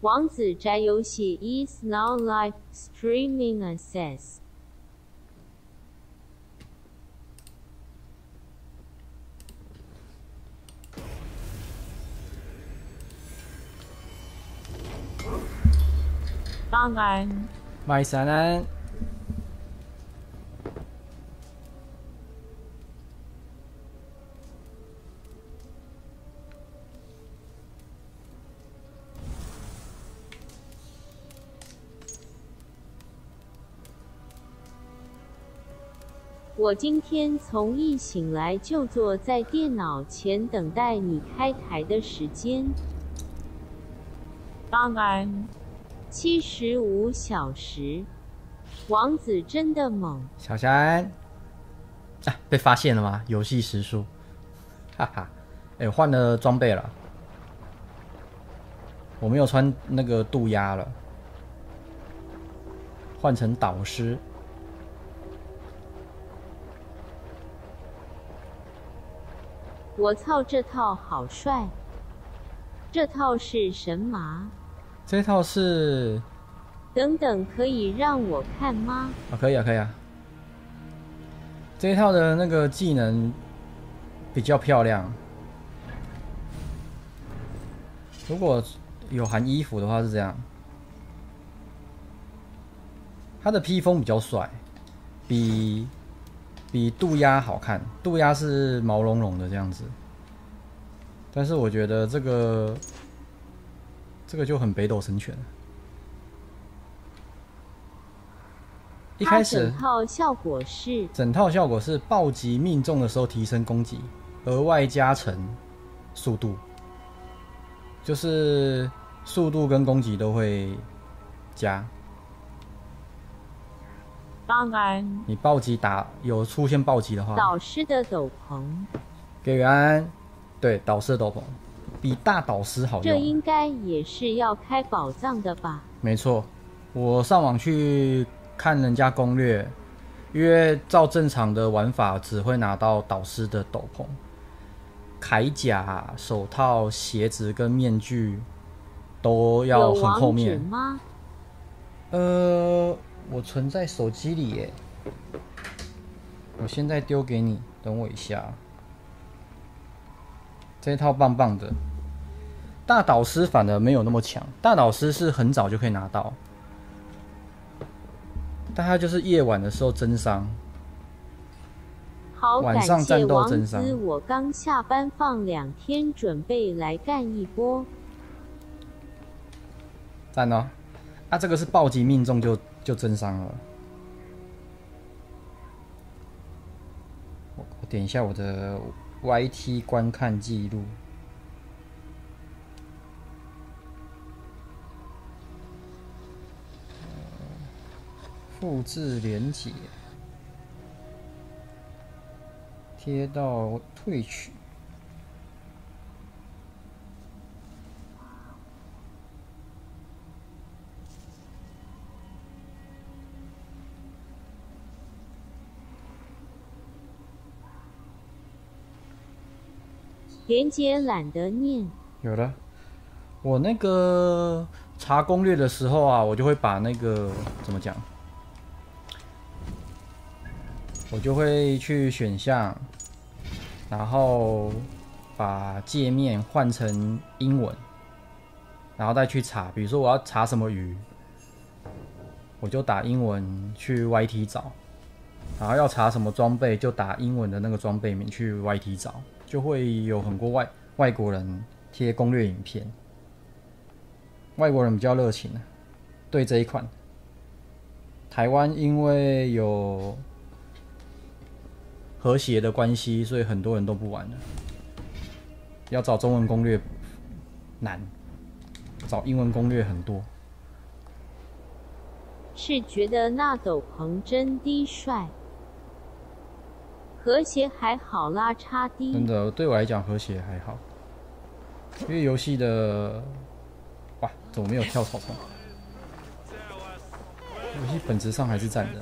王子宅游戏 is now live streaming access。当然，麦山安。我今天从一醒来就坐在电脑前等待你开台的时间。当然，75小时。王子真的猛。小山，啊，被发现了吗？游戏时数，哈哈，哎，换了装备了，我没有穿那个渡鸦了，换成导师。我操，这套好帅！这套是神马？这套是……等等，可以让我看吗？啊，可以啊，可以啊。这一套的那个技能比较漂亮，如果有含衣服的话是这样。它的披风比较帅，比渡鸦好看，渡鸦是毛茸茸的这样子，但是我觉得这个就很北斗神拳了。一开始整套效果是暴击命中的时候提升攻击，额外加成速度，就是速度跟攻击都会加。当然，你暴击有出现暴击的话，导师的斗篷给源，对，导师的斗篷比大导师好用。这应该也是要开宝藏的吧？没错，我上网去看人家攻略，因为照正常的玩法只会拿到导师的斗篷、铠甲、手套、鞋子跟面具都要很后面。有王者吗？我存在手机里耶，我现在丢给你，等我一下。这一套棒棒的，大导师反而没有那么强，大导师是很早就可以拿到，但他就是夜晚的时候增伤，好，晚上战斗增伤。感谢王子，我刚下班放2天，准备来干一波。赞哦！啊，这个是暴击命中就增伤了。我点一下我的 YT 观看记录。复制连结，贴到退取。连结懒得念。有了，我那个查攻略的时候啊，我就会把那个怎么讲？我就会去选项，然后把界面换成英文，然后再去查。比如说我要查什么鱼，我就打英文去 YT 找，然后要查什么装备，就打英文的那个装备名去 YT 找，就会有很多外国人贴攻略影片。外国人比较热情，对这一款。台湾因为有和谐的关系，所以很多人都不玩了。要找中文攻略难，找英文攻略很多。是觉得那斗篷真低帅，和谐还好啦，差低。真的，对我来讲和谐还好，因为游戏的，哇，怎么没有跳草丛？游戏本质上还是站的。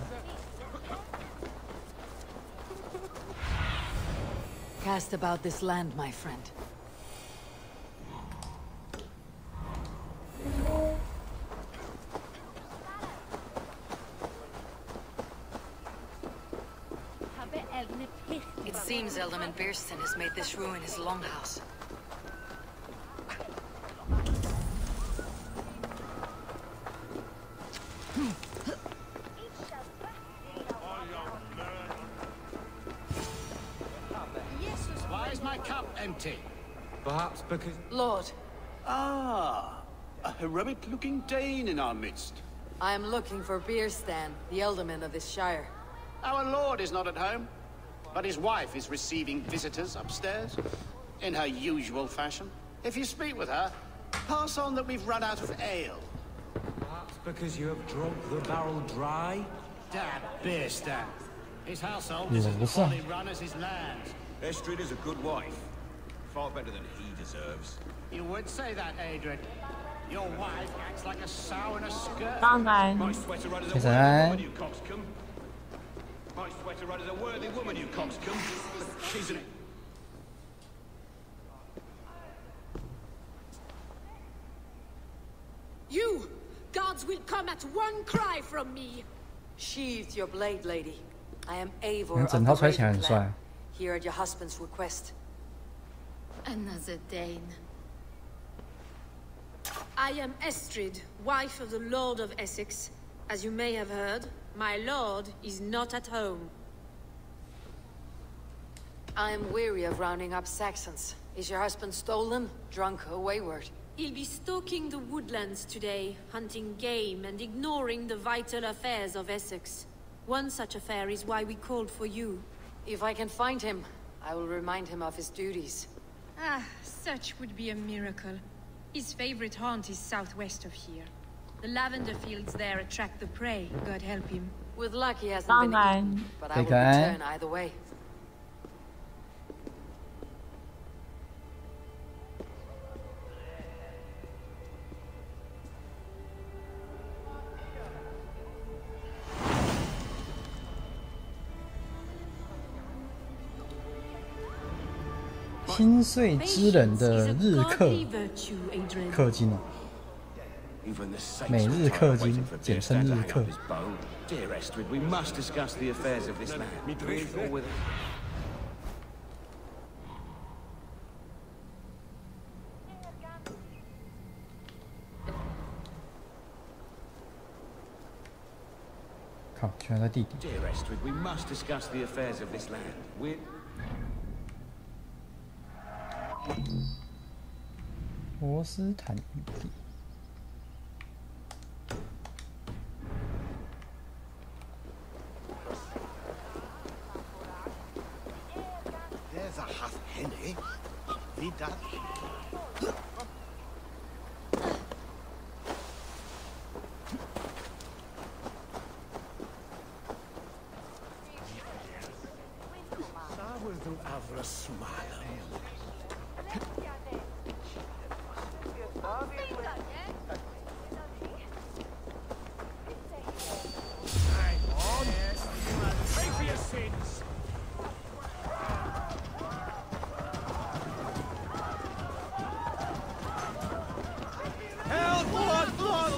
Cast about this land, my friend. seems Alderman Beerston has made this ruin his longhouse. Why is my cup empty? Perhaps because... Lord, Ah, a heroic-looking Dane in our midst. I am looking for Beerstan, the Alderman of this shire. Our lord is not at home, but his wife is receiving visitors upstairs, in her usual fashion. If you speak with her, pass on that we've run out of ale. Perhaps because you have drunk the barrel dry? Damn Beerstan. His household is as poorly run as his land. Estrid is a good wife. Far better than he deserves. You would say that, Adrian. Your wife acts like a sow in a skirt. My sweater run is a worthy woman, you coxcomb. My sweater run is a worthy woman, you coxcomb. She's an... You! Guards will come at one cry from me! Sheathe your blade, lady. I am Eivor of 整 the 套穿起来很 Raven 帅 clan, here at your husband's request. Another Dane. I am Estrid, wife of the Lord of Essex. As you may have heard, my lord is not at home. I am weary of rounding up Saxons. Is your husband stolen, drunk, or wayward? He'll be stalking the woodlands today, hunting game and ignoring the vital affairs of Essex. One such affair is why we called for you. If I can find him, I will remind him of his duties. Ah, such would be a miracle. His favorite haunt is southwest of here. The lavender fields there attract the prey, God help him. With luck, he hasn't been eaten, but I will return either way.《心碎之人》的日氪氪金哦，每日氪金，简称日氪。 Dear Estrid, we must discuss the affairs of this land. With or without. 靠，居然在地底。 Dear Estrid, we must discuss the affairs of this land. With. 波斯坦语地。 There's a halfpenny. He does. Sábado abra smile. Hang on. Pray for your sins. Help! Blood!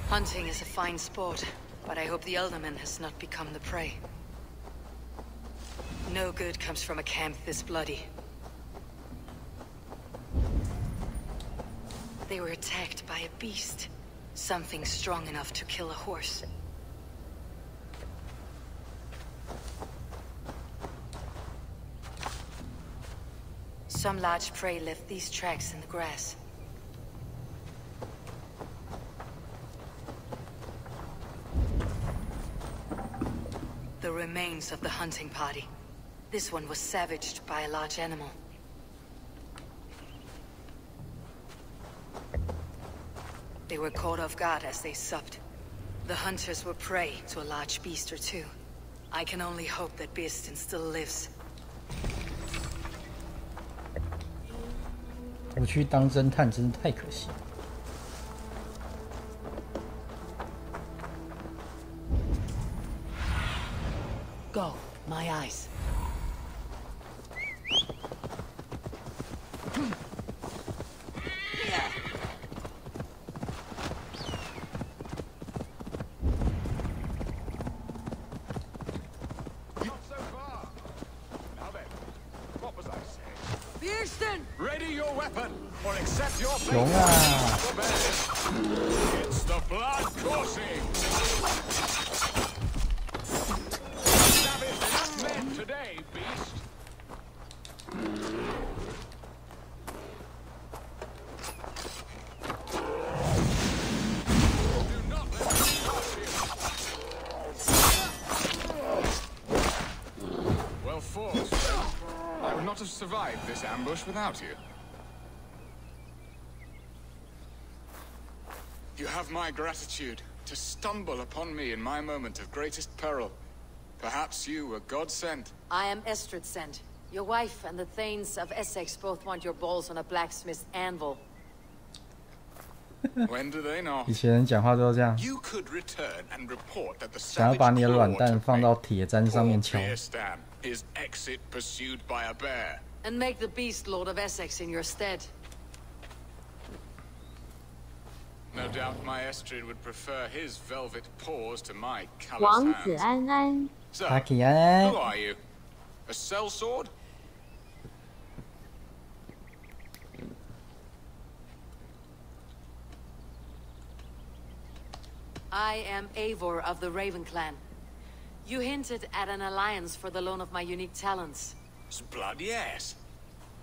Hunting is a fine sport, but I hope the Alderman has not become the prey. No good comes from a camp this bloody. They were attacked by a beast. Something strong enough to kill a horse. Some large prey left these tracks in the grass. The remains of the hunting party. This one was savaged by a large animal. They were caught off guard as they supped. The hunters were prey to a large beast or two. I can only hope that Beastin still lives. 我去当侦探真是太可惜。Go, my eyes. Ready your weapon, or accept your fate. 熊啊！ It's the blood coursing. Savage enough men today, beast. Do not let me touch you. Well fought. I would not have survived this ambush without you. You have my gratitude to stumble upon me in my moment of greatest peril. Perhaps you were God sent. I am Estrid sent. Your wife and the Thanes of Essex both want your balls on a blacksmith's anvil. When do they know? 以前人讲话都这样， You could return and report that the 想要把你的软 savage 蛋 claw 放到 took 铁砧上面 me. 敲。 Poor Bearstan, his exit pursued by a bear. And make the beast Lord of Essex in your stead. No doubt my Estrid would prefer his velvet paws to my 王 callous 子 hands. 安安， So, 阿奇安 who，are you? A sellsword? I am Eivor of the Raven Clan. You hinted at an alliance for the loan of my unique talents. Blood, yes.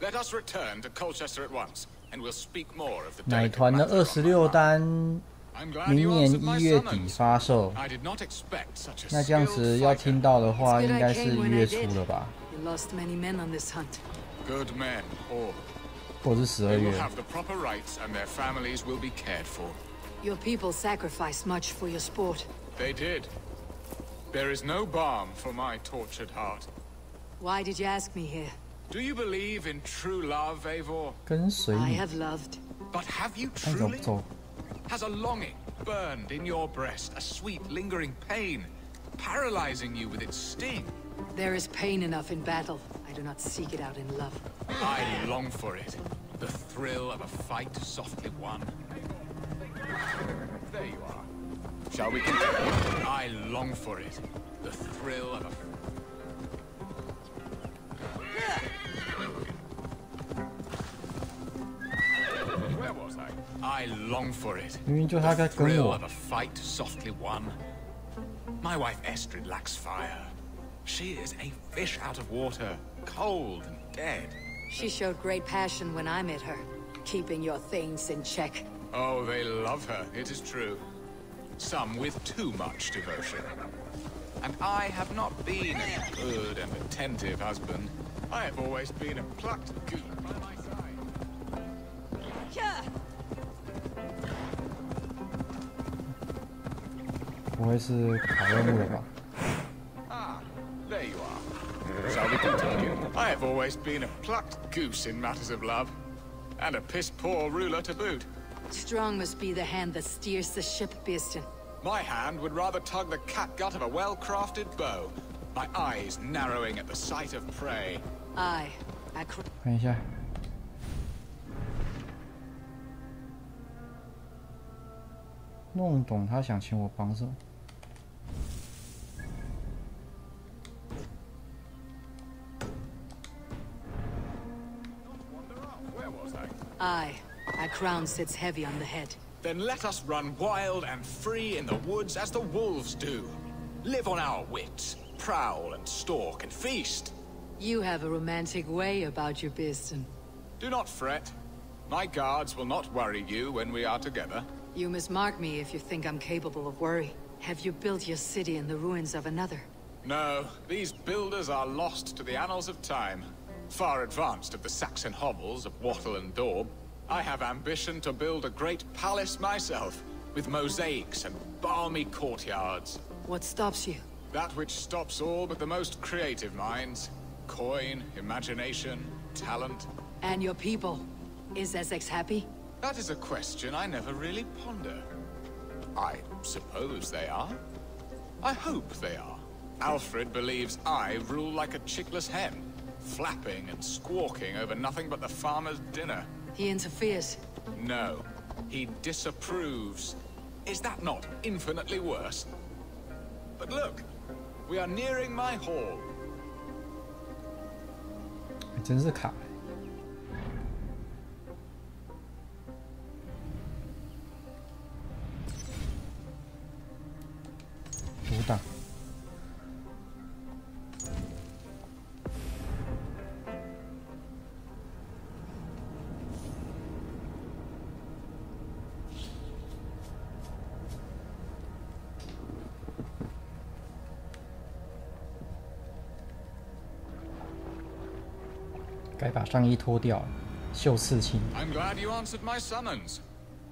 Let us return to Colchester at once, and we'll speak more of the 奶 delicate 团的 matter on 26 my mind. 单， I'm glad 明 you 年 answered my 1月底 summons. 发售。 I did not expect such a 那这样子 skilled 要 fighter. 听到的话， It's 应 good 该 I 是 came 1 when 月 I 初 did. 了吧， You lost many men on this hunt. Good men, all. 或者是12 They will 月。 have the proper rights, and their families will be cared for. Your people sacrificed much for your sport. They did. There is no balm for my tortured heart. Why did you ask me here? Do you believe in true love, Eivor? 跟随 I 你， have loved. But have you 那走不 truly? 走？ Has a longing burned in your breast, a sweet lingering pain, paralyzing you with its sting? There is pain enough in battle. I do not seek it out in love. I long for it. The thrill of a fight softly won. There you are. Shall we continue? I long for it. The thrill of a... Where was I? I long for it. 明明就他在 The 跟 thrill 我 of a fight softly won. My wife Estrid lacks fire. She is a fish out of water, cold and dead. She showed great passion when I met her, keeping your things in check. Oh, they love her, it is true. Some with too much devotion. And I have not been a good and attentive husband. I have always been a plucked goose by my side. 不会是卡任务了吧？ Ah, there you are. Shall we continue? I have always been a plucked goose in matters of love. And a piss-poor ruler to boot. Strong must be the hand that steers the ship, Beastin. My hand would rather tug the catgut of a well-crafted bow. My eyes narrowing at the sight of prey. I 看一下，弄懂他想请我帮什么？ Where was I? A crown sits heavy on the head. Then let us run wild and free in the woods as the wolves do. Live on our wits, prowl and stalk and feast. You have a romantic way about you, Beastin. Do not fret. My guards will not worry you when we are together. You must mark me if you think I'm capable of worry. Have you built your city in the ruins of another? No, these builders are lost to the annals of time. Far advanced of the Saxon hovels of Wattle and Daub, I have ambition to build a great palace myself, with mosaics and balmy courtyards. What stops you? That which stops all but the most creative minds. Coin, imagination, talent. And your people? Is Essex happy? That is a question I never really ponder. I suppose they are. I hope they are. Alfred believes I rule like a chickless hen, flapping and squawking over nothing but the farmer's dinner. He interferes. No, he disapproves. Is that not infinitely worse? But look, we are nearing my hall. 真是卡。读档。该把上衣脱掉了，秀刺青。I'm glad you answered my summons.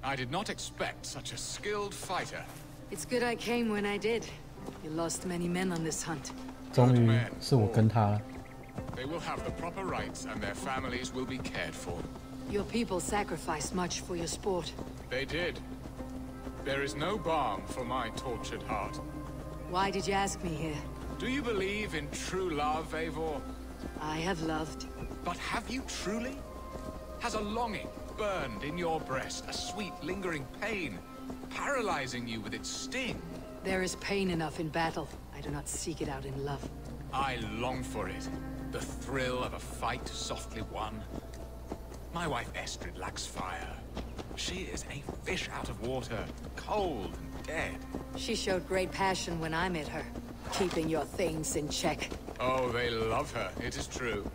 I did not expect such a skilled fighter. It's good I came when I did. You lost many men on this hunt. 终于是我跟他了。They will have the proper rights and their families will be cared for. Your people sacrificed much for your sport. They did. There is no balm for my tortured heart. Why did you ask me here? Do you believe in true love, Eivor? I have loved. But have you truly? Has a longing burned in your breast, a sweet lingering pain, paralyzing you with its sting? There is pain enough in battle. I do not seek it out in love. I long for it. The thrill of a fight softly won. My wife Estrid lacks fire. She is a fish out of water, cold and dead. She showed great passion when I met her, keeping your things in check. Oh, they love her, it is true.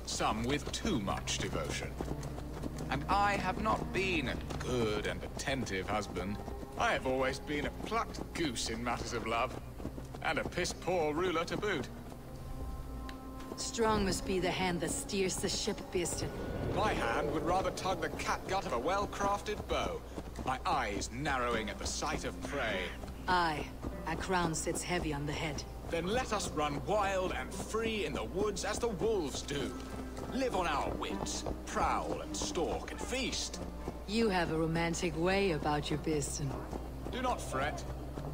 Some with too much devotion. And I have not been a good and attentive husband. I have always been a plucked goose in matters of love. And a piss-poor ruler to boot. Strong must be the hand that steers the ship, Beeston. My hand would rather tug the catgut of a well-crafted bow. My eyes narrowing at the sight of prey. Aye, a crown sits heavy on the head. Then let us run wild and free in the woods as the wolves do. Live on our wits, prowl and stalk and feast. You have a romantic way about you, Beeston. Do not fret.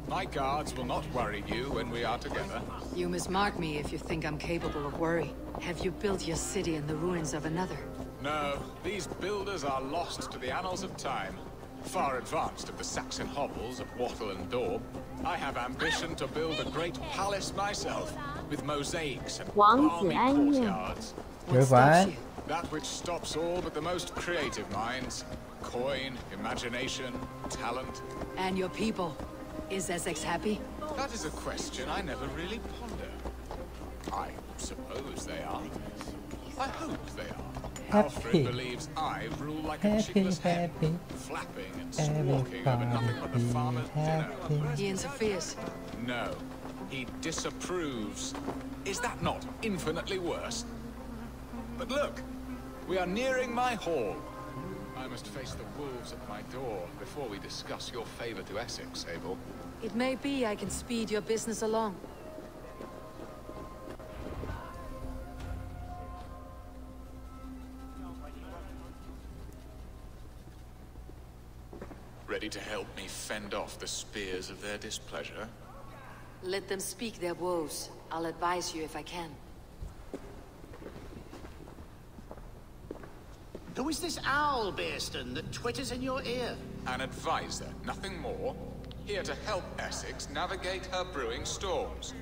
My guards will not worry you when we are together. You must mark me if you think I'm capable of worry. Have you built your city in the ruins of another? No, these builders are lost to the annals of time. Far advanced of the Saxon hovels of Wattle and Daub, I have ambition to build a great palace myself, with mosaics and balmy courtyards. What stops you? That which stops all but the most creative minds. Coin, imagination, talent. And your people? Is Essex happy? That is a question I never really ponder. I suppose they are. I hope they are. Alfred believes I rule like a chickless hen, flapping and squawking over nothing but the farmer's dinner. He interferes. No, he disapproves. Is that not infinitely worse? But look, we are nearing my hall. I must face the wolves at my door before we discuss your favor to Essex, Abel. It may be I can speed your business along. Ready to help me fend off the spears of their displeasure? Let them speak their woes. I'll advise you if I can. Who is this owl, Beeston, that twitters in your ear? An advisor, nothing more. Here to help Essex navigate her brewing storms.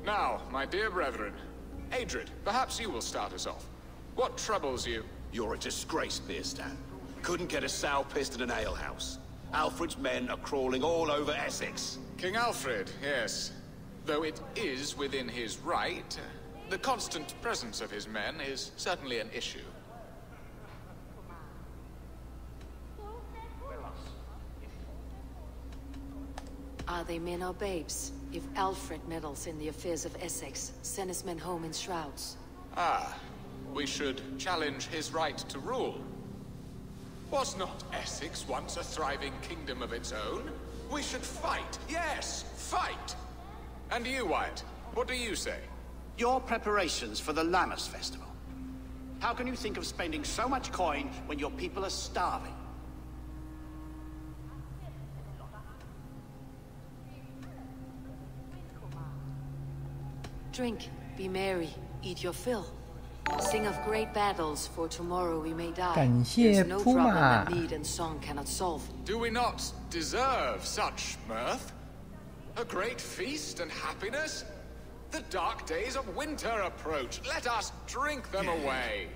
Now, my dear brethren, Adrid, perhaps you will start us off. What troubles you? You're a disgrace, Beerstan. Couldn't get a sow pissed in an alehouse. Alfred's men are crawling all over Essex. King Alfred, yes. Though it is within his right, the constant presence of his men is certainly an issue. Are they men or babes? If Alfred meddles in the affairs of Essex, send his men home in shrouds. Ah, we should challenge his right to rule. Was not Essex once a thriving kingdom of its own? We should fight, yes, fight! And you, Wyatt, what do you say? Your preparations for the Lammas Festival. How can you think of spending so much coin when your people are starving? Drink, be merry, eat your fill. Sing of great battles, for tomorrow we may die. 感谢 There's no problem Puma。 that need and song cannot solve. Do we not deserve such mirth? A great feast and happiness? The dark days of winter approach. Let us drink them away.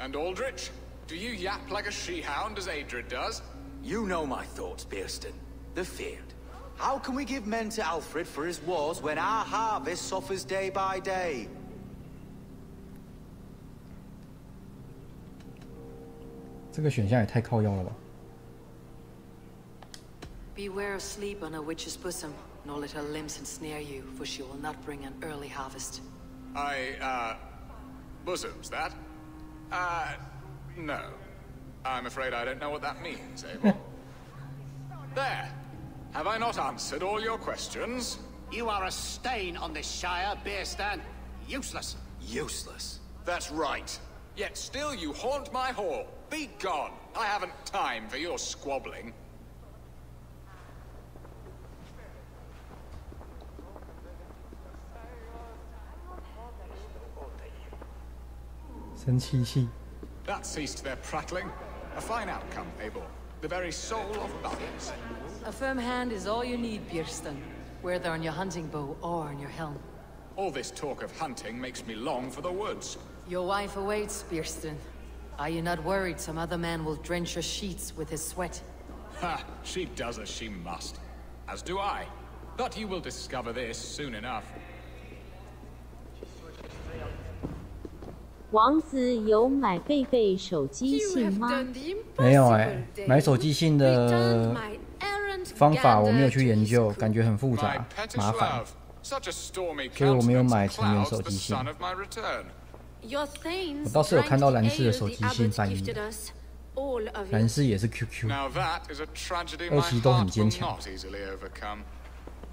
And Aldrich, do you yap like a she-hound as Adred does? You know my thoughts, Bearston. The field. How can we give men to Alfred for his wars when our harvest suffers day by day? 这个选项也太靠腰了吧！ Beware of sleep on a witch's bosom, nor let her limbs ensnare you, for she will not bring an early harvest. Bosoms, that? No. I'm afraid I don't know what that means, Abel. There. Have I not answered all your questions? You are a stain on this Shire, Bearstan. Useless. Useless. That's right. Yet still you haunt my hall. Be gone. I haven't time for your squabbling. 生气气。 That ceased their prattling. A fine outcome, Abel. The very soul of balance. A firm hand is all you need, Bearston, whether on your hunting bow or on your helm. All this talk of hunting makes me long for the woods. Your wife awaits, Bearston. Are you not worried some other man will drench your sheets with his sweat? Ha! She does as she must. As do I. But you will discover this soon enough. 王子有买贝贝手机信吗？没有哎，买手机信的方法我没有去研究，感觉很复杂麻烦，所以我没有买成员手机信。我倒是有看到蓝氏的手机信翻译，蓝氏也是 QQ， 二期都很坚强。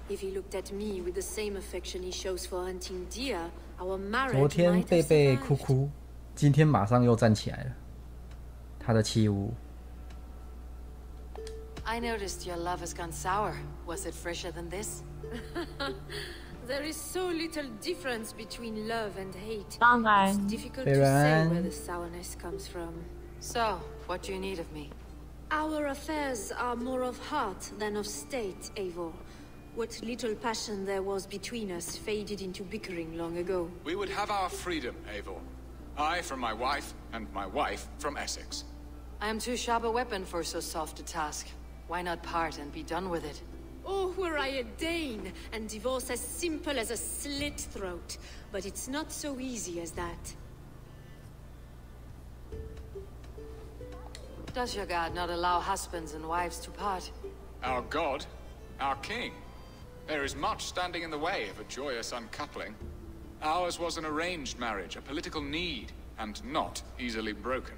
If he looked at me with the same affection he shows for hunting deer, our marriage 昨天 might 贝 have 贝 survived. 哭哭，今天马上又站起来了。他的器物。 I noticed your love has gone sour. Was it fresher than this? There is so little difference between love and hate. 当然 It's difficult 贝 to 瑞 say 安 where the sourness comes from. So, what do you need of me? Our affairs are more of heart than of state, Eivor. What little passion there was between us faded into bickering long ago. We would have our freedom, Eivor. I from my wife, and my wife from Essex. I am too sharp a weapon for so soft a task. Why not part and be done with it? Oh, were I a Dane, and divorce as simple as a slit throat. But it's not so easy as that. Does your god not allow husbands and wives to part? Our god, our king. There is much standing in the way of a joyous uncoupling. Ours was an arranged marriage, a political need, and not easily broken.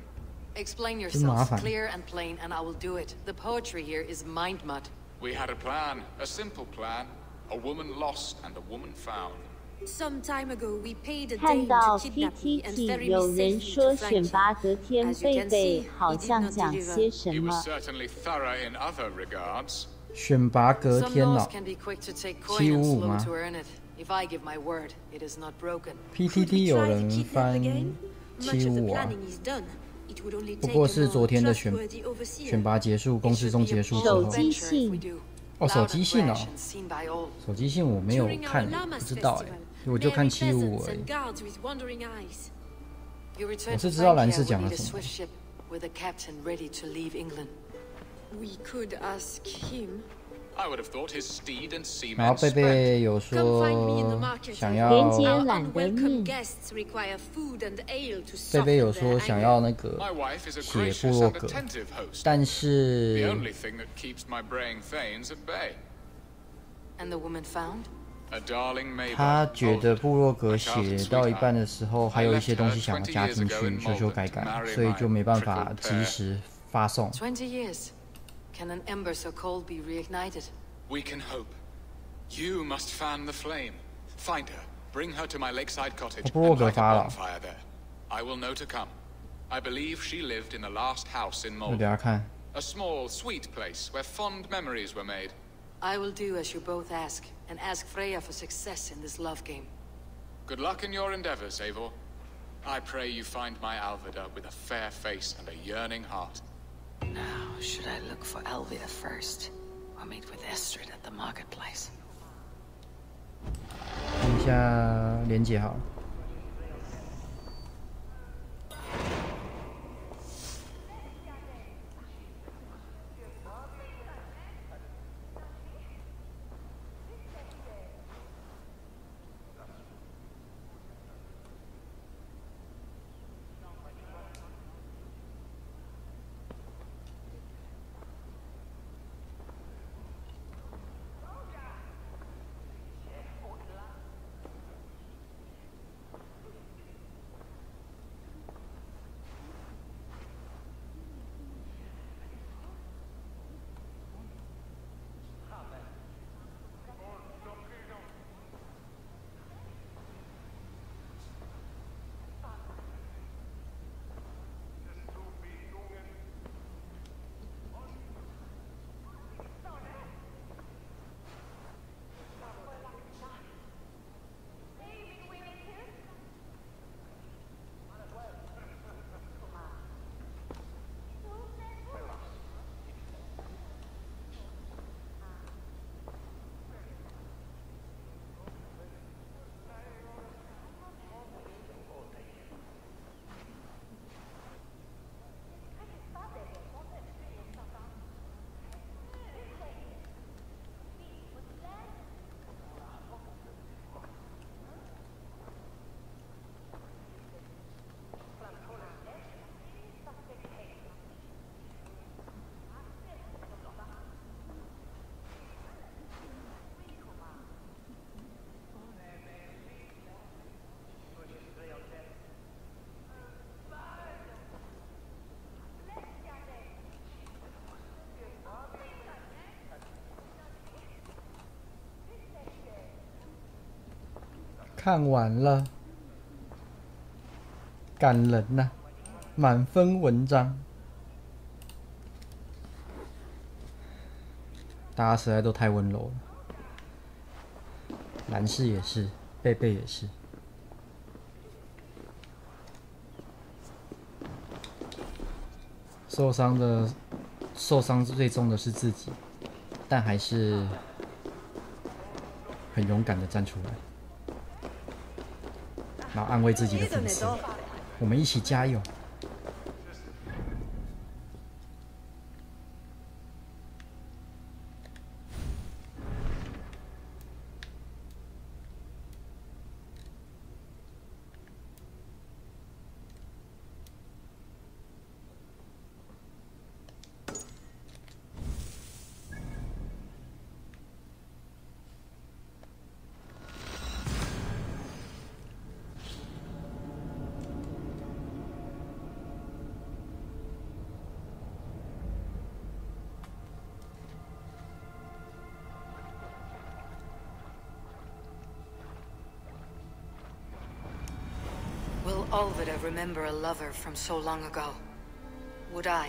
Explain yourselves clear and plain, and I will do it. The poetry here is mind mud. We had a plan, a simple plan. A woman lost and a woman found. Some time ago, we paid a 看 Dane 到 to kidnap me and PTT ferry 有 me 人 safely 说 to 选 Frankfurt. 拔隔天 As you 贝 can 贝 see, 好 he did 像 not 讲 deliver. 些什 He 么 was。certainly thorough in other regards. 选拔隔 Some 天 laws 哦 can be quick to take coin and 755 slow 吗 to earn it. If I give my word, it is not broken. PTT 有人翻755啊， Planning is done. It would only 不 take 过 a 是 more 昨天的 trustworthy overseer. 选拔结束，公示中结束之后，手机信哦，手机信哦，手机信我没有 During our 看， Lammas 不知道哎 festival, ，我就看 merry 755 peasants 而已 and。guards with wandering eyes. You return 我 to 是知道蓝 Frankfurt 氏 will 讲了 need a 什么 swift。ship with a captain ready to leave England. We could ask him. I would have thought his steed and 然后 seamen 贝贝 spread. 有 Come find me in the 说 market. 想 连要，接 Our 懒得 unwelcome 面。 guests require food and ale to 贝贝 soften 有 their 说想 anger. 要那个 My wife is a 写 gracious 部落 and 格， attentive host. 但 The 是 only thing that keeps my braying thanes at bay. And the woman found? A darling maiden. 他觉得 Alfred, 部落格 my 写 childhood 到一 sweetheart. 半的时候，还有一些东西想要加进去，修修改改，所以就没办法及时发送。 20 years. Can an ember so cold be reignited? We can hope. You must fan the flame. Find her. Bring her to my lakeside cottage 我部落 and 格 light a 发了， bonfire there. I will know to come. I believe she lived in the last house in 我给 Mold. 他看。 A small, sweet place where fond memories were made. I will do as you both ask, and ask Freya for success in this love game. Good luck in your endeavors, Eivor. I pray you find my Alvida with a fair face and a yearning heart. Now, should I look for Alvida first, or meet with Estrid at the marketplace? 看一下连结好了。看完了，感人呐、满分文章，大家实在都太温柔了，兰氏也是，贝贝也是。受伤最重的是自己，但还是很勇敢的站出来。然后安慰自己的粉丝，我们一起加油。Will Alvida remember a lover from so long ago? Would I?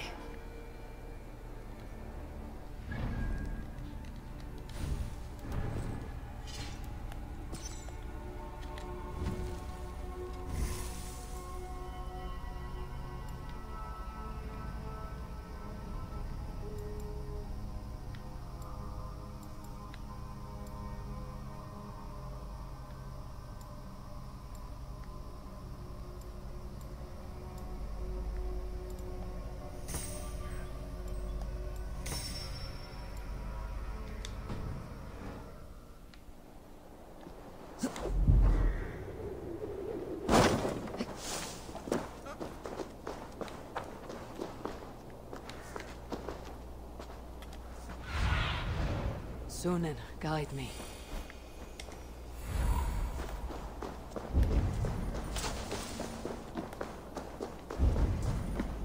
Sunan, guide me.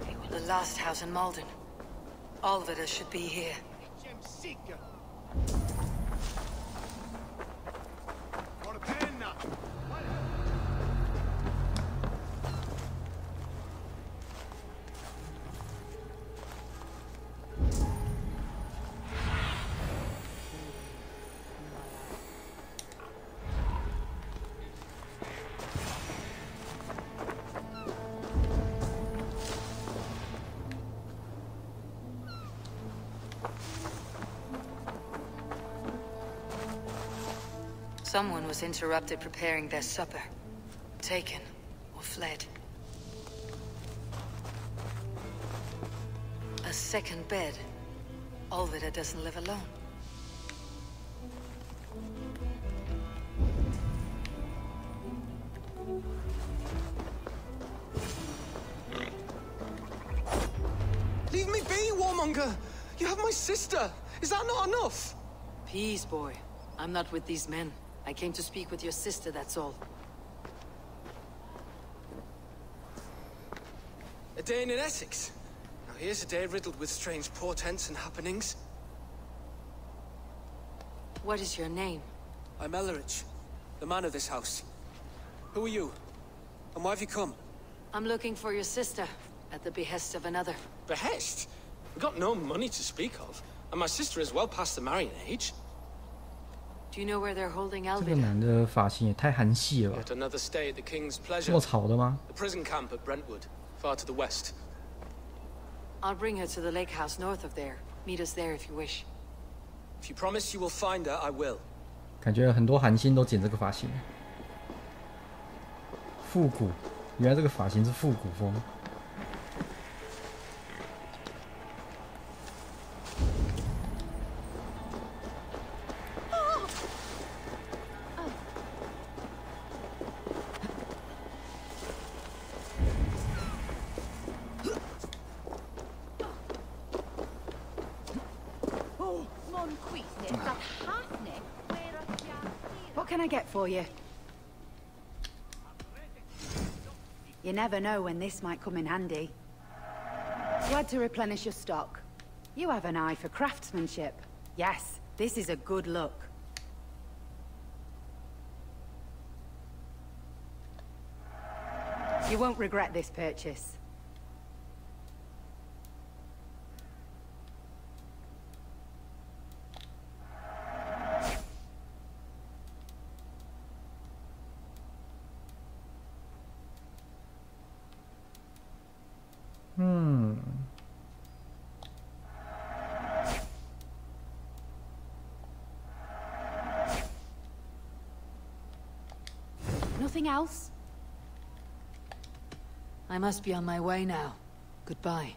They were the last house in Malden. All of it should be here. Someone was interrupted preparing their supper. Taken or fled. A second bed. Olvida doesn't live alone. Leave me be, warmonger! You have my sister! Is that not enough? Peace, boy. I'm not with these men. I came to speak with your sister, that's all. A day in Essex. Now here's a day riddled with strange portents and happenings. What is your name? I'm Ellerich, the man of this house. Who are you? And why have you come? I'm looking for your sister, at the behest of another. Behest? We've got no money to speak of, and my sister is well past the marrying age. Do you know where they're holding 这个 Alvida? 男的发型也太韩系了吧？ Yet another stay at the king's 这 pleasure. 么吵的吗？ The prison camp at Brentwood, far to the west. I'll bring her to the lake house north of there. Meet us there if you wish. If you promise you will find her, I will. 感觉很多韩星都剪这个发型，复古。原来这个发型是复古风。What can I get for you? You never know when this might come in handy. Glad to replenish your stock. You have an eye for craftsmanship. Yes, this is a good look. You won't regret this purchase. Nothing else? I must be on my way now. Goodbye.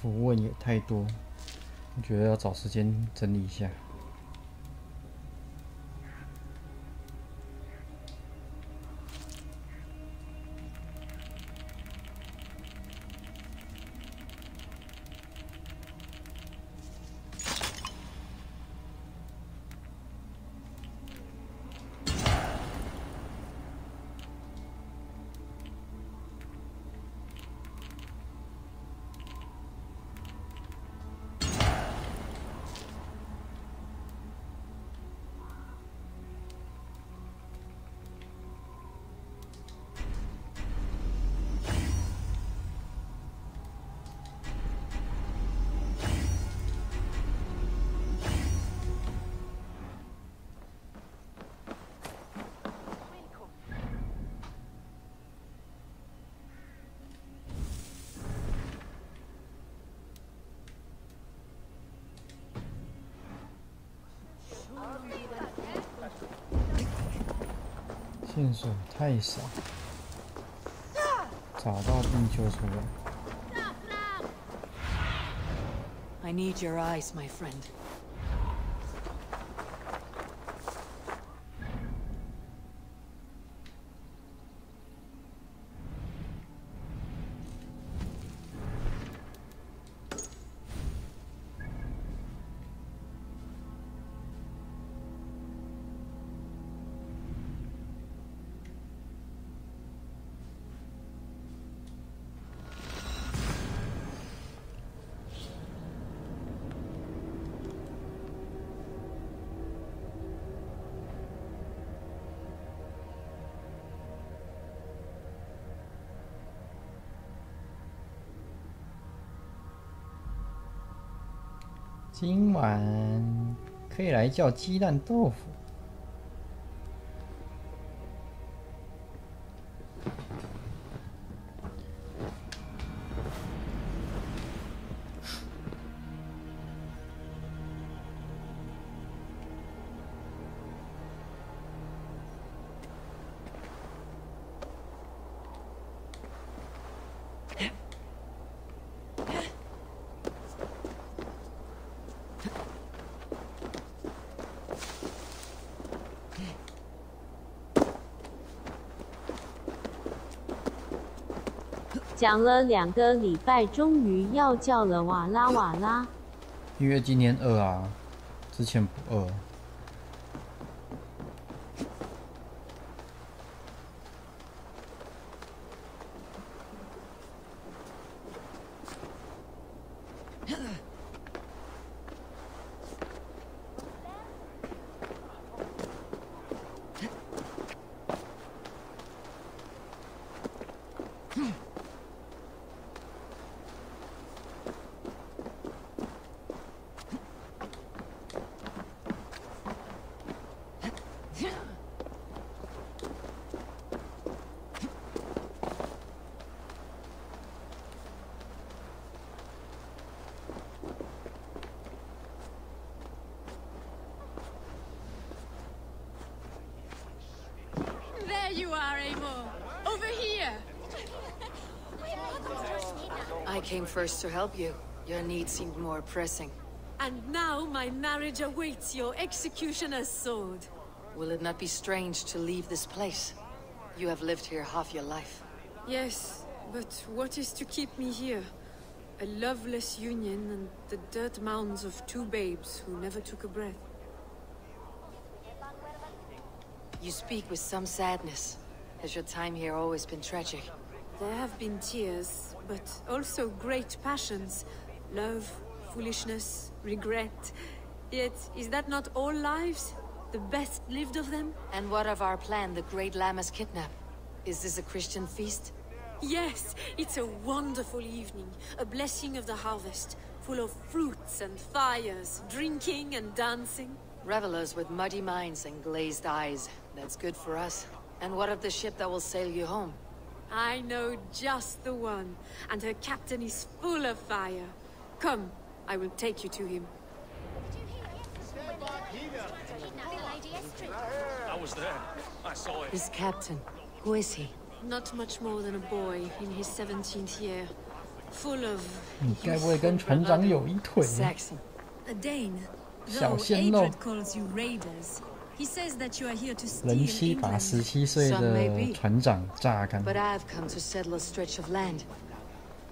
符文也太多，我觉得要找时间整理一下。线索太少，找到并救出来。I need your eyes, my friend. 今晚可以来叫鸡蛋豆腐。讲了2个礼拜，终于要叫了，哇啦哇啦！因为今天2啊，之前不2。There you are, Amor. Over here. I came first to help you. Your need seemed more pressing. And now my marriage awaits your executioner's sword. Will it not be strange to leave this place? You have lived here half your life. Yes, but what is to keep me here? A loveless union and the dirt mounds of 2 babes who never took a breath. You speak with some sadness. Has your time here always been tragic? There have been tears, but also great passions. Love, foolishness, regret. Yet, is that not all lives? The best lived of them? And what of our plan, the Great Lammas kidnap? Is this a Christian feast? Yes, it's a wonderful evening. A blessing of the harvest, full of fruits and fires, drinking and dancing. Revelers with muddy minds and glazed eyes. That's good for us. And what of the ship that will sail you home? I know just the one, and her captain is full of fire. Come, I will take you to him. I was there. I saw it. This captain, who is he? Not much more than a boy in his 17th year. Full of 你该不会跟船长有一腿？ Saxon. A Dane. 小 Though 鲜肉。 Adred calls you raiders. He says that you are here to 人 steal 妻把 England. 17岁的船长榨干。 But I've come to settle a stretch of land.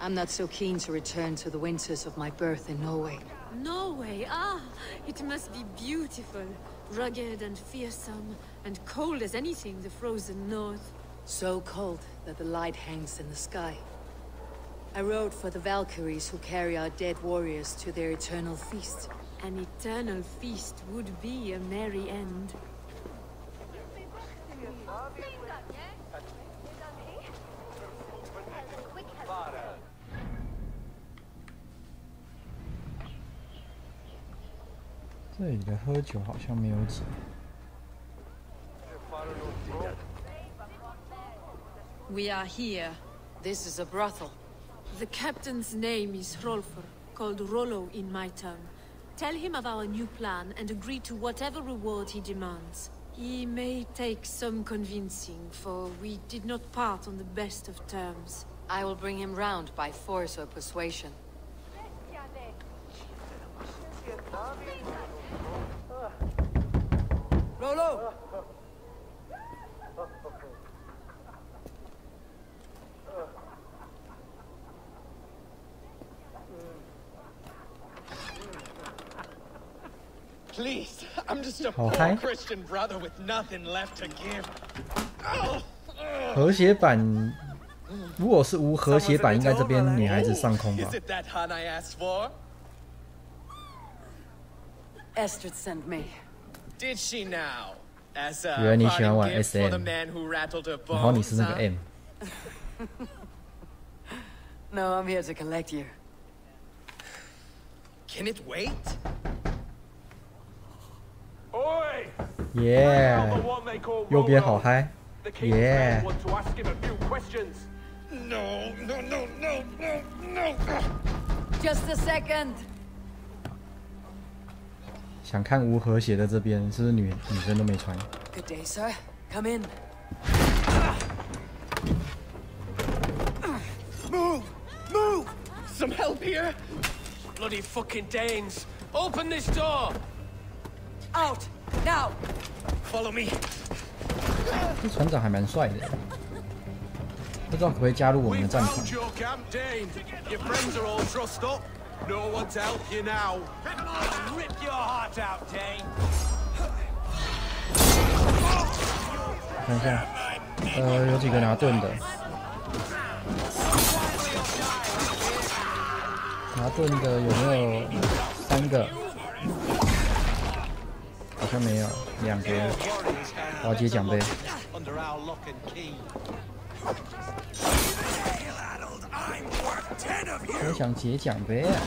I'm not so keen to return to the winters of my birth in Norway. Norway, ah, it must be beautiful. Rugged and fearsome, and cold as anything the frozen north. So cold that the light hangs in the sky. I rode for the Valkyries who carry our dead warriors to their eternal feast. An eternal feast would be a merry end. 这里的喝酒好像没有几。 We are here. This is a brothel. The captain's name is Rolfr, called Rollo in my tongue. Tell him of our new plan and agree to whatever reward he demands. He may take some convincing, for we did not part on the best of terms. I will bring him round by force or persuasion. Rolo! Please, I'm just a poor Christian brother with nothing left to give. 和谐版，如果是无和谐版，应该这边女孩子上空吧 Is it that hun I asked for? Estrid sent me. Did she now? As 原来你 a 喜欢玩 parting gift for the SM， man who rattled her 然后你是 bones, 那个 huh? M。No, I'm here to collect you. Can it wait? 耶，右边好嗨，耶！ No, no, no, no, no, no. Just a second. 想看无和谐的这边，是不是女生都没穿？ Good day, sir. Come in. Move! Move! Some help here? Bloody fucking Danes! Open this door! Out! Now! Follow me. 这船长还蛮帅的，不知道可不可以加入我们的战团 Found your camp, Dane. Your friends are all trussed up. No one to help you now. Rip your heart out, Dane. 看一下，有几个拿盾的，拿盾的有没有3个？好像没有，2个。我要接奖杯。我想接奖杯啊！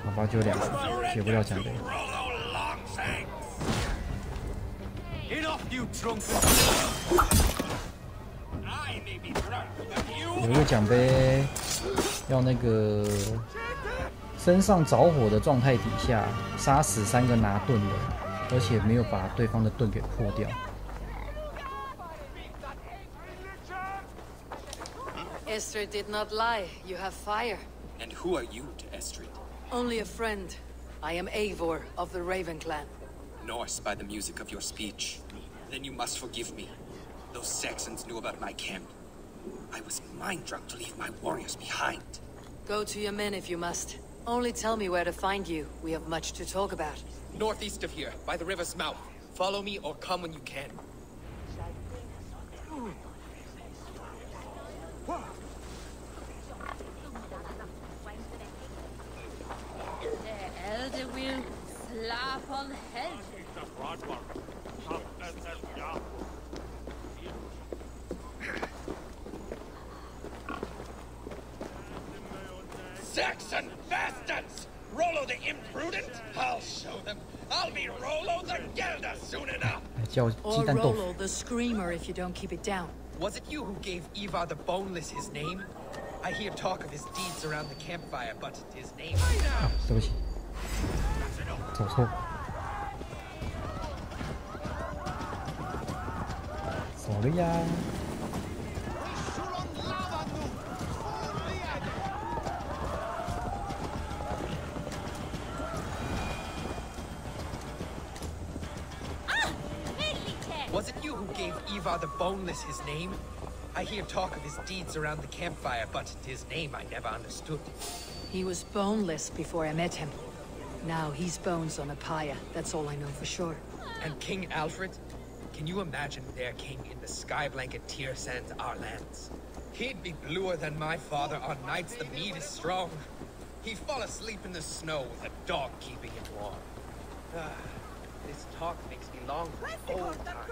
好吧，就2个，接不了奖杯。有一个奖杯，要那个身上着火的状态底下，杀死3个拿盾的，而且没有把对方的盾给破掉。 Estrid did not lie. You have fire. And who are you to Estrid? Only a friend. I am Eivor of the Raven clan. Norse by the music of your speech. Then you must forgive me. Those Saxons knew about my camp. I was mind-drunk to leave my warriors behind. Go to your men if you must. Only tell me where to find you. We have much to talk about. Northeast of here, by the river's mouth. Follow me or come when you can. The elder will slap on the head. Saxon bastards! Rollo the imprudent? I'll show them. I'll be Rollo the Gelder soon enough. Or Rollo the Screamer if you don't keep it down. Was it you who gave Ivar the Boneless his name? I hear talk of his deeds around the campfire, but his name... 对不起，走错，走了呀。 Was it you who gave Ivar the Boneless his name? I hear talk of his deeds around the campfire, but his name I never understood. He was boneless before I met him. Now he's bones on a pyre. That's all I know for sure. And King Alfred? Can you imagine their king in the sky blanket tear sands our lands? He'd be bluer than my father on nights the mead is strong. He'd fall asleep in the snow with a dog keeping him warm. This talk makes me long for the old times.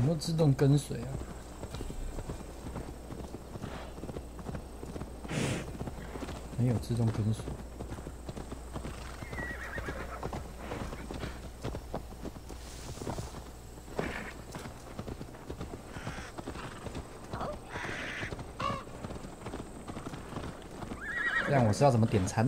有没有自动跟随啊？没有自动跟随。这样我是要怎么点餐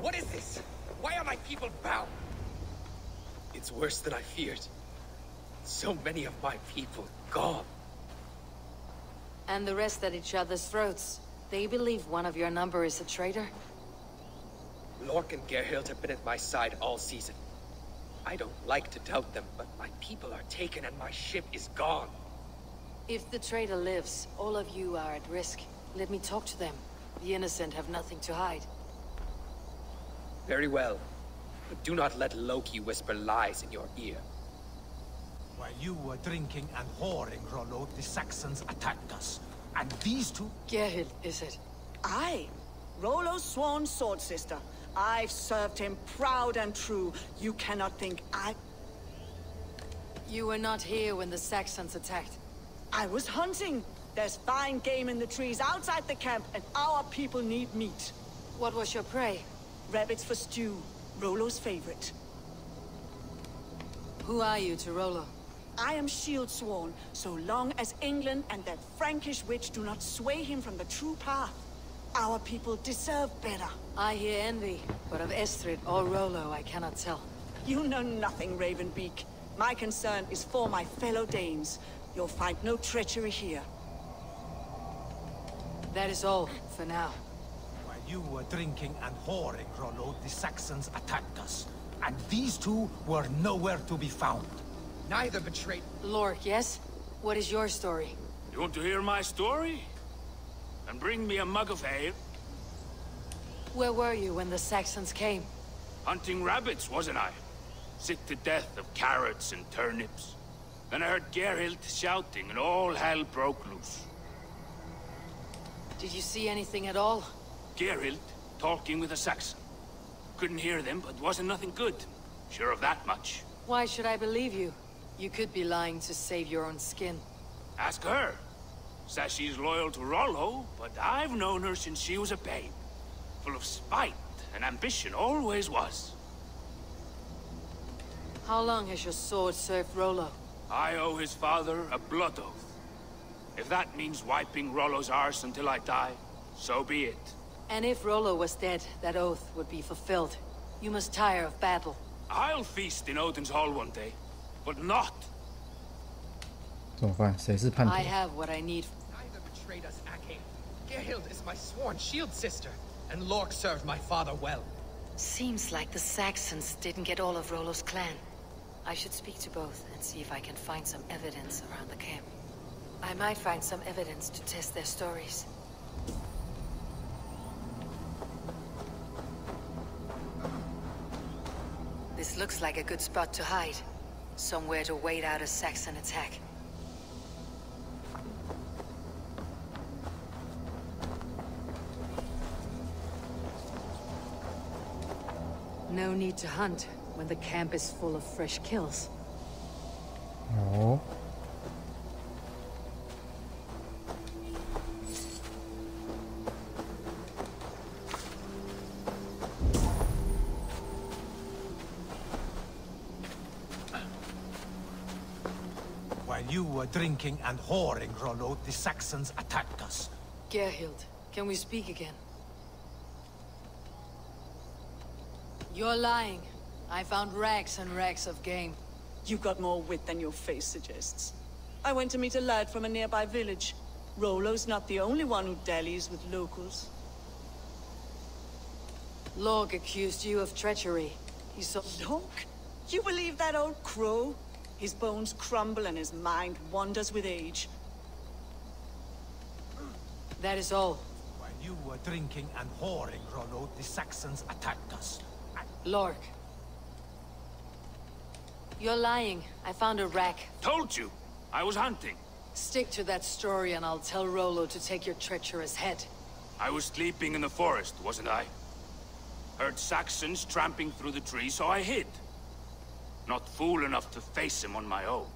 ？What is this? Why are my people bound? It's worse than I feared. So many of my people gone. And the rest at each other's throats. They believe one of your number is a traitor? Lork and Gerhild have been at my side all season. I don't like to doubt them, but my people are taken and my ship is gone. If the traitor lives, all of you are at risk. Let me talk to them. The innocent have nothing to hide. Very well. But do not let Loki whisper lies in your ear. While you were drinking and whoring, Rollo, the Saxons attacked us. And these two... Gerhild, is it? Aye. Rollo's sworn sword sister. I've served him proud and true. You cannot think You were not here when the Saxons attacked. I was hunting. There's fine game in the trees outside the camp, and our people need meat. What was your prey? Rabbits for stew. Rollo's favorite. Who are you to Rollo? I am shield sworn, so long as England and that Frankish witch do not sway him from the true path. Our people deserve better. I hear envy, but of Estrid or Rollo I cannot tell. You know nothing, Ravenbeak. My concern is for my fellow Danes. You'll find no treachery here. That is all, for now. While you were drinking and whoring, Rollo, the Saxons attacked us. And these two were nowhere to be found. Neither betrayed... Lork, yes? What is your story? You want to hear my story? And bring me a mug of ale? Where were you when the Saxons came? Hunting rabbits, wasn't I? Sick to death of carrots and turnips. Then I heard Gerhild shouting and all hell broke loose. Did you see anything at all? Gerhild talking with a Saxon. Couldn't hear them, but wasn't nothing good. Sure of that much. Why should I believe you? You could be lying to save your own skin. Ask her. Says she's loyal to Rollo, but I've known her since she was a babe. Full of spite and ambition, always was. How long has your sword served Rollo? I owe his father a blood oath. If that means wiping Rollo's arse until I die, so be it. And if Rollo was dead, that oath would be fulfilled. You must tire of battle. I'll feast in Odin's hall one day, but not. 怎么办？谁是叛徒？ I have what I need. Neither betrayed us, Ake. Gerhild is my sworn shield sister, and Lork served my father well. Seems like the Saxons didn't get all of Rollo's clan. I should speak to both and see if I can find some evidence around the camp. I might find some evidence to test their stories. This looks like a good spot to hide. Somewhere to wait out a Saxon attack. No need to hunt when the camp is full of fresh kills. Oh. While you were drinking and whoring, Rollo, the Saxons attacked us. Gerhild, can we speak again? You're lying. I found rags and rags of game. You got more wit than your face suggests. I went to meet a lad from a nearby village. Rollo's not the only one who dallies with locals. Log accused you of treachery. He's so... Log? You believe that old crow? His bones crumble and his mind wanders with age. That is all. While you were drinking and whoring, Rollo, the Saxons attacked us. Lork. You're lying. I found a rack. Told you. I was hunting. Stick to that story and I'll tell Rollo to take your treacherous head. I was sleeping in the forest, wasn't I? Heard Saxons tramping through the trees, so I hid. Not fool enough to face him on my own.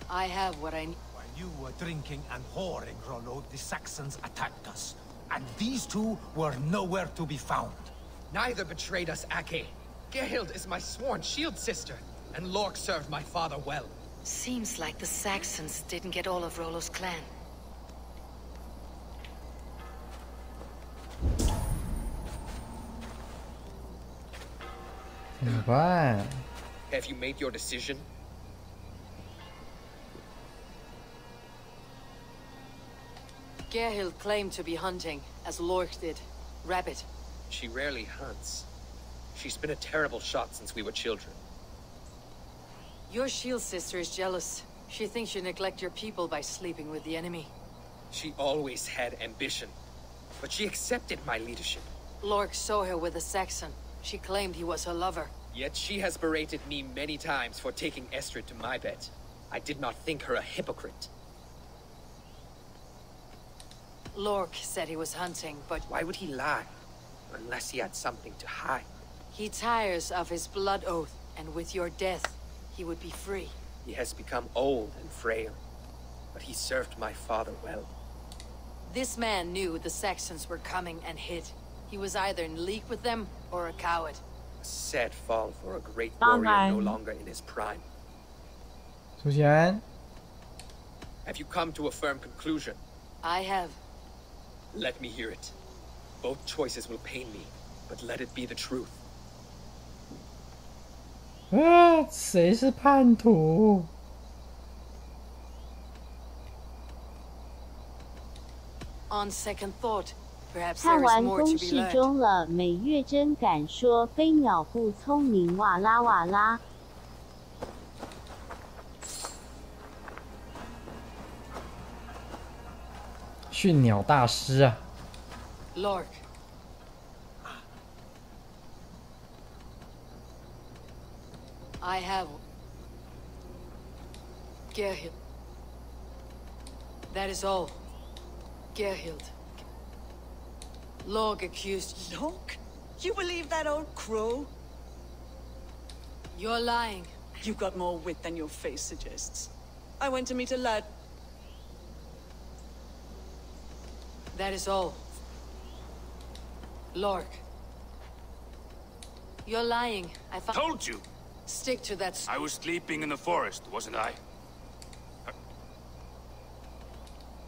I have what I need. While you were drinking and whoring, Rollo, the Saxons attacked us. And these two were nowhere to be found. Neither betrayed us, Ake. Gerhild is my sworn shield sister, and Lork served my father well. Seems like the Saxons didn't get all of Rollo's clan. Have you made your decision? Gerhild claimed to be hunting, as Lork did. Rabbit. She rarely hunts. She's been a terrible shot since we were children. Your shield sister is jealous. She thinks you neglect your people by sleeping with the enemy. She always had ambition, but she accepted my leadership. Lork saw her with a Saxon. She claimed he was her lover. Yet she has berated me many times for taking Estrid to my bed. I did not think her a hypocrite. Lork said he was hunting, but... Why would he lie? Unless he had something to hide. He tires of his blood oath, and with your death, he would be free. He has become old and frail, but he served my father well. This man knew the Saxons were coming and hid. He was either in league with them, or a coward. A sad fall for a great warrior no longer in his prime. 出现。 Have you come to a firm conclusion? I have. Let me hear it. Both choices will pain me, but let it be the truth. 谁是叛徒？ On second thought, perhaps 看 there is 完 more 公 to be 式 learned. 中了，美月真敢说飞鸟不聪明，哇啦哇啦。驯鸟大师啊！ Lork. I have... Gerhild. That is all. Gerhild. Log accused... Log? You believe that old crow? You're lying. You got more wit than your face suggests. I went to meet a lad. That is all. Lork. You're lying. I found... Told you! Stick to that... I was sleeping in the forest, wasn't I?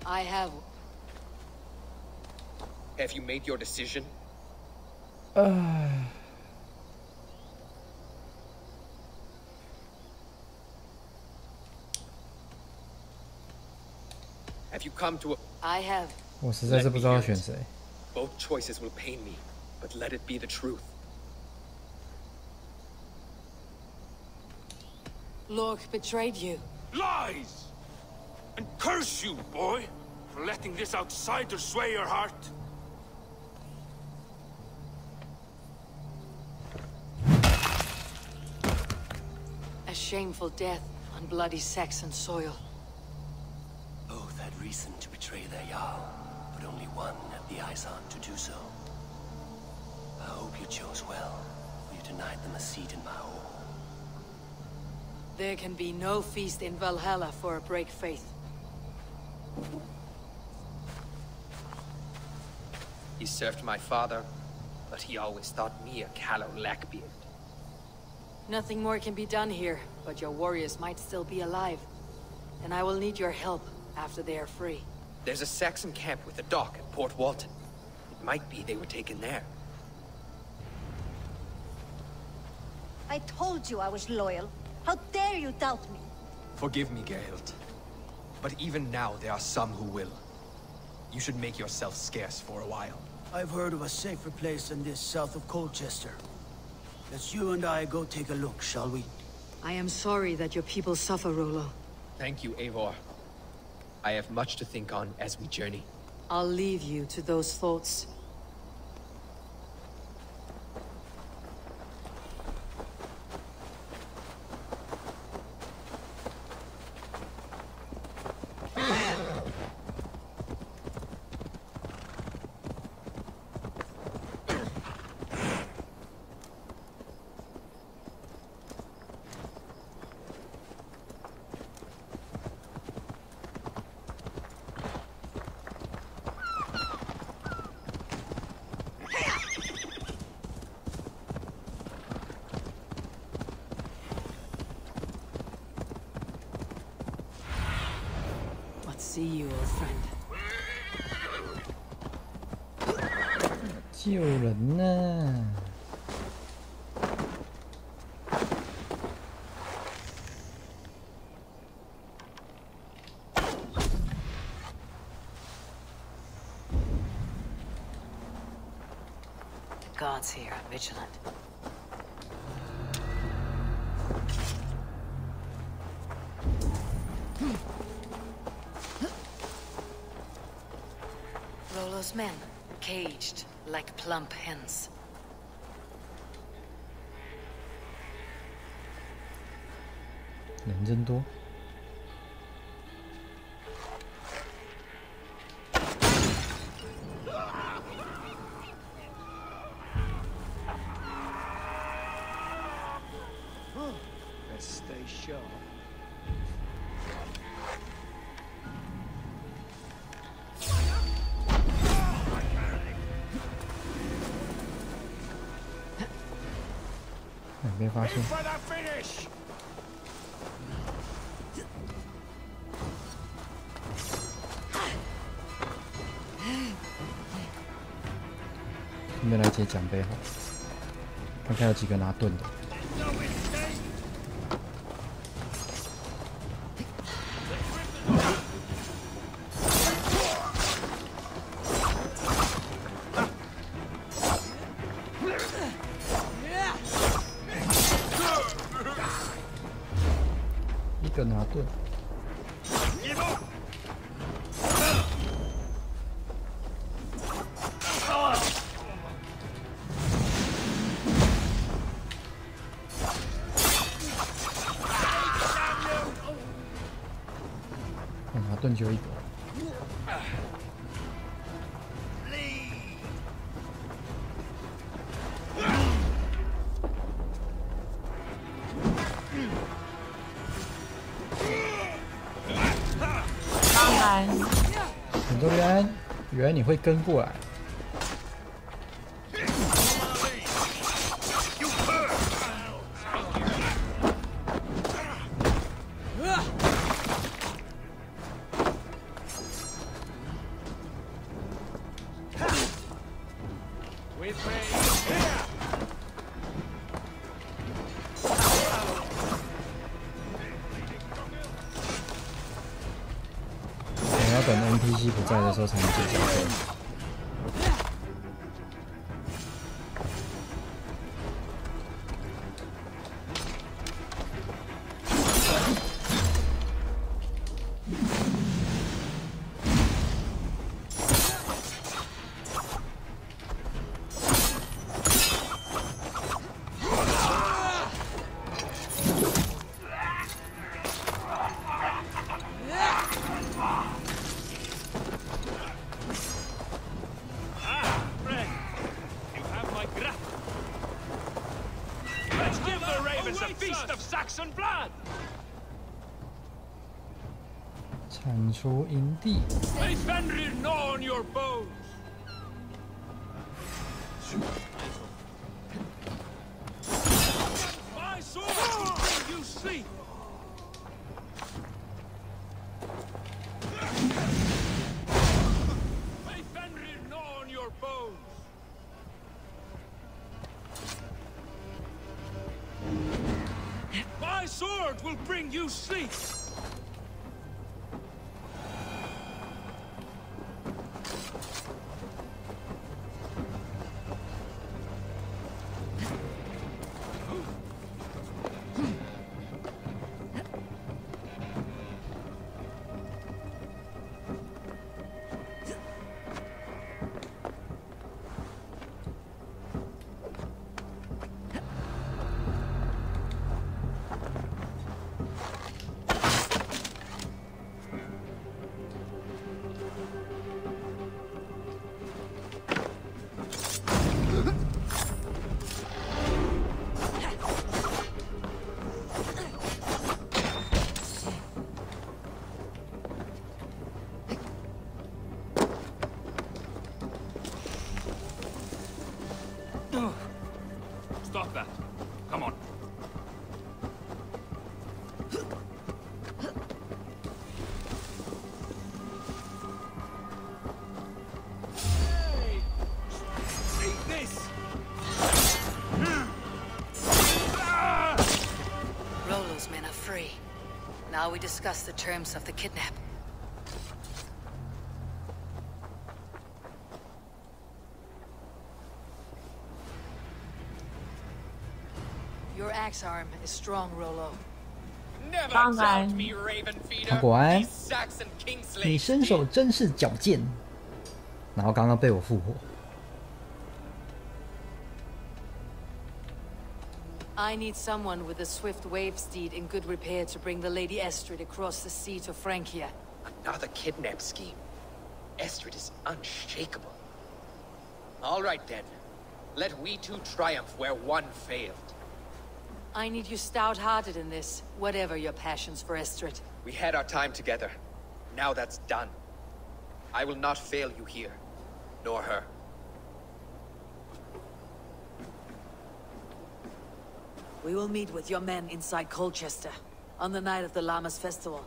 I have... Have you made your decision? Have you come to a... I have. 我实在是不知道要选谁。 Both choices will pain me, but let it be the truth. Lork betrayed you. Lies! And curse you, boy, for letting this outsider sway your heart. A shameful death on bloody Saxon soil. Both had reason to betray their Jarl, but only one had the eyes on to do so. I hope you chose well, for you denied them a seat in my hall. There can be no feast in Valhalla for a break faith. He served my father, but he always thought me a callow lackbeard. Nothing more can be done here, but your warriors might still be alive. And I will need your help after they are free. There's a Saxon camp with a dock at Port Walton. It might be they were taken there. I told you I was loyal. How dare you doubt me? Forgive me, Gerhild. But even now, there are some who will. You should make yourself scarce for a while. I've heard of a safer place than this south of Colchester. Let's you and I go take a look, shall we? I am sorry that your people suffer, Rollo. Thank you, Eivor. I have much to think on as we journey. I'll leave you to those thoughts. See you, old friend. 救人呢？ The gods here are vigilant. Rollo's men, caged like plump hens. 人真多。 Let's stay sharp. 没发现。 顺便来接奖杯好了，看看有几个拿盾的。一个拿盾。 盾就一个。当然，很多人原来你会跟过来。 等 NPC 不在的时候才能解奖杯。铲除营地。My sword will bring you sleep. Stop that. Come on. Eat this! Rollo's men are free. Now we discuss the terms of the kidnap. Your axe arm is strong, Rollo. Never 当 doubt 然 me, Raven Feeder. 果然 These Saxon king 你 slaves. 身手真是矫健。然后刚刚被我复活。 I need someone with a swift wave steed in good repair to bring the Lady Estrid across the sea to Francia. Another kidnap scheme. Estrid is unshakable. All right then. Let we two triumph where one failed. I need you stout-hearted in this, whatever your passions for Estrid. We had our time together. Now that's done. I will not fail you here, nor her. We will meet with your men inside Colchester, on the night of the Llamas Festival.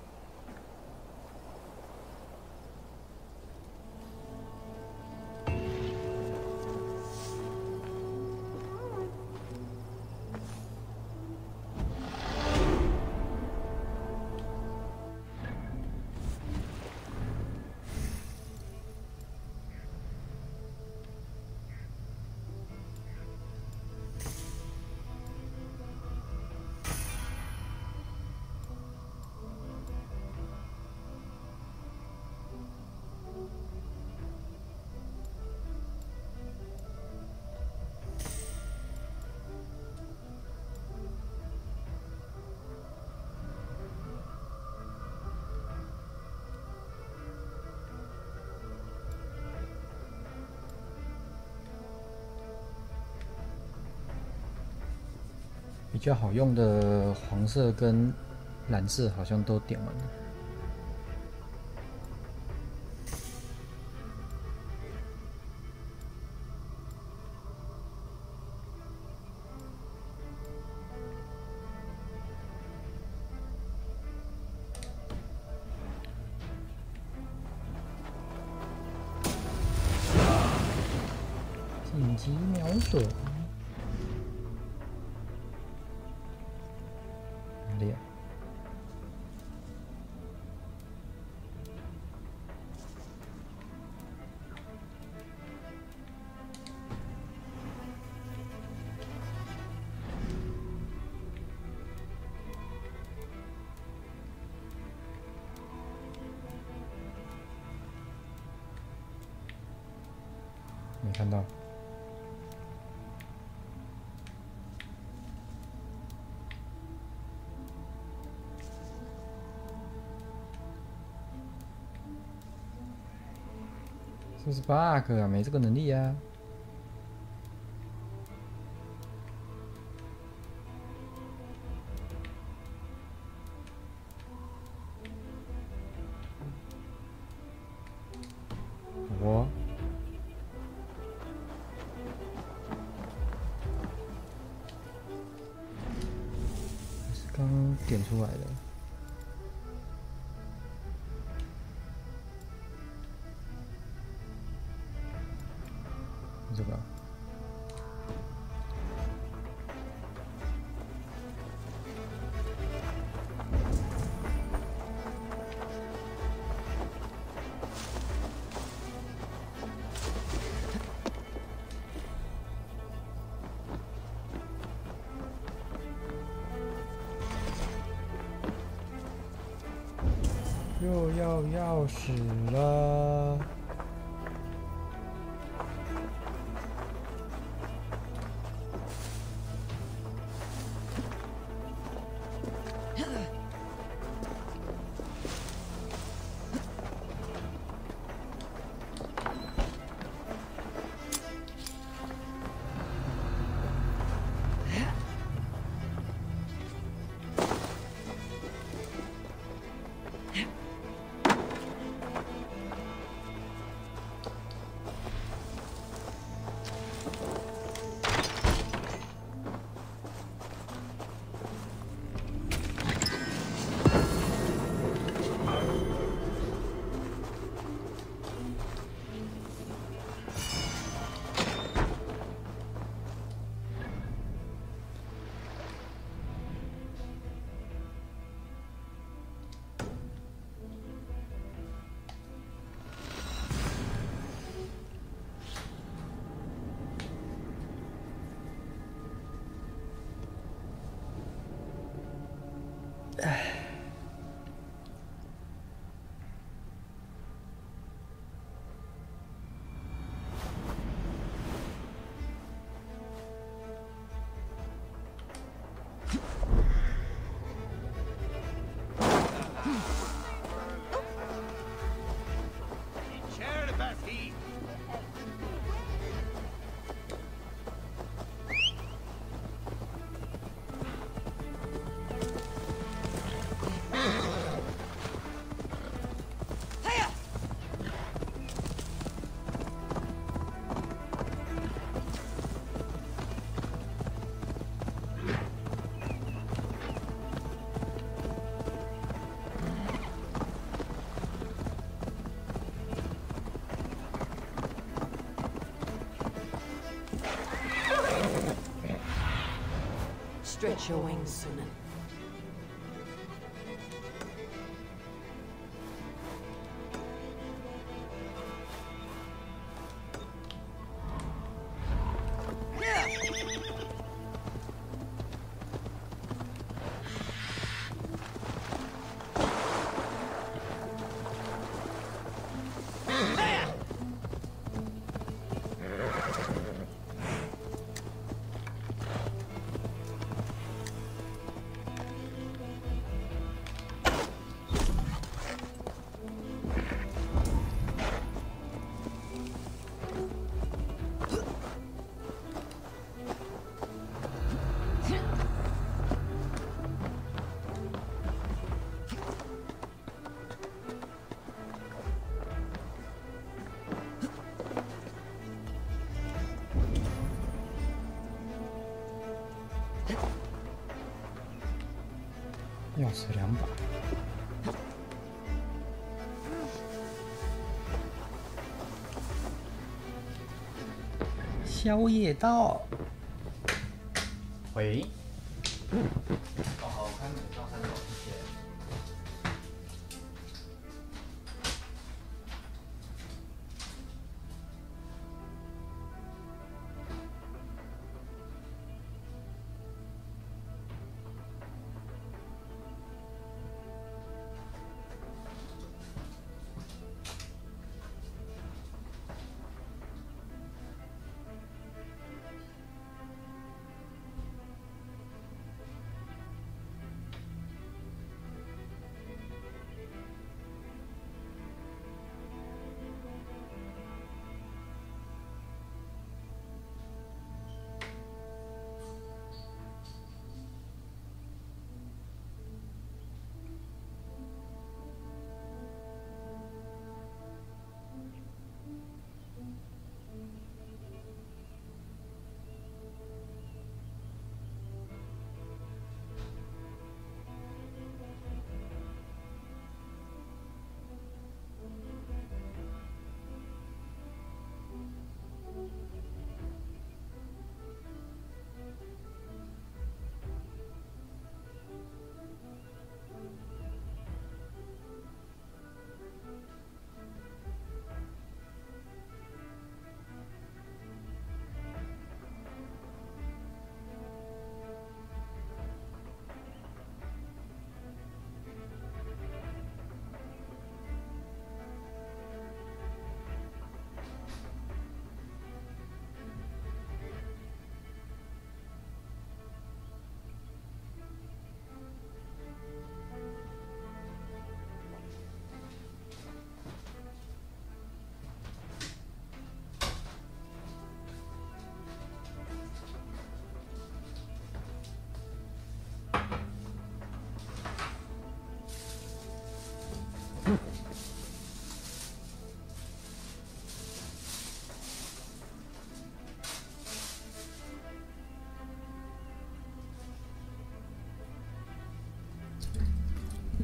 比较好用的黄色跟蓝色好像都点完了。紧急瞄准。 练。没看到。 这是 bug 啊，没这个能力啊。我是刚点出来的。 这个又要钥匙了。Stretch your wings, Sunan.钥匙2把。宵夜到。喂。哦，好，我看你到3楼，谢谢。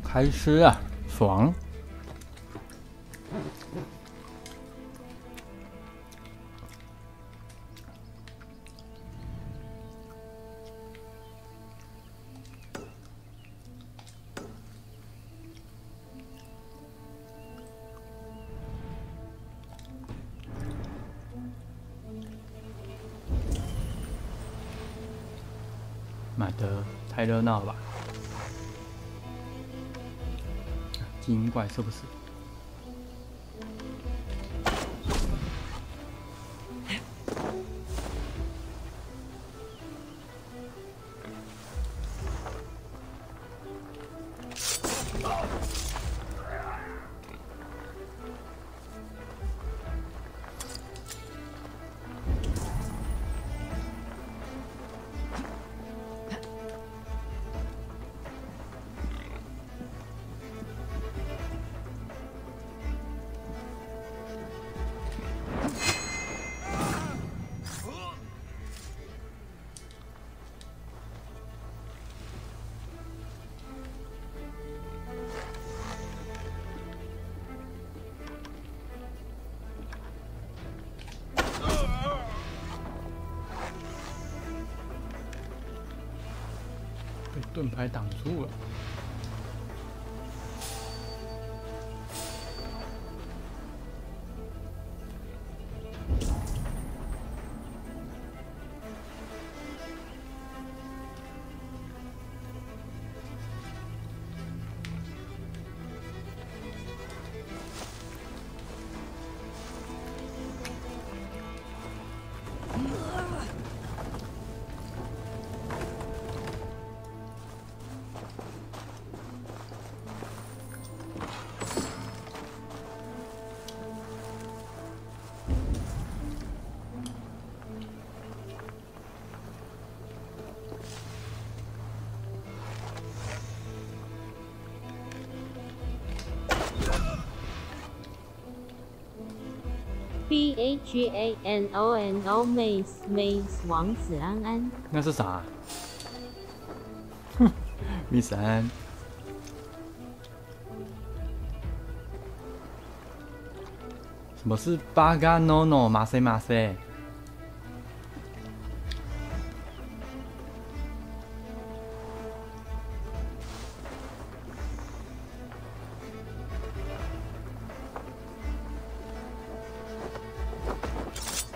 开吃啊，爽！买的太热闹了吧？精英怪是不是？被盾牌挡住了。BAGANONO Maze 王子安安，那是啥？哼，Miss 安。什么是巴嘎 no no 马塞马塞？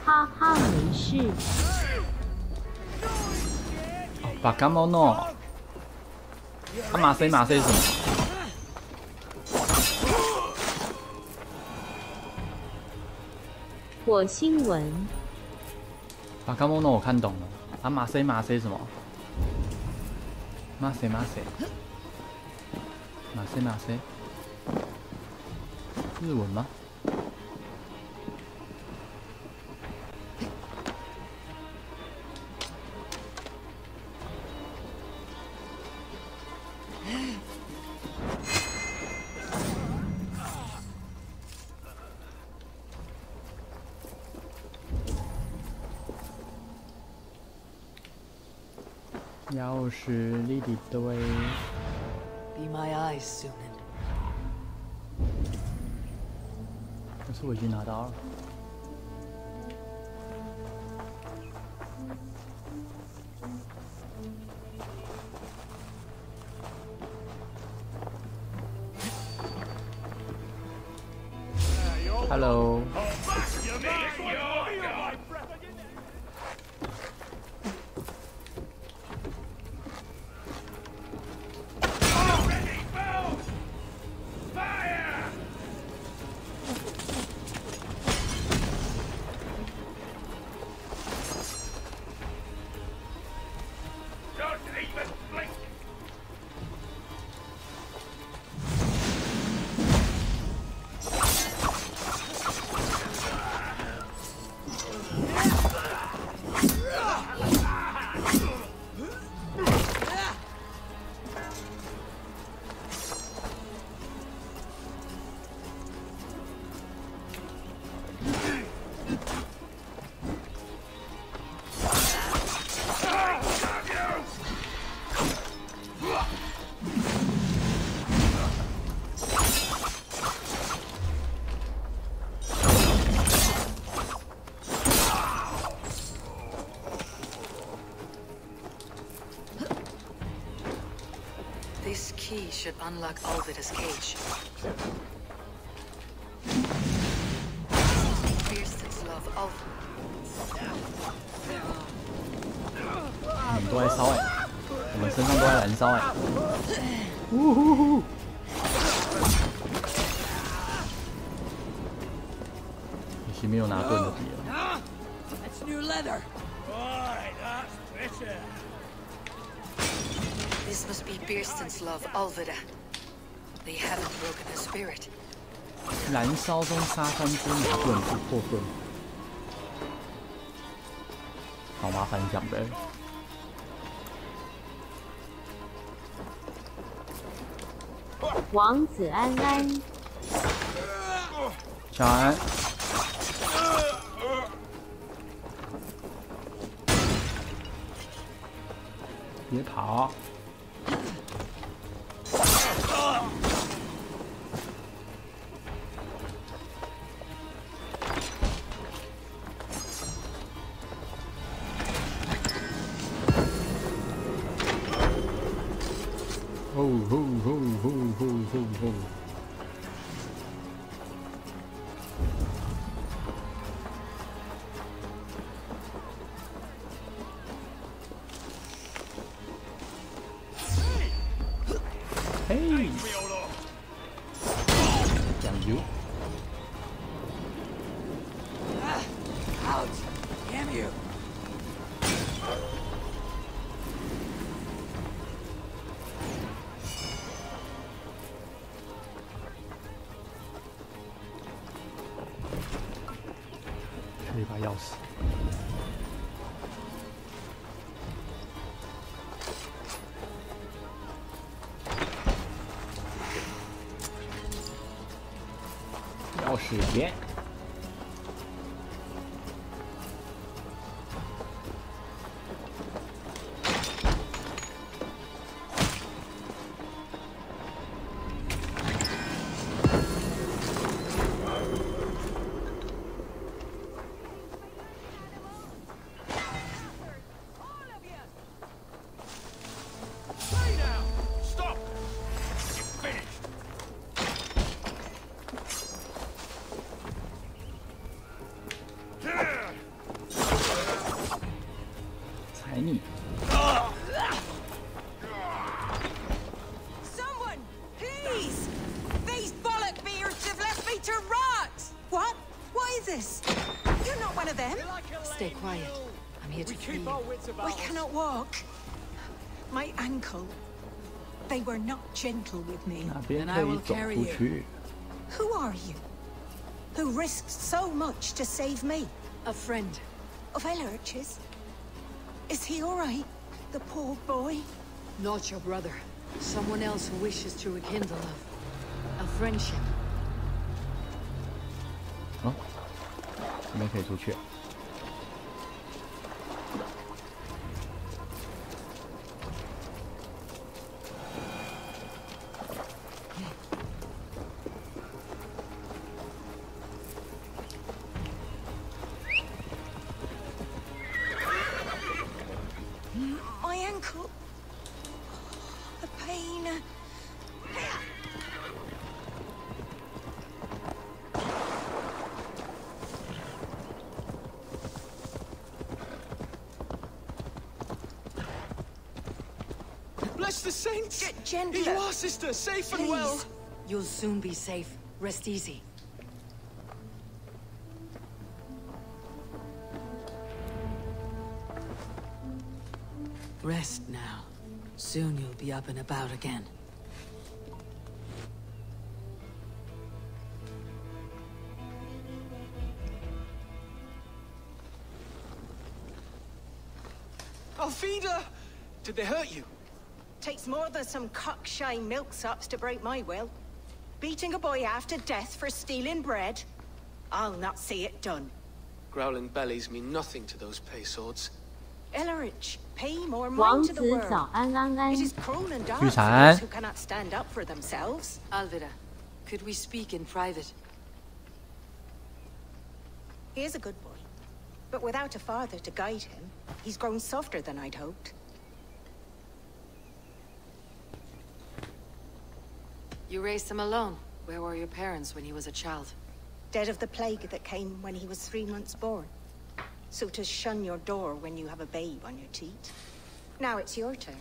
哈哈，没事。哦，巴嘎 no no。啊，马塞马塞是什么？火星文。巴嘎 no no 我看懂了。啊，马塞马塞什么？马塞马塞。马塞马塞。日文吗？钥匙里的堆。Be my eyes, Sunan. 可是我已经拿到了。Hello。This key should unlock Alvida's cage. Kirsten's love Alvida. 你们都在烧哎，我们身上都在燃烧哎。呜呼呼！可惜没有拿盾的敌人。That's new leather. Boy, that's better. This must be Kirsten's love Alvida. They haven't broken her spirit. 燃烧中杀3支美盾不破盾，好麻烦讲的。王子安安，小安，别跑！嘿，酱油。 Out! Damn you! 缺一把钥匙。钥匙链。 踩你！ Someone, please! These bollock beards have left me to rot! What? What is this? You're not one of them? Stay quiet. I'm here to free you. I cannot walk. My ankle. They were not gentle with me. 哪边可以走出去？ Who are you? Who risked so much to save me? A friend. Of Ellerch's? Is he all right? The poor boy? Not your brother. Someone else who wishes to rekindle a friendship. 哦，这边可以出去。 My ankle. The pain. Bless the saints! Gentler. Here you are, sister, safe and well. Please. You'll soon be safe. Rest easy. Rest now. Soon you'll be up and about again. Alfida! Did they hurt you? Takes more than some cockshy milksops to break my will. Beating a boy half to death for stealing bread? I'll not see it done. Growling bellies mean nothing to those pay swords. Ellerich, pay more 王 mind to 子 the world. 早安安安 It is cruel and dark 绿 for 蝉 those who cannot stand up for themselves. Alvida, could we speak in private? He is a good boy. But without a father to guide him, he's grown softer than I'd hoped. You raised him alone. Where were your parents when he was a child? Dead of the plague that came when he was 3 months born. So to shun your door when you have a babe on your teat. Now it's your turn.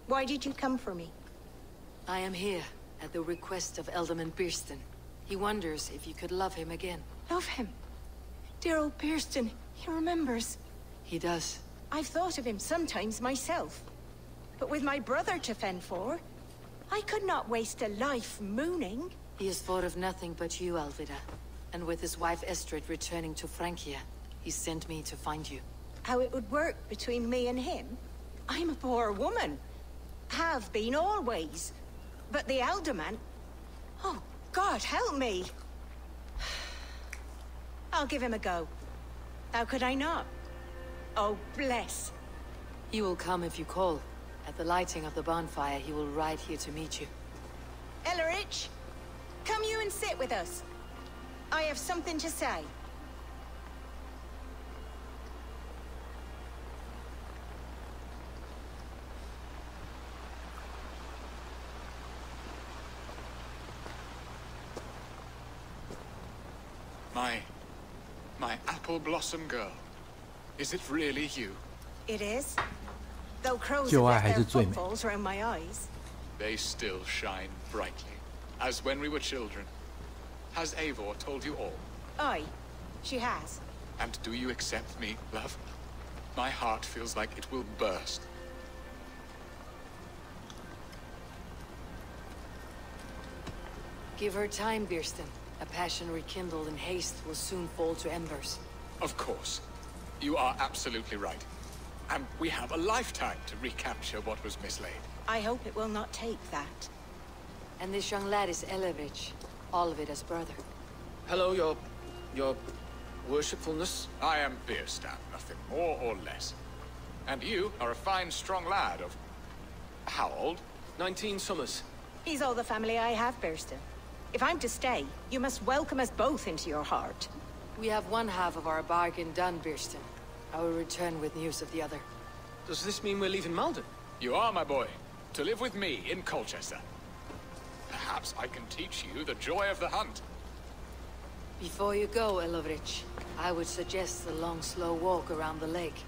Why did you come for me? I am here at the request of Alderman Birston. He wonders if you could love him again. Love him. Dear old Birston, he remembers. He does. I've thought of him sometimes myself. But with my brother to fend for, I could not waste a life mooning. He has thought of nothing but you, Alvida. And with his wife Estrid returning to Francia, he sent me to find you. How it would work between me and him? I'm a poor woman. Have been always. But the alderman... Oh, God, help me. I'll give him a go. How could I not? Oh, bless. He will come if you call. At the lighting of the bonfire, he will ride here to meet you. Ellerich, come you and sit with us. I have something to say. My apple blossom girl. Is it really you? It is. Though crows 旧 have 爱 left 还 their 是最美。 footballs around my eyes. They still shine brightly, as when we were children. Has Eivor told you all? Aye, she has. And do you accept me, love? My heart feels like it will burst. Give her time, Birston. A passion rekindled in haste will soon fall to embers. Of course. You are absolutely right. And we have a lifetime to recapture what was mislaid. I hope it will not take that. And this young lad is Elevich. All of it as brother. Hello, your worshipfulness. I am Birstan, nothing more or less. And you are a fine, strong lad of... how old? 19 summers. He's all the family I have, Birston. If I'm to stay, you must welcome us both into your heart. We have one half of our bargain done, Birston. I will return with news of the other. Does this mean we're leaving Malden? You are, my boy. To live with me in Colchester. Perhaps I can teach you the joy of the hunt. Before you go, Elovrich, I would suggest a long, slow walk around the lake.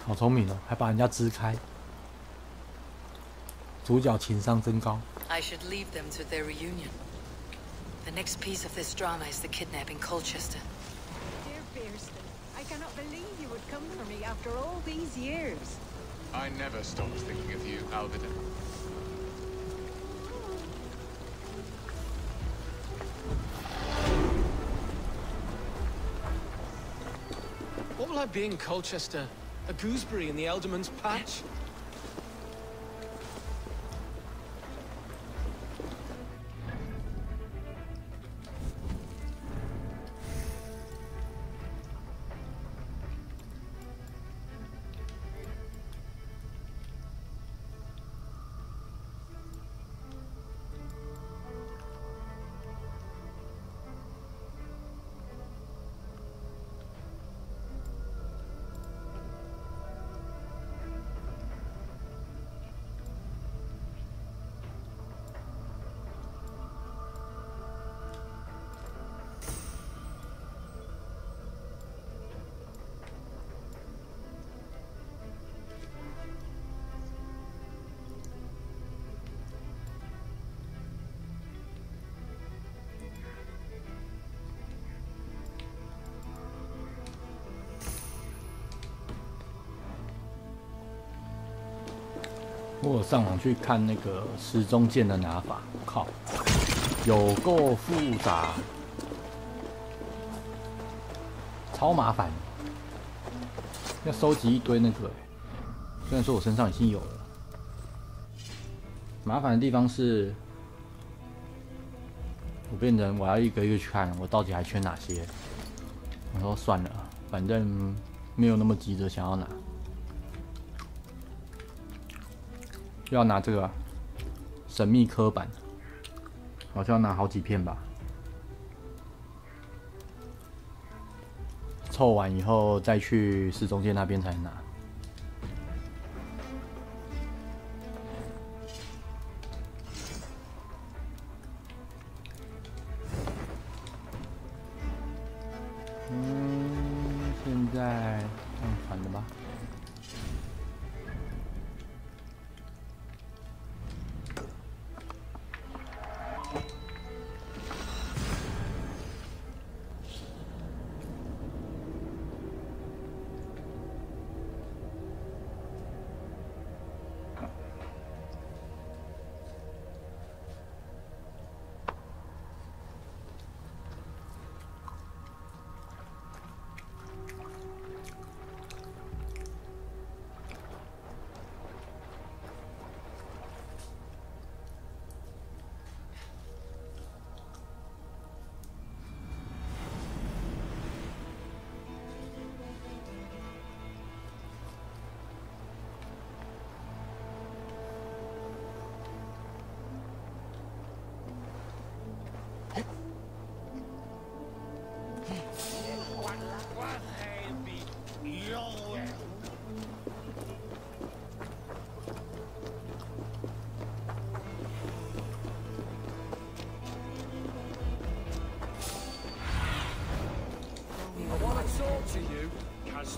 好聪明哦，还把人家支开。主角情商真高。 I should leave them to their reunion. The next piece of this drama is the kidnapping Colchester. Dear Birston, I cannot believe you would come for me after all these years. I never stopped thinking of you, Alvida. What will I be in Colchester? A gooseberry in the Elderman's patch?我有上网去看那个时钟剑的拿法，靠，有够复杂，超麻烦，要收集一堆那个。虽然说我身上已经有了，麻烦的地方是，我变成我要一个一个去看，我到底还缺哪些。我说算了，反正没有那么急着想要拿。 要拿这个、啊、神秘刻板，好像要拿好几片吧。凑完以后再去市中间那边才拿。现在上传了吧？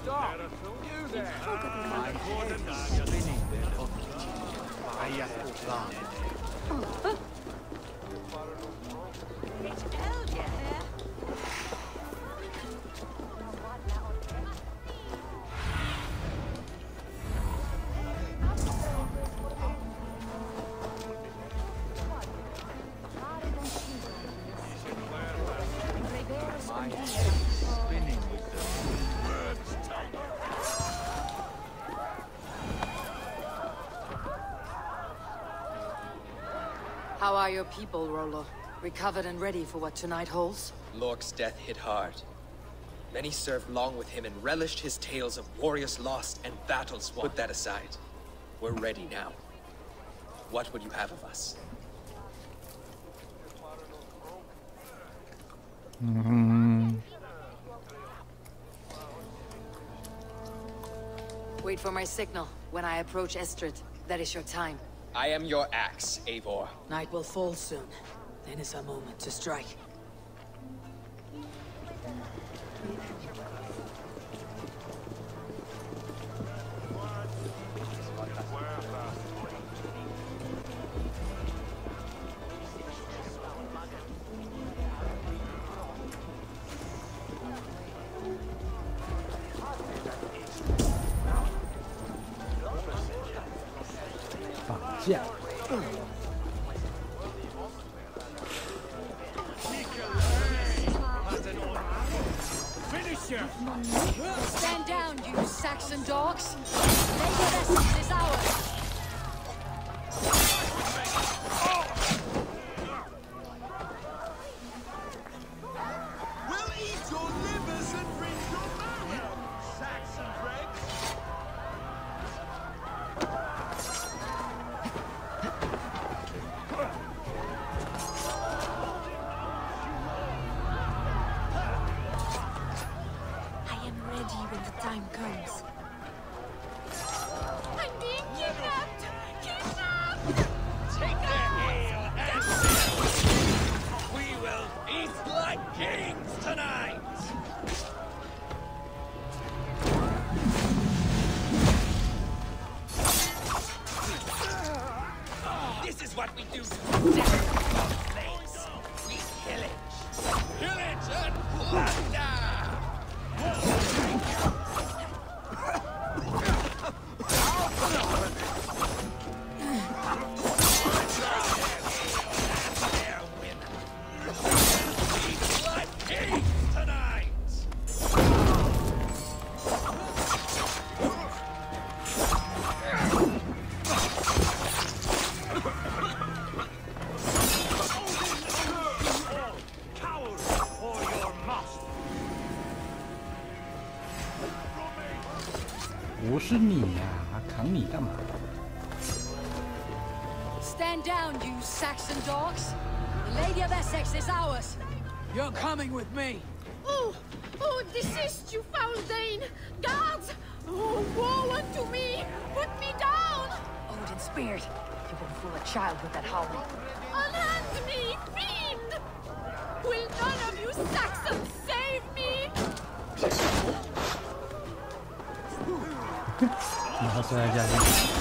stop! You there! How are your people, Rollo? Recovered and ready for what tonight holds? Lork's death hit hard. Many served long with him and relished his tales of warriors lost and battles won. Put that aside. We're ready now. What would you have of us? Wait for my signal. When I approach Estrid, that is your time. I am your axe, Eivor. Night will fall soon. Then is our moment to strike. Stand down, you Saxon dogs! Lady of Essex is ours! We'll eat your livers and drink your marrow, Saxon dregs! When the time comes. I'm being kidnapped! Kidnapped! Take their heel and we will eat like kings tonight! This is what we do to desperate slaves. We pillage. Pillage and plunder! Stand down, you Saxon dogs! The Lady of Essex is ours! You're coming with me! Oh! Oh, desist, you foul Dane! Guards! Oh, woe unto me! Put me down! Odin's spirit! You wouldn't fool a child with that howling. Unhand me, fiend! Will none of you Saxons save me? 然后摔在下面。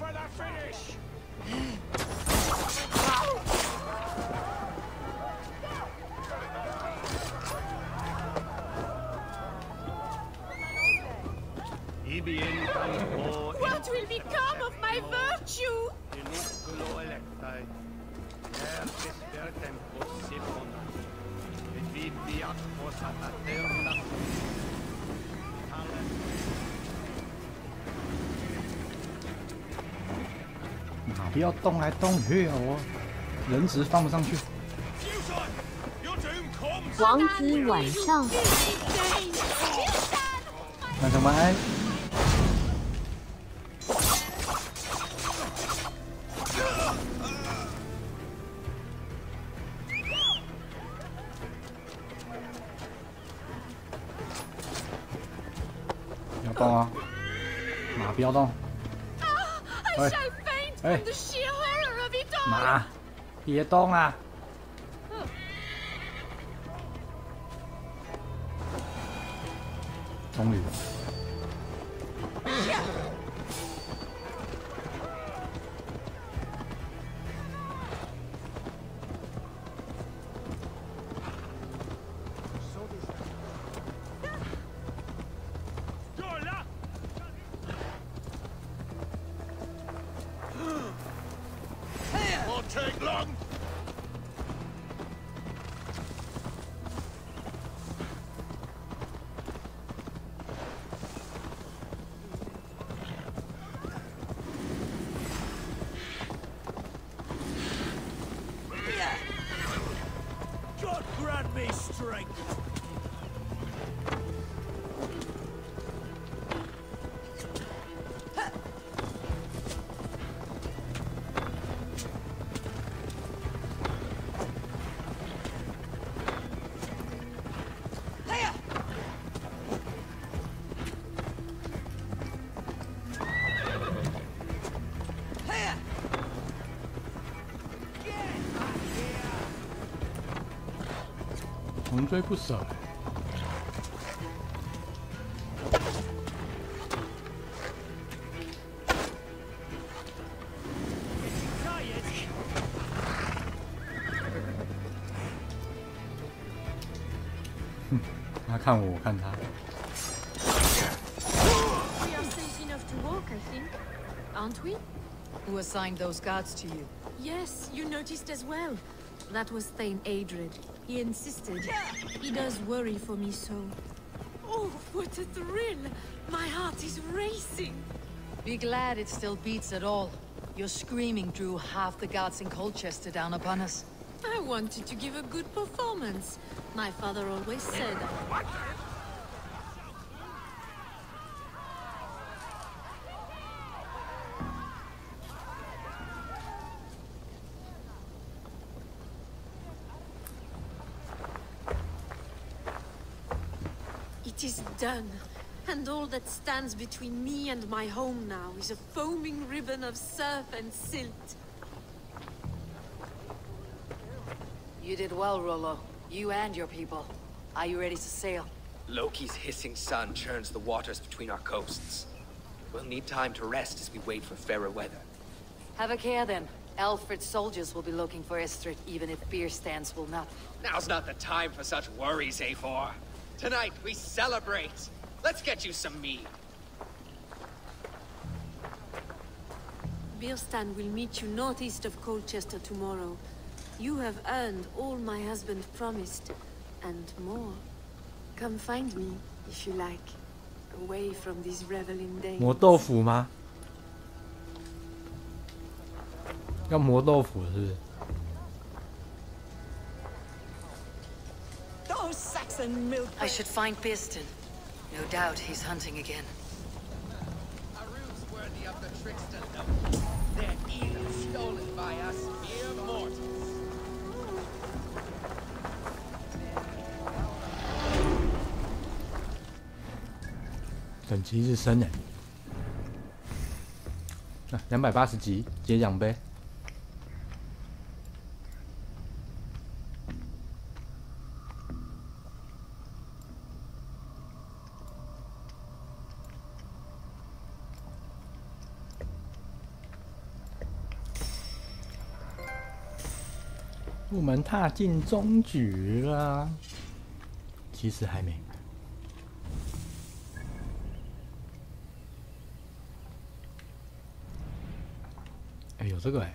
for the finish. 'What will become of my virtue?马不要动来动去啊！我人质放不上去。王子晚上，慢着慢。不要动啊！马不要动。哎哎，马，别动啊！终于。God grant me strength.穷追不舍。哼，他看我，我看他。We are safe enough to walk, I think, aren't we? Who assigned those guards to you? Yes, you noticed as well. That was Thane Adred. He insisted. He does worry for me so. Oh, what a thrill! My heart is racing. Be glad it still beats at all. Your screaming drew half the guards in Colchester down upon us. I wanted to give a good performance. My father always said. It is done, and all that stands between me and my home now is a foaming ribbon of surf and silt. You did well, Rollo. You and your people. Are you ready to sail? Loki's hissing sun churns the waters between our coasts. We'll need time to rest as we wait for fairer weather. Have a care then. Alfred's soldiers will be looking for Estrid, even if beer stands will not. Now's not the time for such worries, Ps4. Tonight, we celebrate. Let's get you some mead. Birstan will meet you northeast of Colchester tomorrow. You have earned all my husband promised, and more. Come find me, if you like, away from these reveling days. 磨豆腐吗？要磨豆腐是不是？ Those Saxon milk. I should find Piston. No doubt he's hunting again. A ruse worthy of the trickster Loki. They're even stolen by us mere mortals. 等级是升人。啊，280级，接奖杯。我们踏进终局啦，其实还没。哎，有这个哎。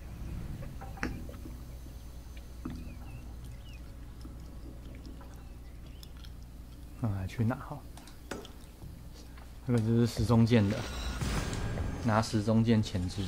去拿好。这个就是时钟剑的，拿时钟剑钳制。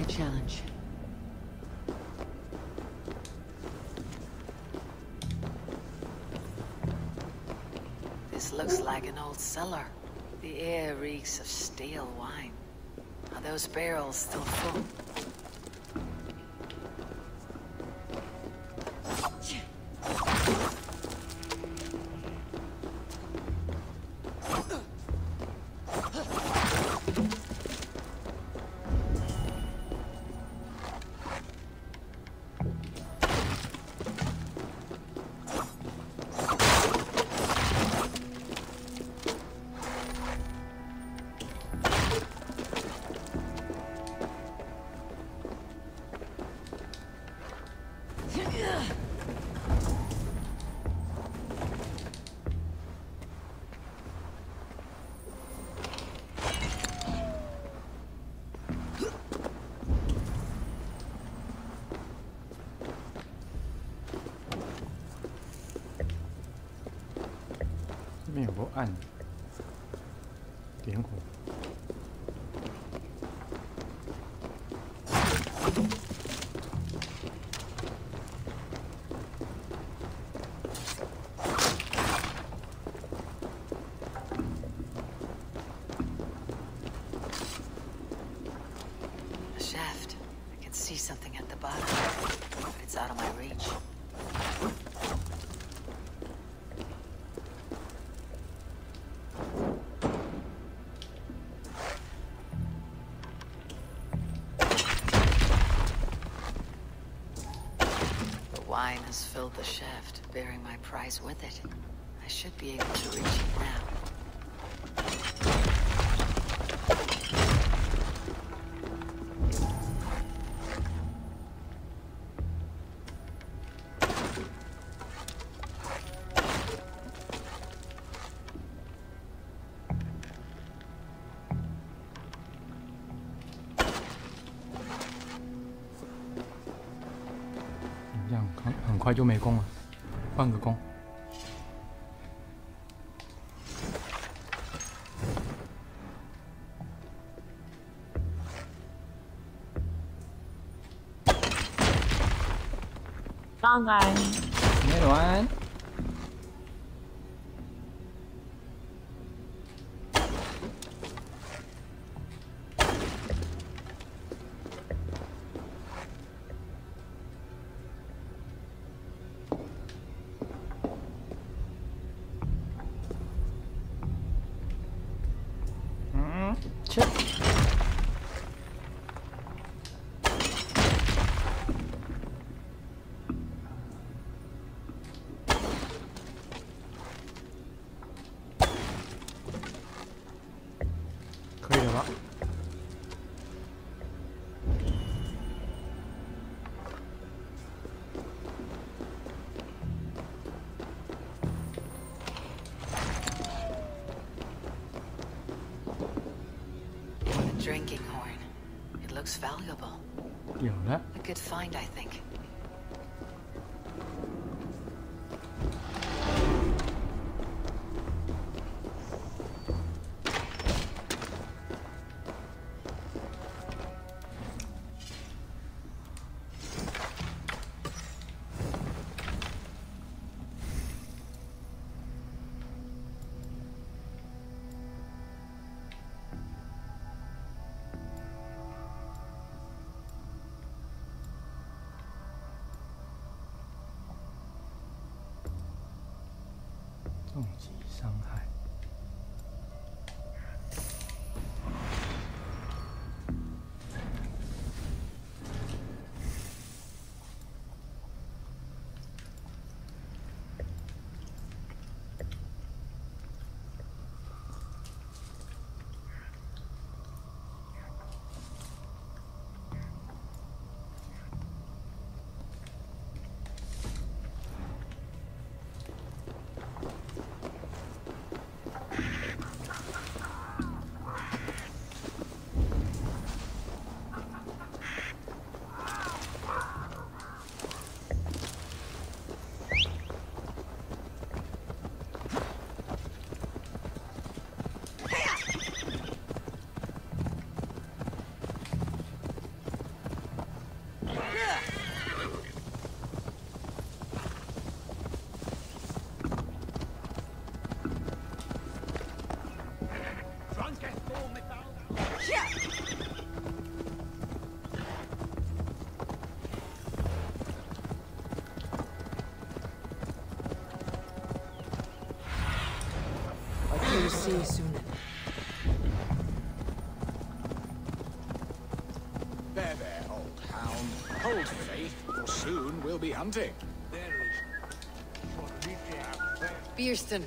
Challenge. This looks like an old cellar. The air reeks of stale wine. Are those barrels still full? 面有个暗，点火。A shaft. I can see something at the bottom, but it's out of my reach. Wine has filled the shaft, bearing my prize with it. I should be able to reach it now.这样很快就没弓了，换个弓。当然，没完。切。可以了吧？Drinking horn. It looks valuable. 有了。A good find, I think.重击伤害。We'll see you soon. There, old hound. Hold faith, for soon we'll be hunting. Beerston,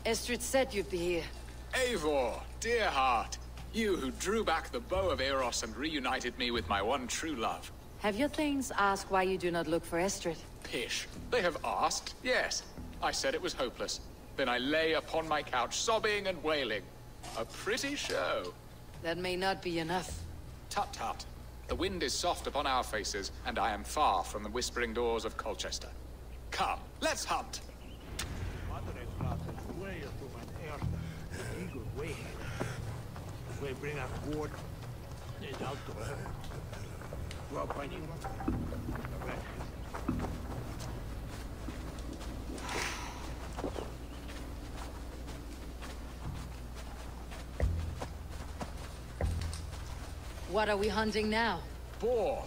Estrid said you'd be here. Eivor, dear heart. You who drew back the bow of Eros and reunited me with my one true love. Have your things asked why you do not look for Estrid? Pish. They have asked, yes. I said it was hopeless. Then I lay upon my couch, sobbing and wailing. A pretty show. That may not be enough. Tut-tut. The wind is soft upon our faces, and I am far from the whispering doors of Colchester. Come, let's hunt! Good way. This way bring up water. There's outdoor. Well, plenty. What are we hunting now? Boar.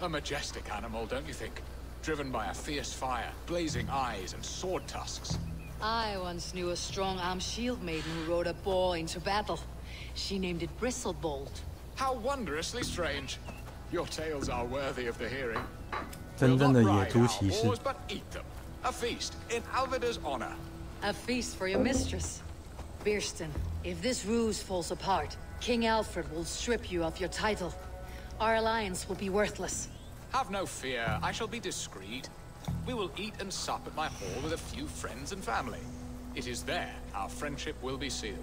A majestic animal, don't you think? Driven by a fierce fire, blazing eyes and sword tusks. I once knew a strong-armed shield maiden who rode a boar into battle. She named it Bristlebolt. How wondrously strange. Your tales are worthy of the hearing. 真正的 We'll 野 not 猪 ride 骑 our 士 boars, but eat them. A feast in Alvida's honor. A feast for your mistress. Birston, if this ruse falls apart, King Alfred will strip you of your title. Our alliance will be worthless. Have no fear, I shall be discreet. We will eat and sup at my hall with a few friends and family. It is there our friendship will be sealed.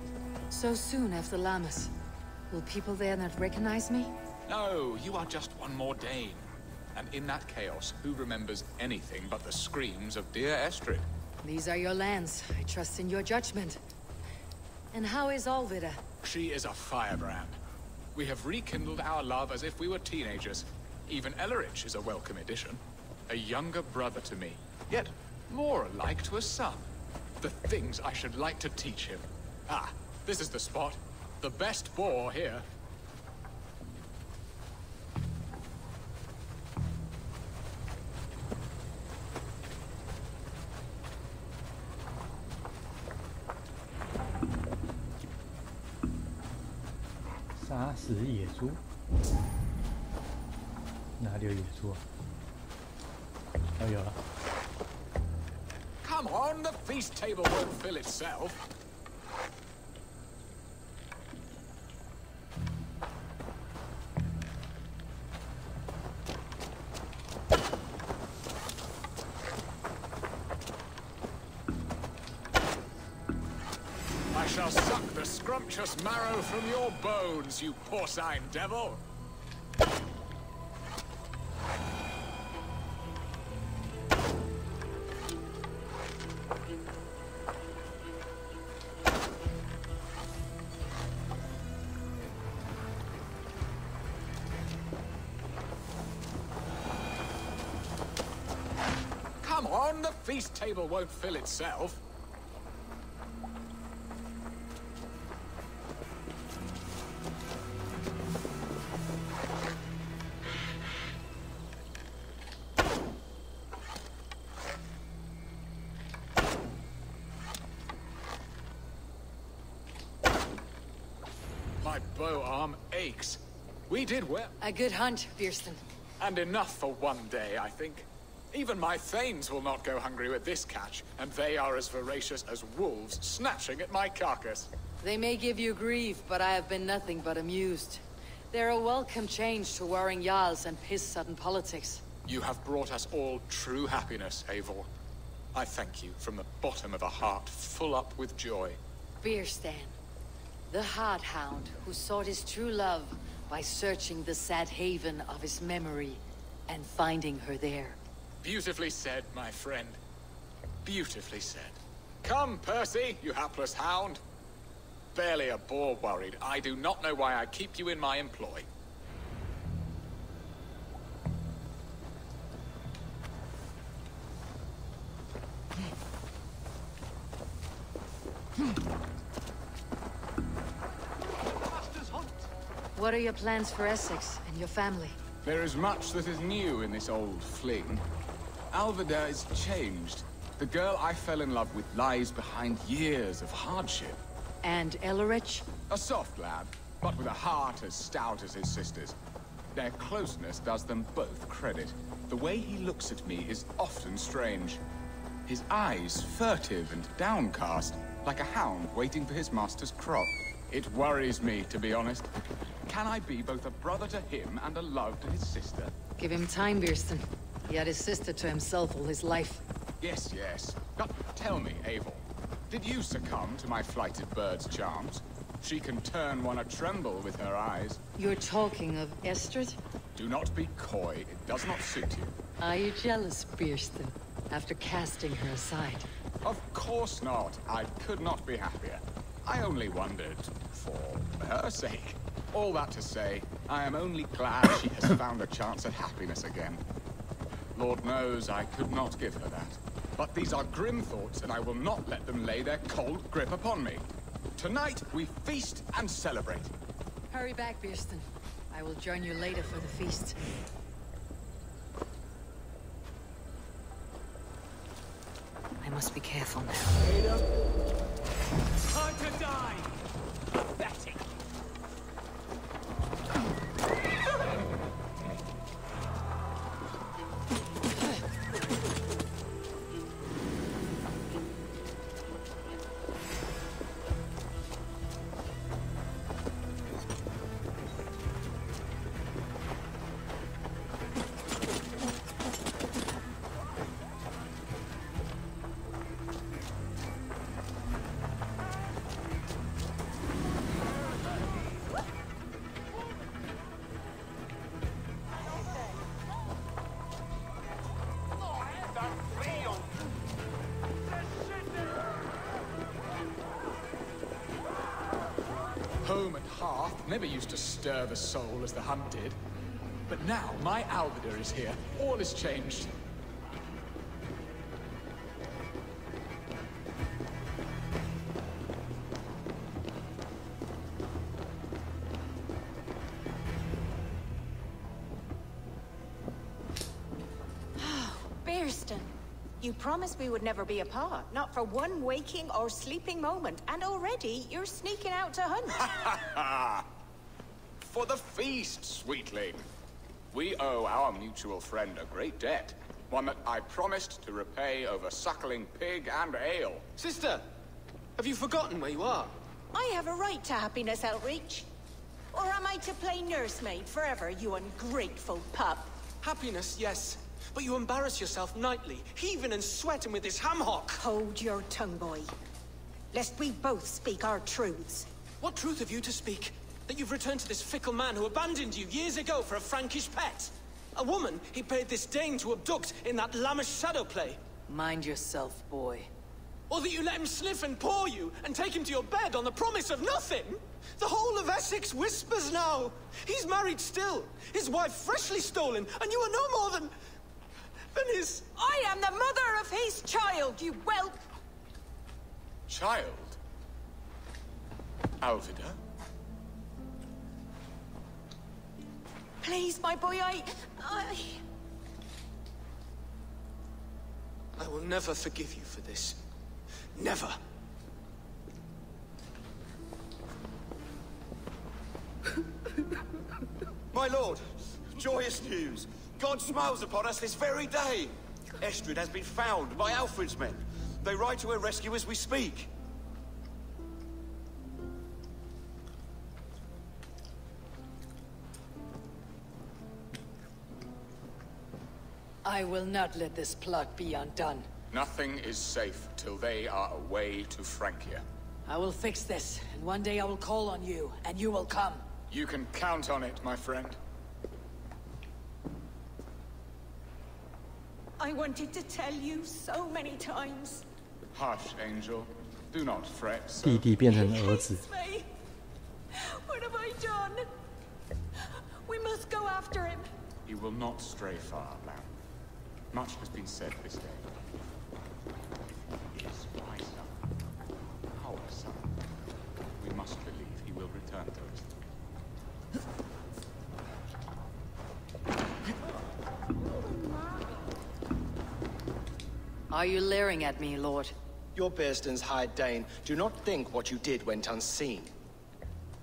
So soon after Lammas. Will people there not recognize me? No, you are just one more Dane. And in that chaos, who remembers anything but the screams of dear Estrid? These are your lands. I trust in your judgment. And how is Alvida? She is a firebrand. We have rekindled our love as if we were teenagers. Even Ellerich is a welcome addition. A younger brother to me, yet more alike to a son. The things I should like to teach him. Ah, this is the spot. The best boar here.杀死野猪？哪里有野猪啊？哦，有了。 Come on, the feast table won't fill itself. I shall suck the scrumptious marrow from your bones, you porcine devil! Come on, the feast table won't fill itself. My bow arm aches. We did well. A good hunt, Birston. And enough for one day, I think. Even my thanes will not go hungry with this catch, and they are as voracious as wolves snatching at my carcass. They may give you grief, but I have been nothing but amused. They're a welcome change to warring Jarls and piss-sudden politics. You have brought us all true happiness, Eivor. I thank you from the bottom of a heart full up with joy. Birstan, the Hard Hound who sought his true love by searching the sad haven of his memory and finding her there. Beautifully said, my friend. Beautifully said. Come, Percy, you hapless hound. Barely a boar worried. I do not know why I keep you in my employ. What are your plans for Essex and your family? There is much that is new in this old fling. Alvida is changed. The girl I fell in love with lies behind years of hardship. And Ellerich? A soft lad, but with a heart as stout as his sister's. Their closeness does them both credit. The way he looks at me is often strange. His eyes furtive and downcast, like a hound waiting for his master's crop. It worries me, to be honest. Can I be both a brother to him and a love to his sister? Give him time, Birston. He had his sister to himself all his life. Yes, yes. But tell me, Eivor, did you succumb to my flighted bird's charms? She can turn one a tremble with her eyes. You're talking of Estrid? Do not be coy. It does not suit you. Are you jealous, Birston, after casting her aside? Of course not. I could not be happier. I only wondered for her sake. All that to say, I am only glad she has found a chance at happiness again. Lord knows I could not give her that. But these are grim thoughts, and I will not let them lay their cold grip upon me. Tonight, we feast and celebrate. Hurry back, Beerston. I will join you later for the feast. I must be careful now. Time to die! Pathetic! Home and hearth never used to stir the soul as the hunt did. But now my Alvidar is here. All is changed. Beerston, you promised we would never be apart, not for one waking or sleeping moment, and already you're sneaking out to hunt. For the feast, sweetling. We owe our mutual friend a great debt. One that I promised to repay over suckling pig and ale. Sister, have you forgotten where you are? I have a right to happiness, Outreach. Or am I to play nursemaid forever, you ungrateful pup? Happiness, yes. But you embarrass yourself nightly, heaving and sweating with this ham-hock. Hold your tongue, boy. Lest we both speak our truths. What truth have you to speak? That you've returned to this fickle man who abandoned you years ago for a Frankish pet? A woman he paid this Dane to abduct in that lammish shadow play? Mind yourself, boy. Or that you let him sniff and paw you, and take him to your bed on the promise of nothing? The whole of Essex whispers now. He's married still, his wife freshly stolen, and you are no more than his... I am the mother of his child, you whelp! Child? Alvidar? Please, my boy, I will never forgive you for this. Never. My lord, joyous news. God smiles upon us this very day. Estrid has been found by Alfred's men. They ride to her rescue as we speak. I will not let this plot be undone. Nothing is safe till they are away to Francia. I will fix this, and one day I will call on you, and you will come. You can count on it, my friend. I wanted to tell you so many times. Hush, Angel. Do not fret. 弟弟变成儿子。 What have I done? We must go after him. He will not stray far, lamb. Much has been said this day. He is my son. Our son. We must believe he will return to us. Are you leering at me, Lord? Your Beerston's hired Dane. Do not think what you did went unseen.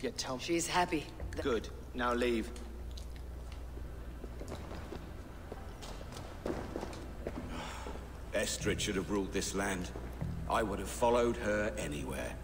Yet tell me... She's happy. Good. Now leave. Estrid should have ruled this land. I would have followed her anywhere.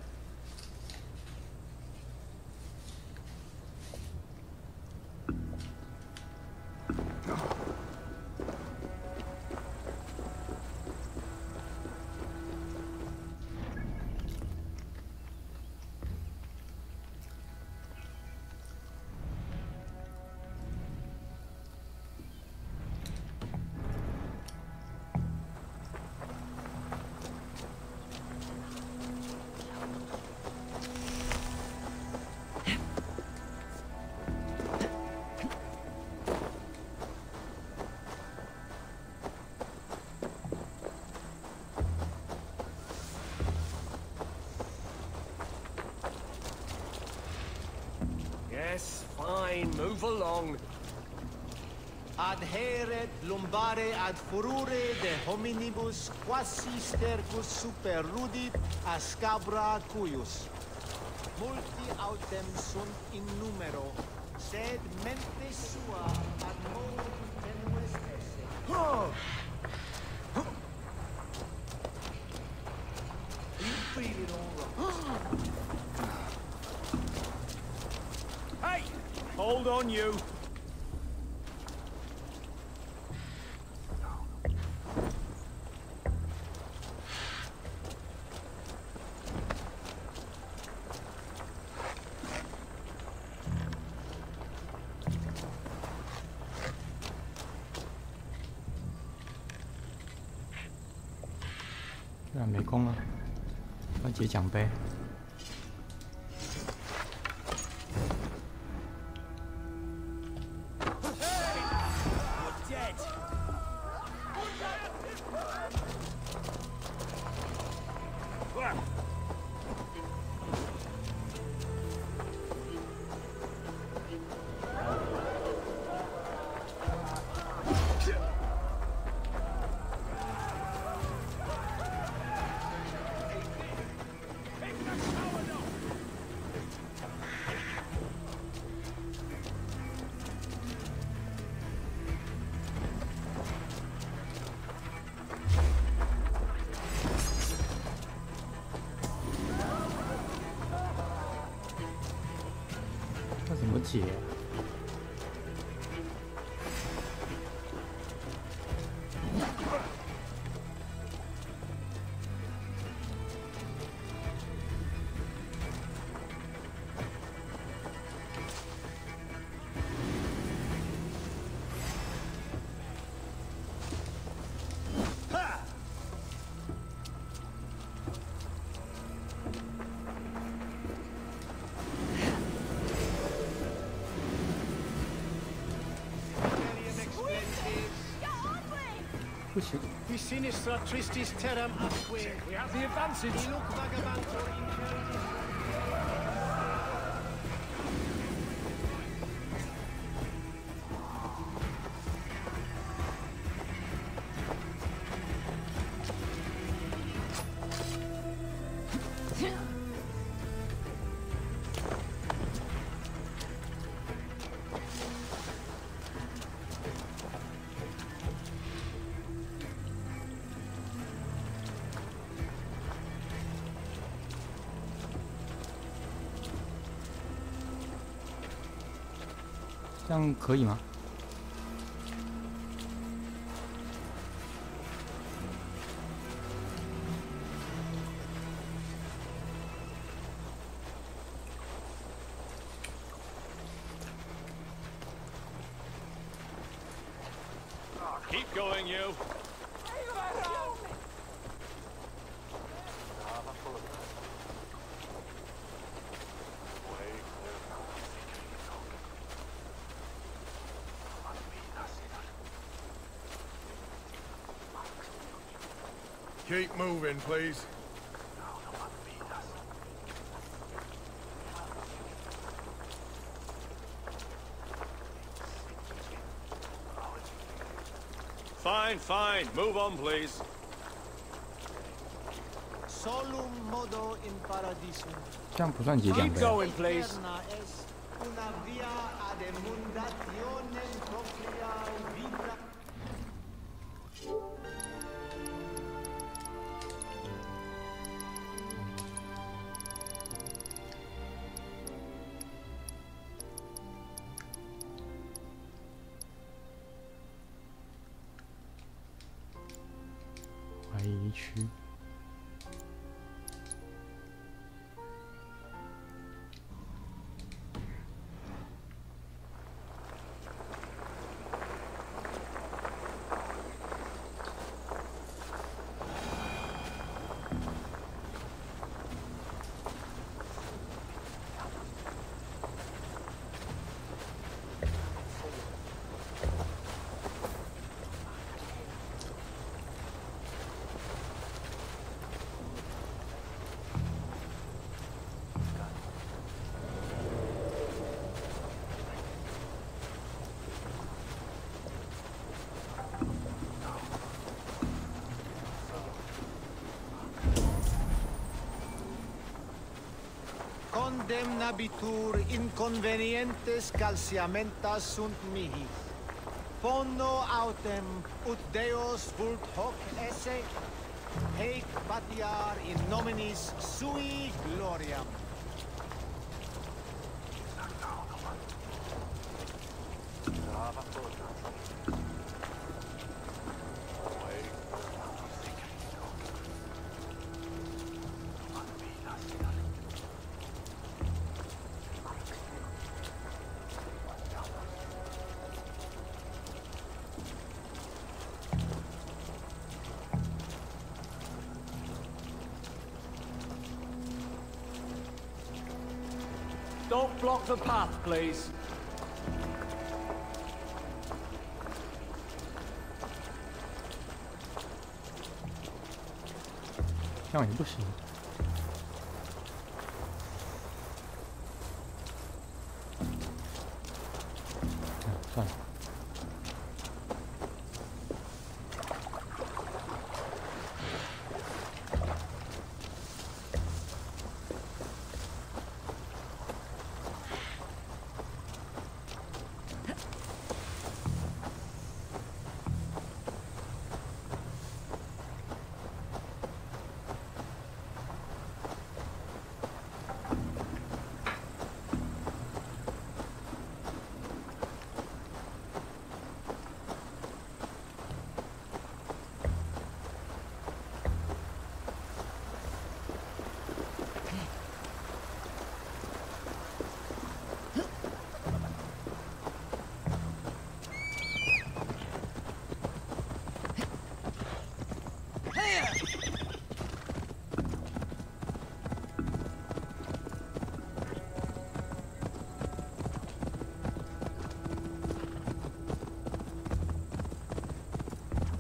Yes, fine. Move along. Adheret lumbare ad furore de hominibus quasi stercus superrudit ascabra cuius. Multi autem sunt in numero, sed mente sua ad modum tenues esse. You feel it all right. Hey! Hold on, you.没空了，要结奖杯。那怎么解？不行。 Qui sinistra tristis terram atque. We have the advantage. Iluc vagabantur incertis.这样可以吗？ Keep going, you. Keep moving, please. Fine, fine. Move on, please. Solum modo in paradisum. 这样不算结奖 Keep 杯。 going, please. Eterna est una via ad emundationem propria vita. 怀疑区。 Q quodem nabitur inconvenientes calciamentas sunt mihi. Pono autem ut Deus vult hoc esse, heic patiar in nominis sui gloriam. Don't block the path, please. 这样也不行。算了。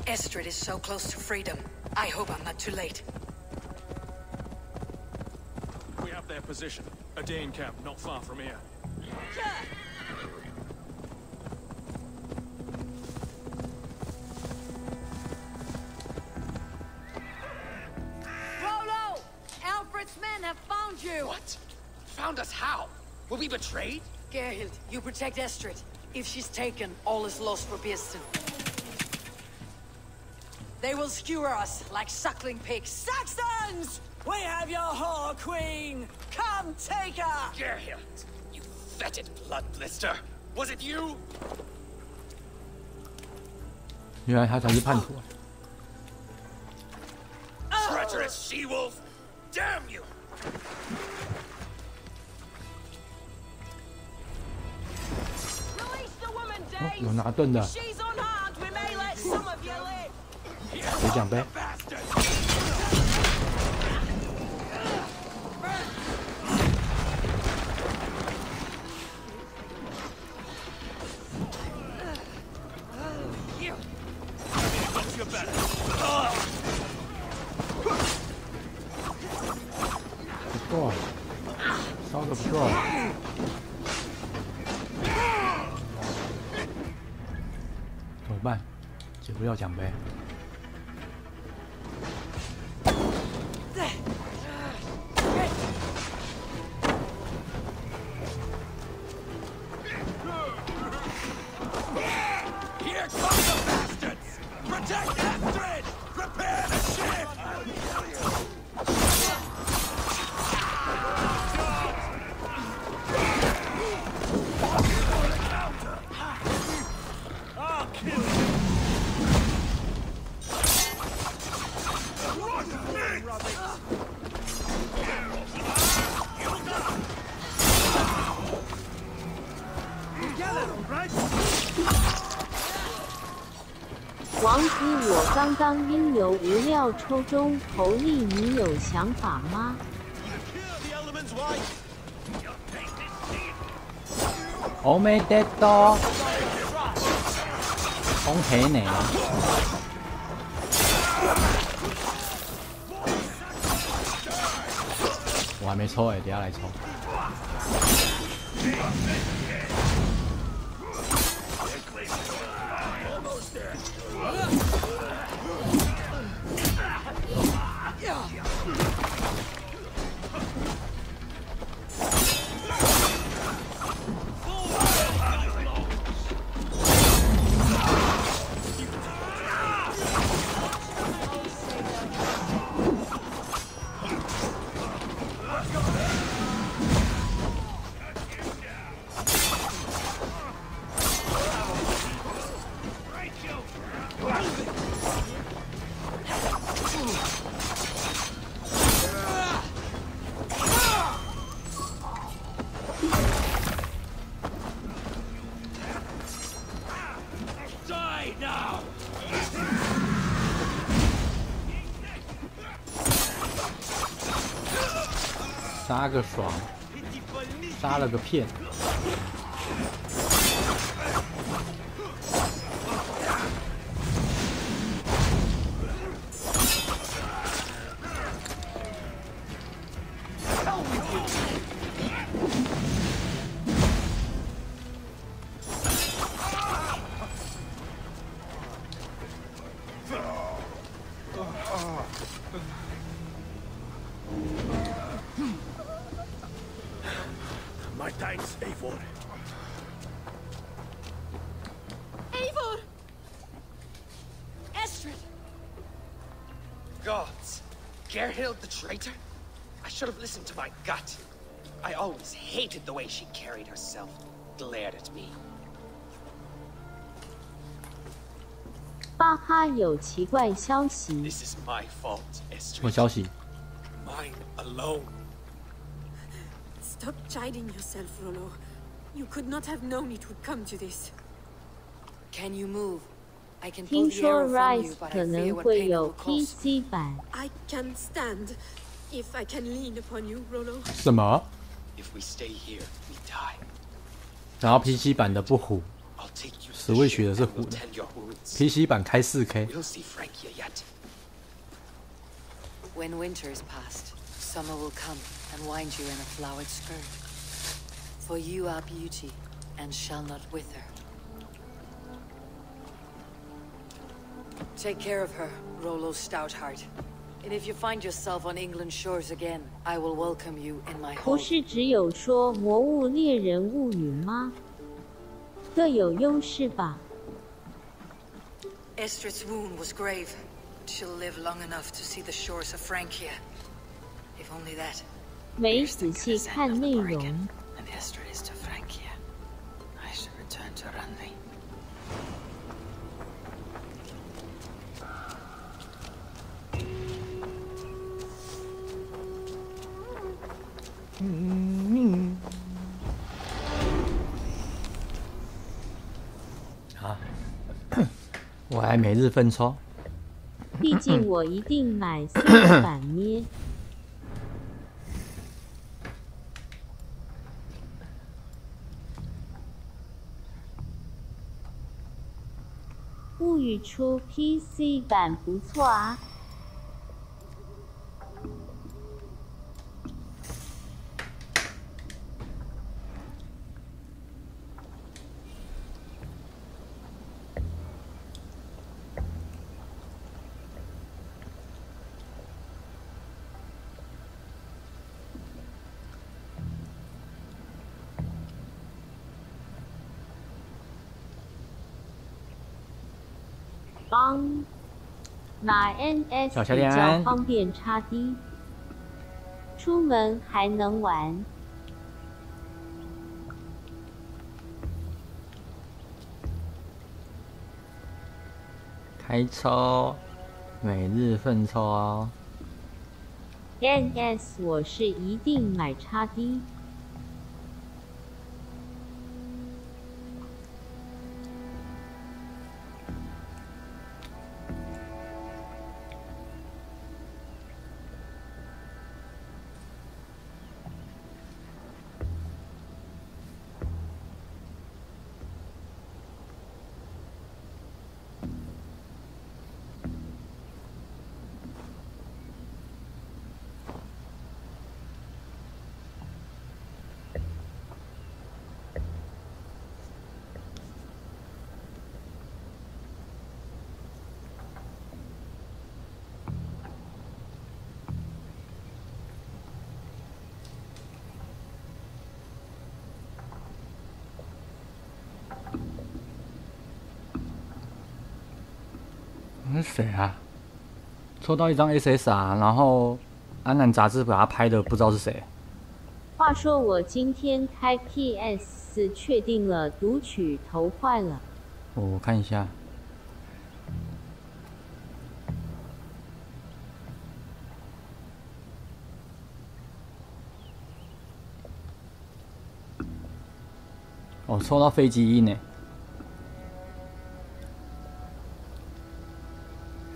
Estrid is so close to freedom. I hope I'm not too late. We have their position. A Dane camp not far from here. Rolo! Alfred's men have found you! What? Found us how? Were we betrayed? Gerhild, you protect Estrid. If she's taken, all is lost for Beerston. They will skewer us like suckling pigs. Saxons! We have your whore queen! Come take her! Gerhild, you fetid blood blister! Was it you? 原来他才是叛徒。Treacherous she-wolf! Damn you! 哦，有拿盾的。有奖杯。不错，烧的不错。怎么办？解不掉奖杯。 王子，我刚刚因有无料抽中投币，你有想法吗？我没得到，恭喜你！我还没抽哎，等下来抽。 Come 杀个爽，杀了个骗。My thanks, Ps4. Ps4! Estrid! Gods! Gerhild the traitor? I should have listened to my gut. I always hated the way she carried herself, glared at me. 巴哈有奇怪消息。 This is my fault, Estrid. 什么消息？ Mine alone. Stop chiding yourself, Rollo. You could not have known it would come to this. Can you move? I can 听 pull the 说 arrow from you, Rise but I 可 fear 能 what 会 pain it 有 will cause. PC 版。 I can stand if I can lean upon you, Rollo. 什么？ If we stay here, we die. 然后 PC 版的不糊， I'll take you to Switch 的是 and 糊 we'll 的 tend your wounds. ，PC 版开4K。 We'll see Frankia yet. When winter is past, summer will come and wind you in a flowered skirt. For you are beauty, and shall not wither. Take care of her, Rollo Stoutheart. And if you find yourself on England's shores again, I will welcome you in my 不 home. 是只有说《魔物猎人物语》吗？各有优势吧。 Estrid's wound was grave, but she'll live long enough to see the shores of Francia. If only that. 没仔细看内容。 And Estrid is to Francia. I should return to Randy. Mm-hmm. 啊，我还每日分抽。毕竟我一定买3版捏。物语出 PC 版不错啊。帮拿 NS 比较方便插低，出门还能玩。开抽，每日份抽哦。NS 我是一定买插低。那是谁啊？抽到一张 SSR， 然后安南杂志把他拍的，不知道是谁。话说我今天开 PS 确定了读取头坏了。我看一下。哦，抽到飞机音呢。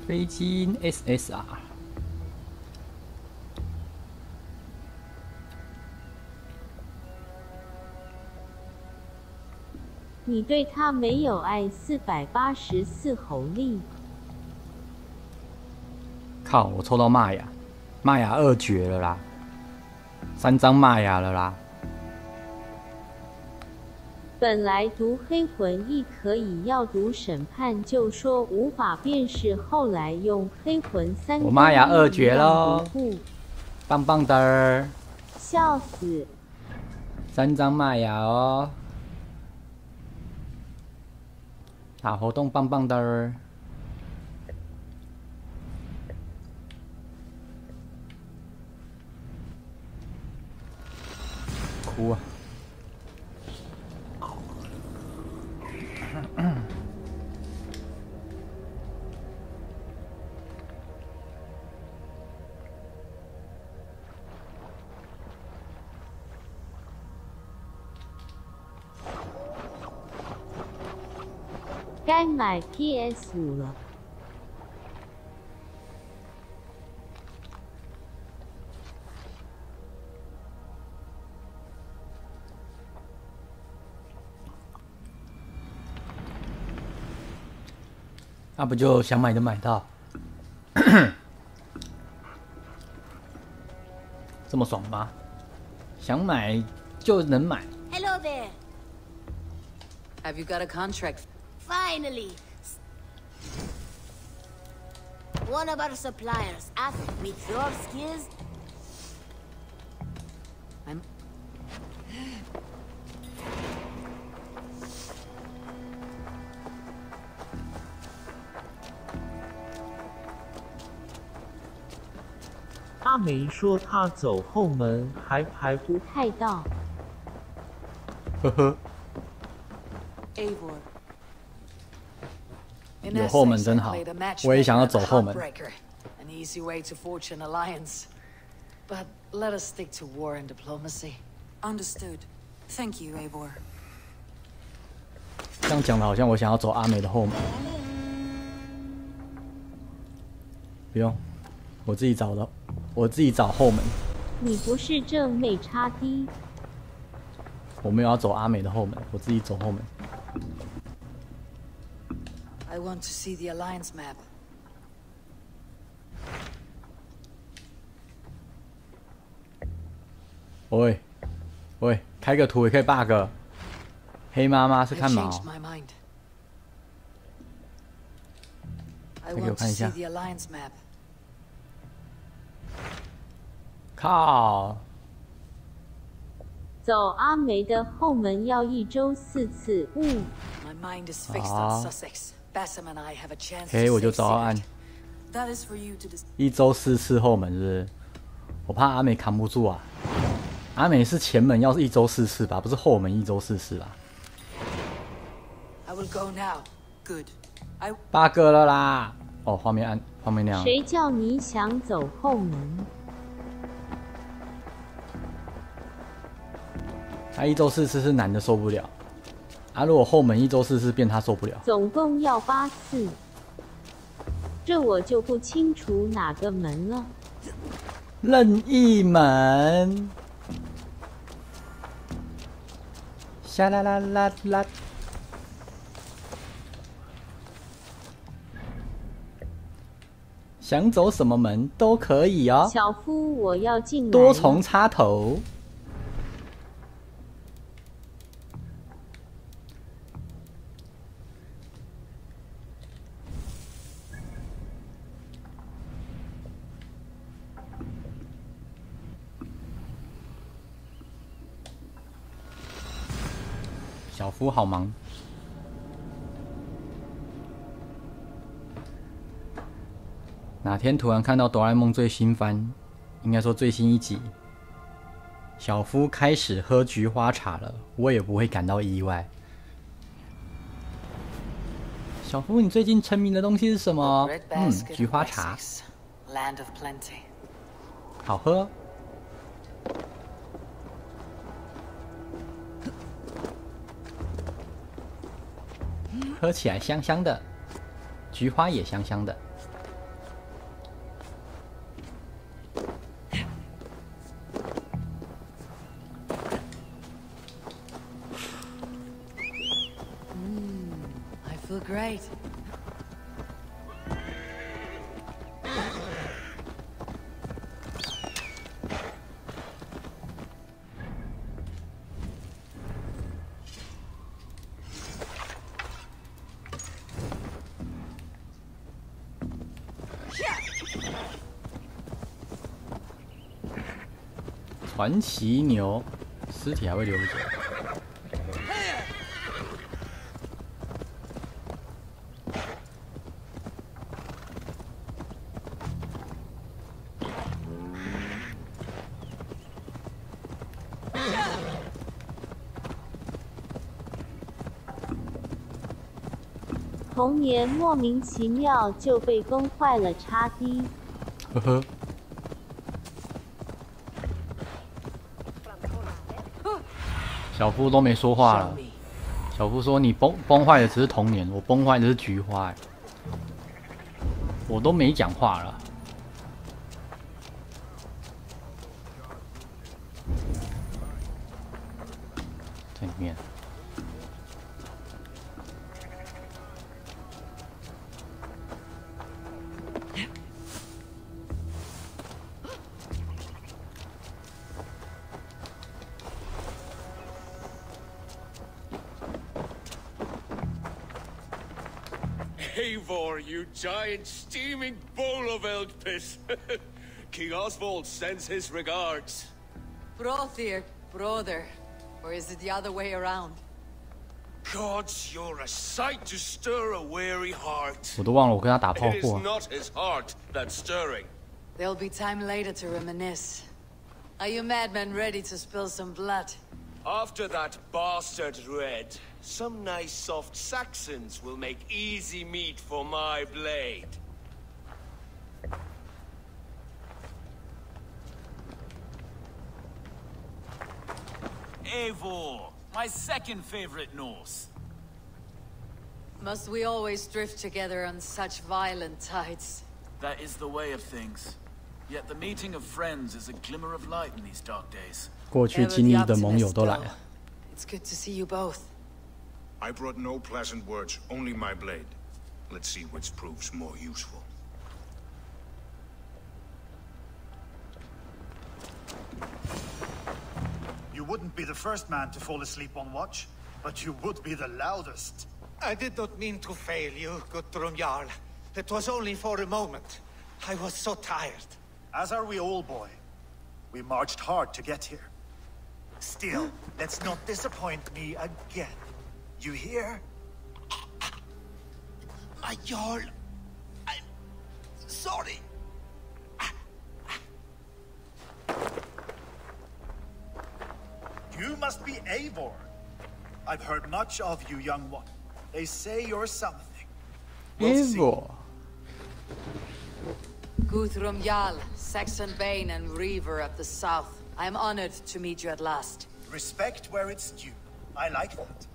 飞机 SSR，你对他没有爱484猴力。靠！我抽到玛雅，玛雅2绝了啦，3张玛雅了啦。本来读黑魂亦可以，要读审判就说无法辨识，后来用黑魂3。我玛雅2绝喽，棒棒的，笑死！3张玛雅哦，打活动棒棒的。哭啊！该买 PS5 了。那不就想买就买到，这么爽吗？想买就能买。Hello there. Have you got a contract? Finally. One of our suppliers asked me your skills. I'm... 阿梅说他走后门还排不太到。呵呵。Eivor. 有后门真好，我也想要走后门。An easy way to forge an alliance, but let us stick to war and diplomacy. Understood. Thank you, Eivor. 这样讲的好像我想要走阿美的后门，不用，我自己找的，我自己找后门。你不是正妹插 D？ 我没有要走阿美的后门，我自己走后门。I want to see the alliance map. 喂，喂，开个图也可以 bug。黑妈妈是看毛。再给我看一下。靠！走阿梅的后门要1周4次。嘿，我就照按。1周4次后门是不是？我怕阿美扛不住啊。阿美是前门，要是1周4次吧，不是后门1周4次吧？bug 了啦！哦，画面暗，画面亮。谁叫你想走后门？他1周4次是男的受不了，如果后门1周4次变他受不了。总共要8次，这我就不清楚哪个门了。任意门。沙啦啦啦啦。想走什么门都可以哦。小夫，我要进来。多重插头。小夫好忙。哪天突然看到哆啦 A 梦最新番，应该说最新一集，小夫开始喝菊花茶了，我也不会感到意外。小夫，你最近沉迷的东西是什么？菊花茶，好喝。喝起来香香的，菊花也香香的。great. 传奇牛，尸体还会留着。童年莫名其妙就被崩坏了叉 D。呵呵。 小夫都没说话了。小夫说：“你崩坏的只是童年，我崩坏的是菊花。”我都没讲话了。在里面。 Eivor, you giant steaming bowl of elk piss. King Oswald sends his regards. Brother, brother. Or is it the other way around? Gods, you're a sight to stir a weary heart. 我都忘了我跟他打炮 It is 过。 not his heart that's stirring. There'll be time later to reminisce. Are you madmen ready to spill some blood? After that bastard Red, some nice soft Saxons will make easy meat for my blade. Eivor, my second favorite Norse. Must we always drift together on such violent tides? That is the way of things. Yet the meeting of friends is a glimmer of light in these dark days. 过去经历的盟友都来了。 It's good to see you both. I brought no pleasant words, only my blade. Let's see which proves more useful. You wouldn't be the first man to fall asleep on watch, but you would be the loudest. I did not mean to fail you, Guthrum Jarl. It was only for a moment. I was so tired. As are we all, boy. We marched hard to get here. Still, let's not disappoint me again. You hear? My Jarl, I'm sorry. You must be Eivor. I've heard much of you, young one. They say you're something. Eivor. Guthrum Jarl, Saxon Bane and Reaver of the South. I am honored to meet you at last. Respect where it's due. I like that.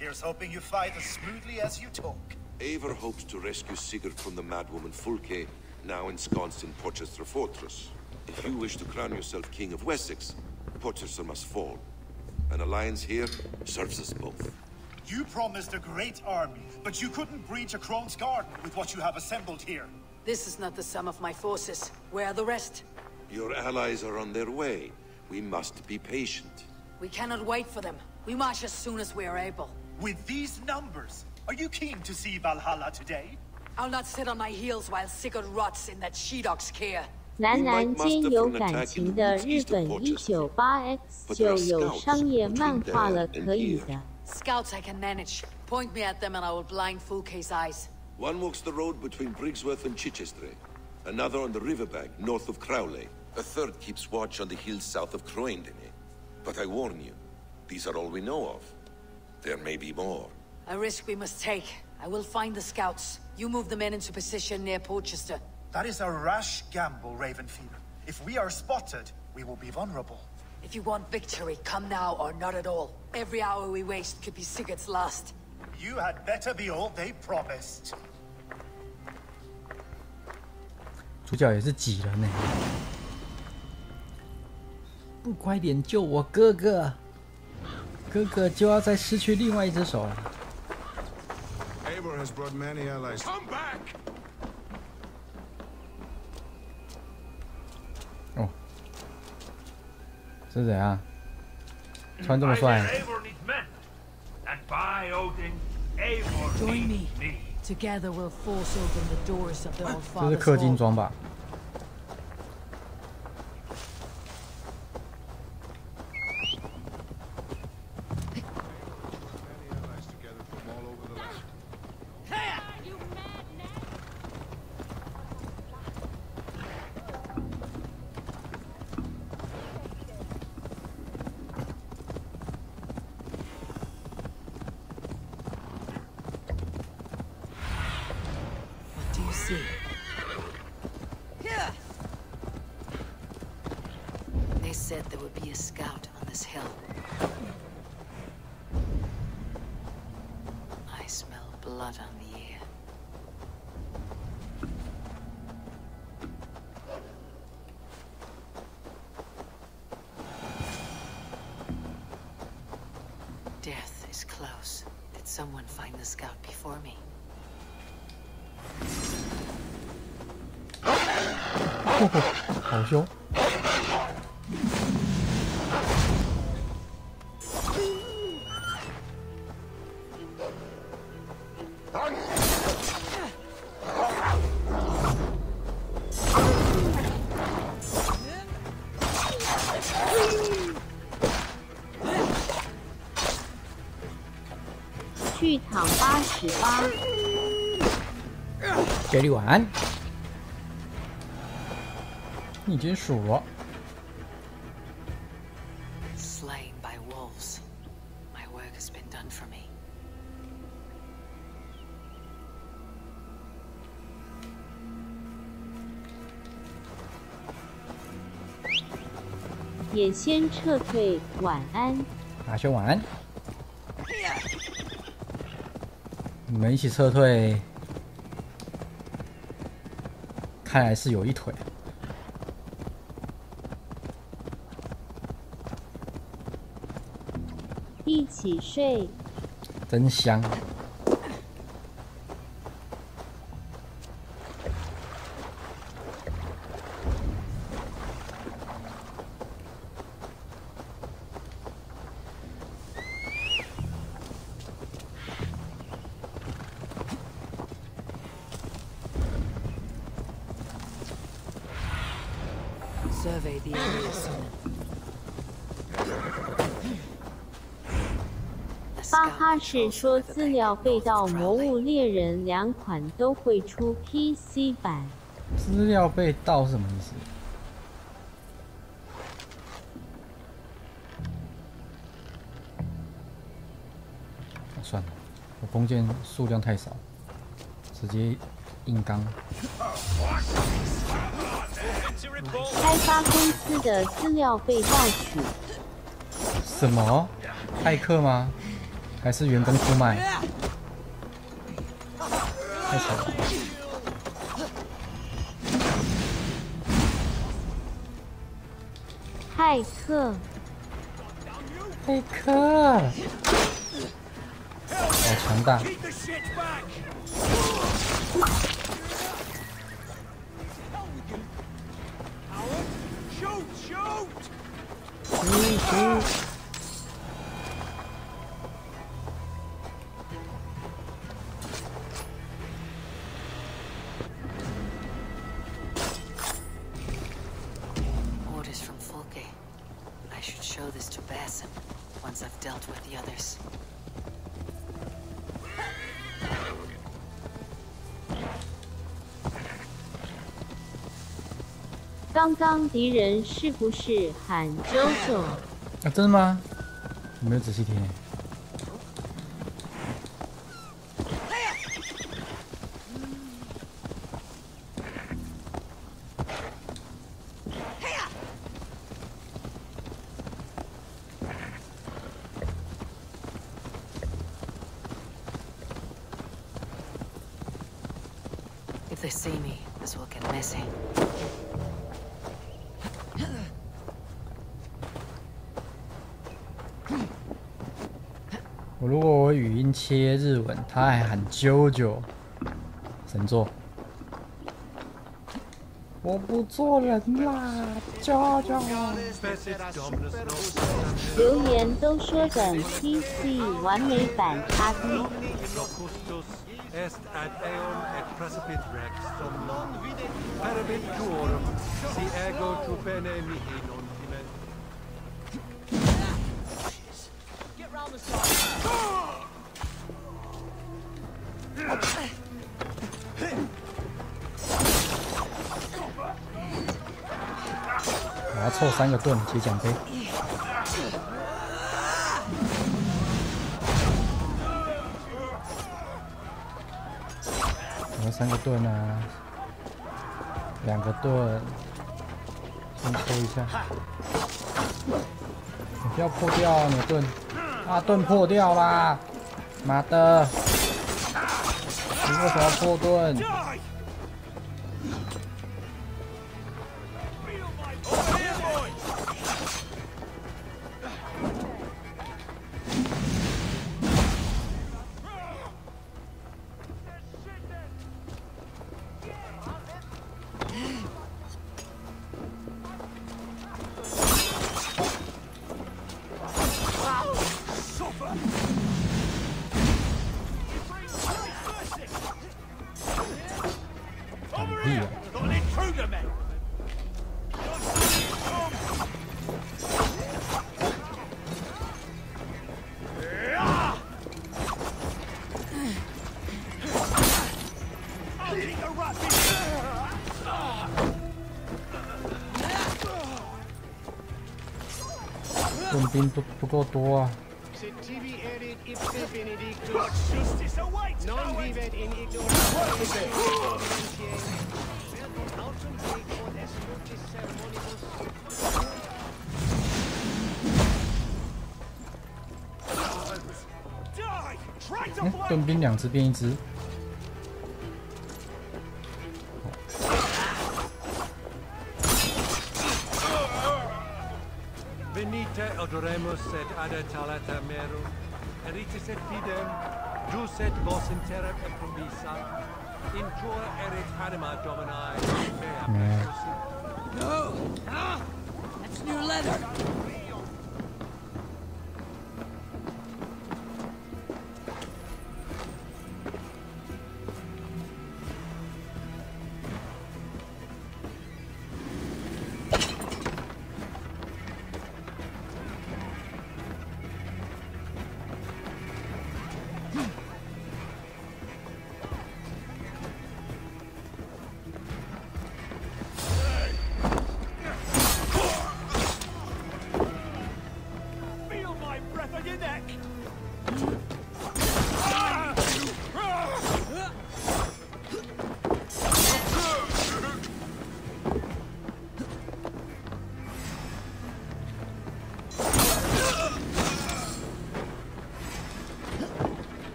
Here's hoping you fight as smoothly as you talk. Eivor hopes to rescue Sigurd from the madwoman Fulke, now ensconced in Porchester Fortress. If you wish to crown yourself King of Wessex, Porchester must fall. An alliance here serves us both. You promised a great army, but you couldn't breach a Crone's garden with what you have assembled here. This is not the sum of my forces. Where are the rest? Your allies are on their way. We must be patient. We cannot wait for them. We march as soon as we are able. With these numbers, are you keen to see Valhalla today? I'll not sit on my heels while Sigurd rots in that she-dog's care. 男男间有感情的日本198X 就有商业漫画了，可以的。 Scouts I can manage. Point me at them and I will blind Fulke's eyes. One walks the road between Briggsworth and Chichester. Another on the riverbank north of Crowley. A third keeps watch on the hills south of Croendene. But I warn you, these are all we know of. There may be more. A risk we must take. I will find the scouts. You move the men into position near Porchester. That is a rash gamble, Ravenfield. If we are spotted, we will be vulnerable. If you want victory, come now or not at all. Every hour we waste could be Sigurd's last. You had better be all they promised. 主角也是挤了呢，不快点救我哥哥！哥哥就要再失去另外一只手了。 Eivor has brought many allies. Come back! 哦，是怎样？穿这么帅？ Join me. Together we'll force open the doors of the old 这是 father's 氪金 hall. 装吧？They said there would be a scout on this hill. I smell blood on the air. Death is close. Did someone find the scout before me? 好凶！去躺88。给你玩。你已经数了。Slain by wolves. My work has been done for me. 也先撤退，晚安。阿修晚安。你们一起撤退，看来是有一腿。一起睡，真香。Survey the area soon. 巴哈士说资料被盗，魔物猎人2款都会出 PC 版。资料被盗是什么意思？算了，我弓箭数量太少，直接硬刚。开发公司的资料被盗取。什么？骇客吗？还是员工出卖？太扯了！骇客！骇客！好强大！Orders from Folke. I should show this to Basim once I've dealt with the others. 刚刚敌人是不是喊JoJo？啊，真的吗？我没有仔细听。If they see me, this will get messy. 如果我语音切日文，他还喊啾啾，神作。我不做人啦，啾啾。留言都说等 PC 完美版插低。Est ad eum et precipit rex somno parabit tuorum si ego tu bene mihi non timet. Get round the side. 我要凑3个盾接奖杯。我要3个盾啊，2个盾，先抽一下。你不要破掉你的盾，啊，盾破掉啦！妈的，你为什么要破盾？盾兵不够多啊！盾兵2只变1只。 Venite odoremus et adetalata merum, eritis et fidem, jus et vos interim et promissa, in tua erit anima domini, mea preciosi. No! Ah! That's new leather!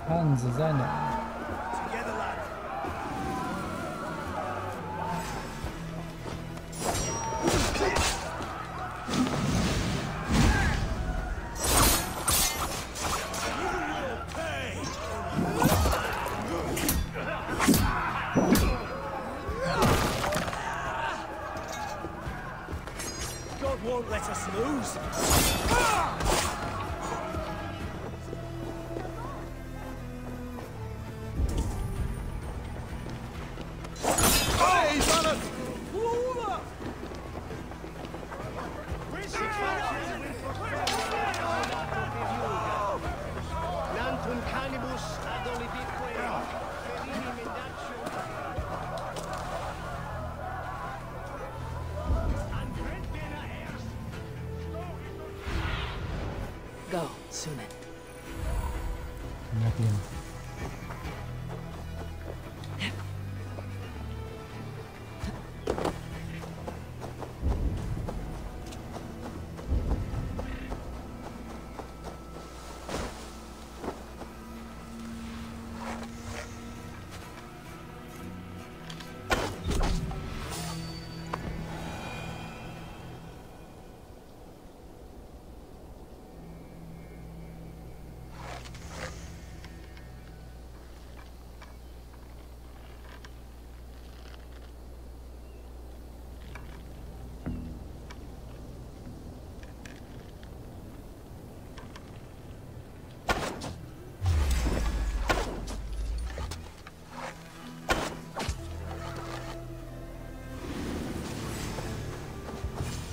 汉子在哪？ God won't let us lose. go, Sunan. 那边。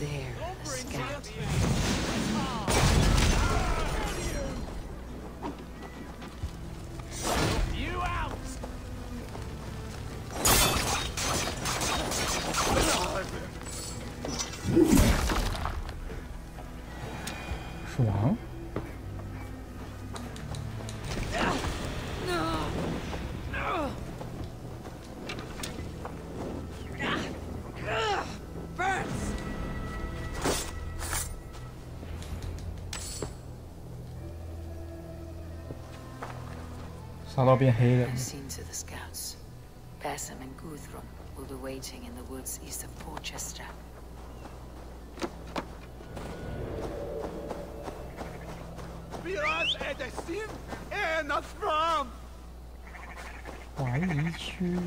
There, the scout. You out! 爽。烧到变黑了。 I've seen to the scouts. Bassam and Guthrum will be waiting in the woods east of Porchester. Biraz edesin en asram. 怀疑区。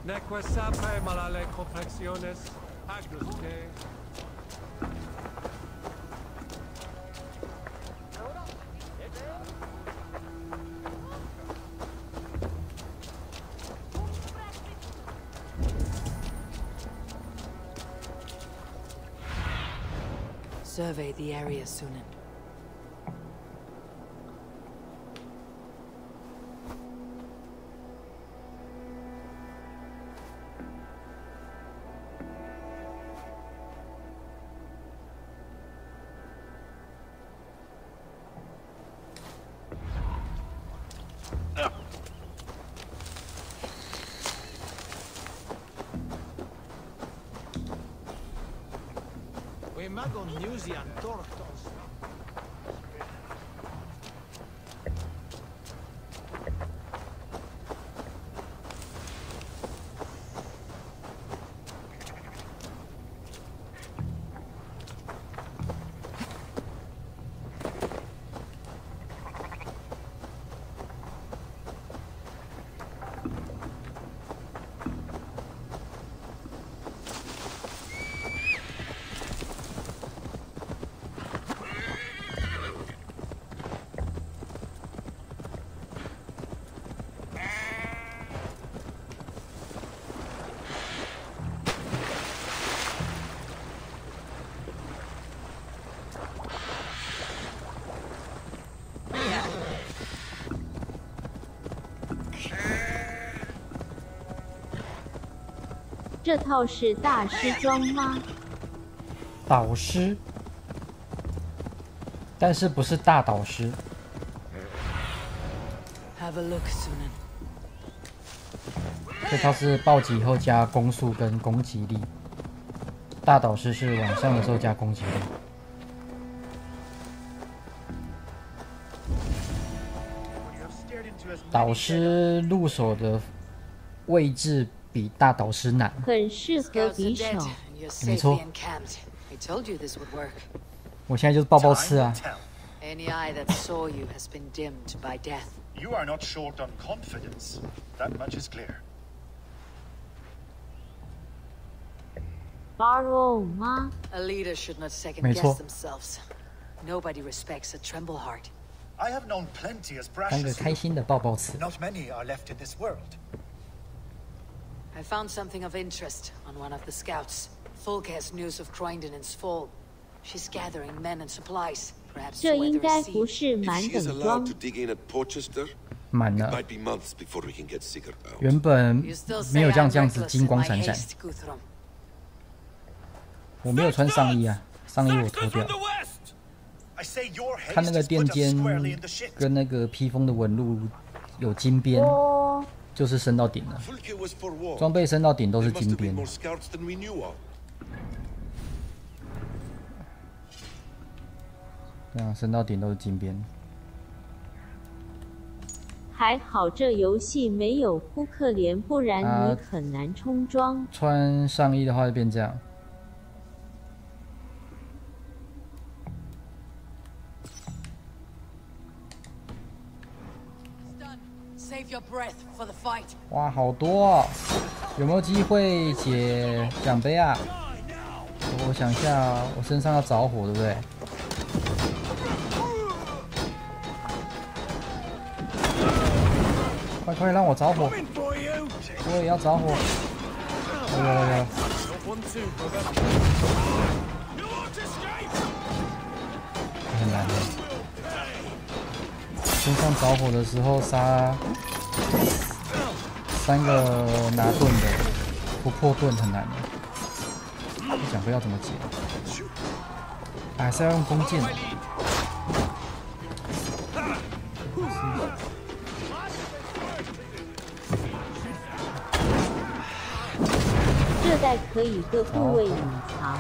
Neque sape malale complexiones agnus te. Survey the area, Sunan. We magon museum tortos.这套是大师装吗？导师，但是不是大导师。 Have a look, Sunan. 这套是暴击后加攻速跟攻击力，大导师是晚上的时候加攻击力。导师入手的位置比大导师难。很适合匕首。You're 没 safely 错， encamped. I told you this would work. 我现在就是抱抱吃啊。 Any eye that saw you has been dimmed by death. You are not short on confidence. That much is clear. Borrow 吗？ A leader should not second 没 guess 错。 themselves. Nobody respects a tremble heart. I have known plenty as 当 brash 个 as 开 you. 心的抱抱吃。 Not many are left in this world. I found something of interest on one of the scouts. Fulk has news of Croydon's fall. She's gathering men and supplies, perhaps 这 to 应 weather 该 a 不 sea. 是 If 满 she is 等 allowed 装 to。dig in at Porchester, 满 it 了， might be months before we can get Sigurd out. 原本 You still 没 say 有 I'm 这样子 reckless 金 in 光 my 闪闪。 haste, Guthrum. 我没有穿上衣啊，上衣我脱掉。 I say your 看那 haste 个 is 垫 put us 肩 squarely in the shit. 跟那个披风的纹路有金边，哦，就是升到顶了。 Fulke was forewarned. 装备升到顶都 There 是 must 金 have been 边。 more scouts than we knew of. 对啊，升到顶都是金边。还好这游戏没有扑克连，不然你很难冲装。穿上衣的话就变这样。 Save your breath for the fight. 哇，好多啊！有没有机会解奖杯啊？我想一下，我身上要着火，对不对？快快让我着火！我也要着火！有。很难的。身上着火的时候杀3个拿盾的，不破盾很难的。奖杯要怎么解？还是要用弓箭。这袋可以各部位隐藏。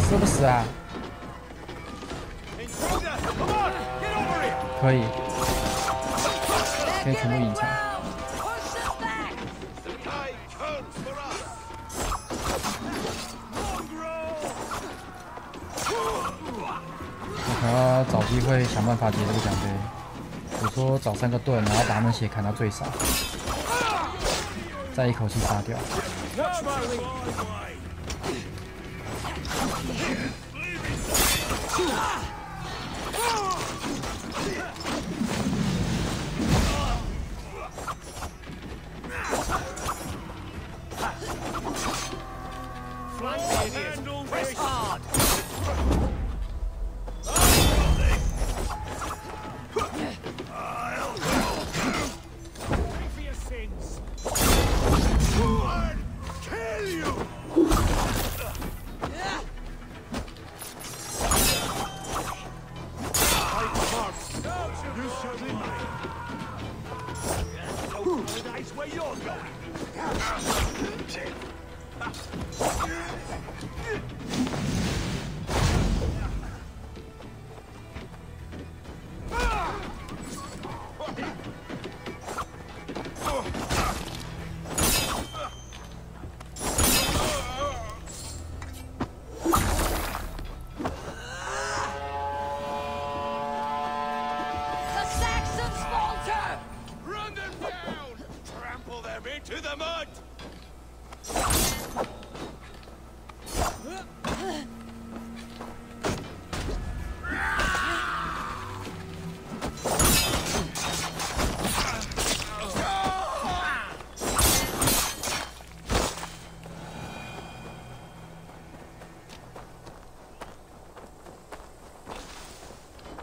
死不死啊？可以，可以全部隐藏。我可能要找机会想办法解这个奖杯，比如说找3个盾，然后把他们血砍到最少，再一口气杀掉。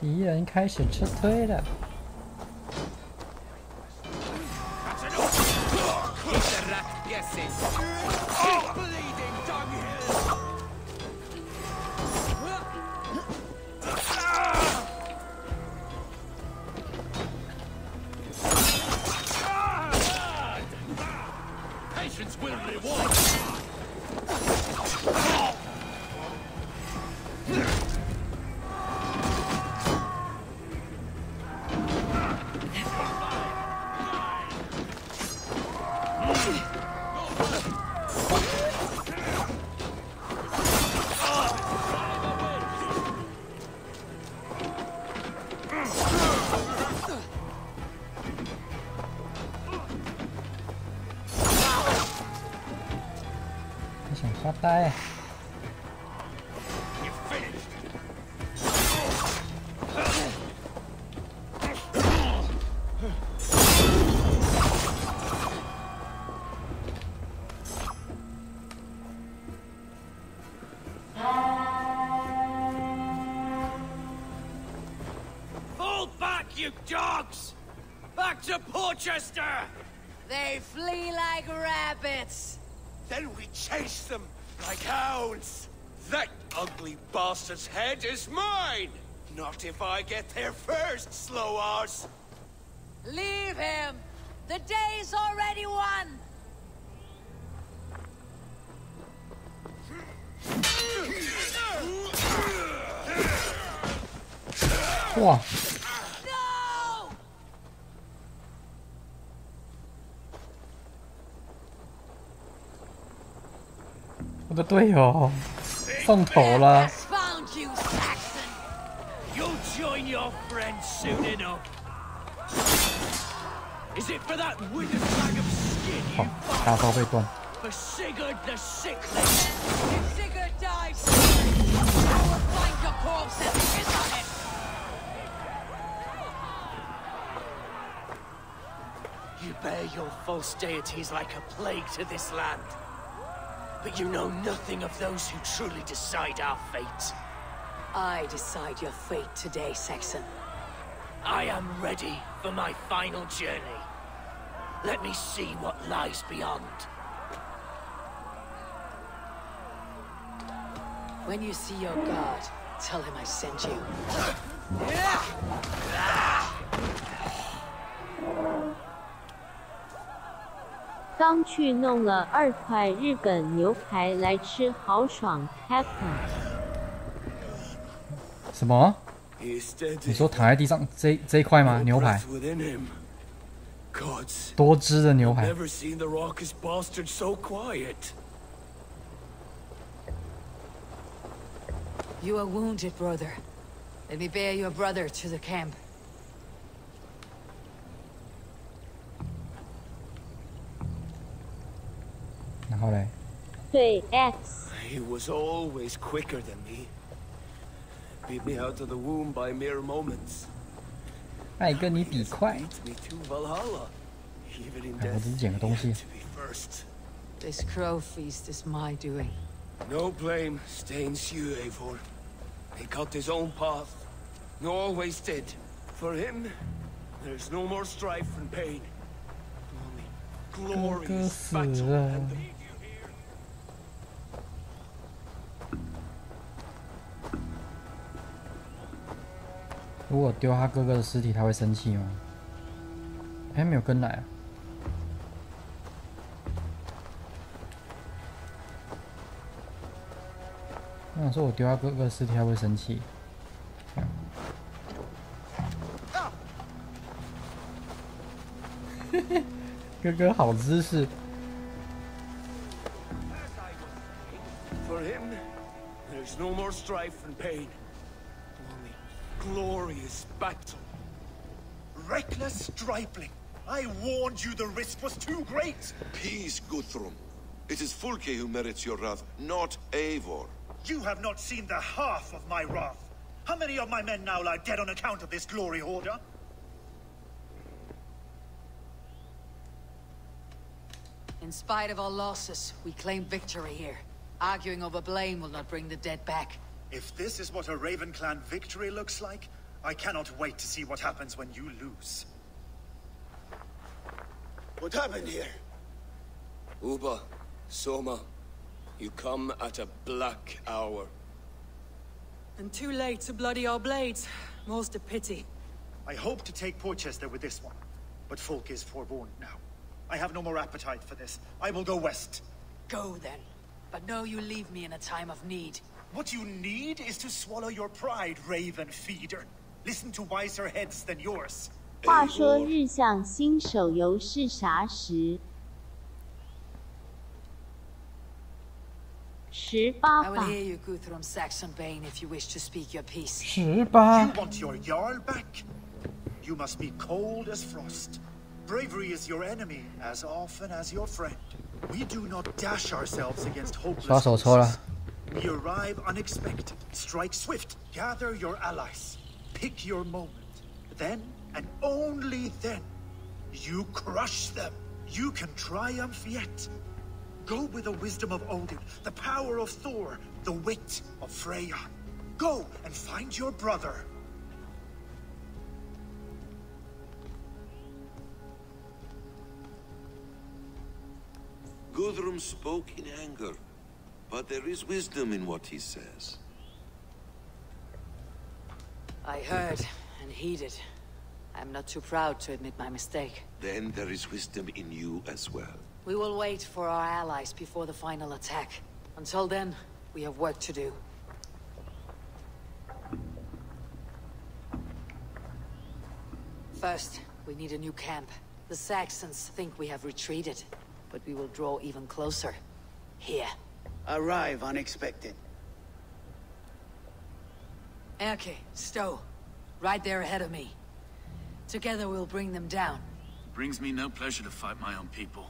敌人开始撤退了。发呆。Fall back, you dogs! Back to Porchester! They flee like rabbits. Then we chase them like hounds. That ugly bastard's head is mine! Not if I get there first, slow arse! Leave him! The day's already won!哇！ 我的队友送头了。 Found you, Saxon! You'll join your friends soon enough. Is it for that withered bag of skin you 大刀被断。 For Sigurd the Sickly? If Sigurd dies, I will find your corpse and piss on it! You bear your false deities like a plague to this land. But you know nothing of those who truly decide our fate. I decide your fate today, Saxon. I am ready for my final journey. Let me see what lies beyond. When you see your god, tell him I sent you. 刚去弄了2块日本牛排来吃，好爽 ，happy。什么？你说躺在地上这一块吗？牛排？多汁的牛排。 Never seen the raucous bastard so quiet. You are wounded, brother. Let me bear your brother to the camp. 然后嘞？对 X。 He was always quicker than me. Beat me out of the womb by mere moments. 爱跟你比快。 Me to Valhalla. Even in 我只是捡个东西。 This crow feast is my doing. No blame stains you, Eivor. He cut his own path. You always did. For him, there's no more strife and pain. Only glorious battle and the... 如果丢他哥哥的尸体，他会生气吗？哎，没有跟来啊。我想说，我丢他哥哥的尸体，他会生气。哥哥好姿势。 For him, there's no more strife and pain. Glorious battle. Reckless stripling! I warned you the risk was too great! Peace, Guthrum. It is Fulke who merits your wrath, not Eivor. You have not seen the half of my wrath. How many of my men now lie dead on account of this glory hoarder? In spite of our losses, we claim victory here. Arguing over blame will not bring the dead back. If this is what a Raven Clan victory looks like, I cannot wait to see what happens when you lose. What happened here? Uba, Soma, you come at a black hour. And too late to bloody our blades. Most a pity. I hope to take Porchester with this one, but Folk is forewarned now. I have no more appetite for this. I will go west. Go then. But know you leave me in a time of need. What you need is to swallow your pride, Raven Feeder. Listen to wiser heads than yours. 话说日向新手游是啥时？18吧。 I will hear you, Guthrum Saxonbane, if you wish to speak your piece. 18。 You want your Jarl back? You must be cold as frost. Bravery is your enemy as often as your friend. We do not dash ourselves against 刷 hopeless 手抽了。 We arrive unexpected. Strike swift. Gather your allies. Pick your moment. Then, and only then, you crush them. You can triumph yet. Go with the wisdom of Odin, the power of Thor, the wit of Freya. Go and find your brother. Guthrum spoke in anger, but there is wisdom in what he says. I heard and heeded. I'm not too proud to admit my mistake. Then there is wisdom in you as well. We will wait for our allies before the final attack. Until then, we have work to do. First, we need a new camp. The Saxons think we have retreated, but we will draw even closer. Here. Arrive unexpected. Erke, Stowe. Right there ahead of me. Together we'll bring them down. It brings me no pleasure to fight my own people.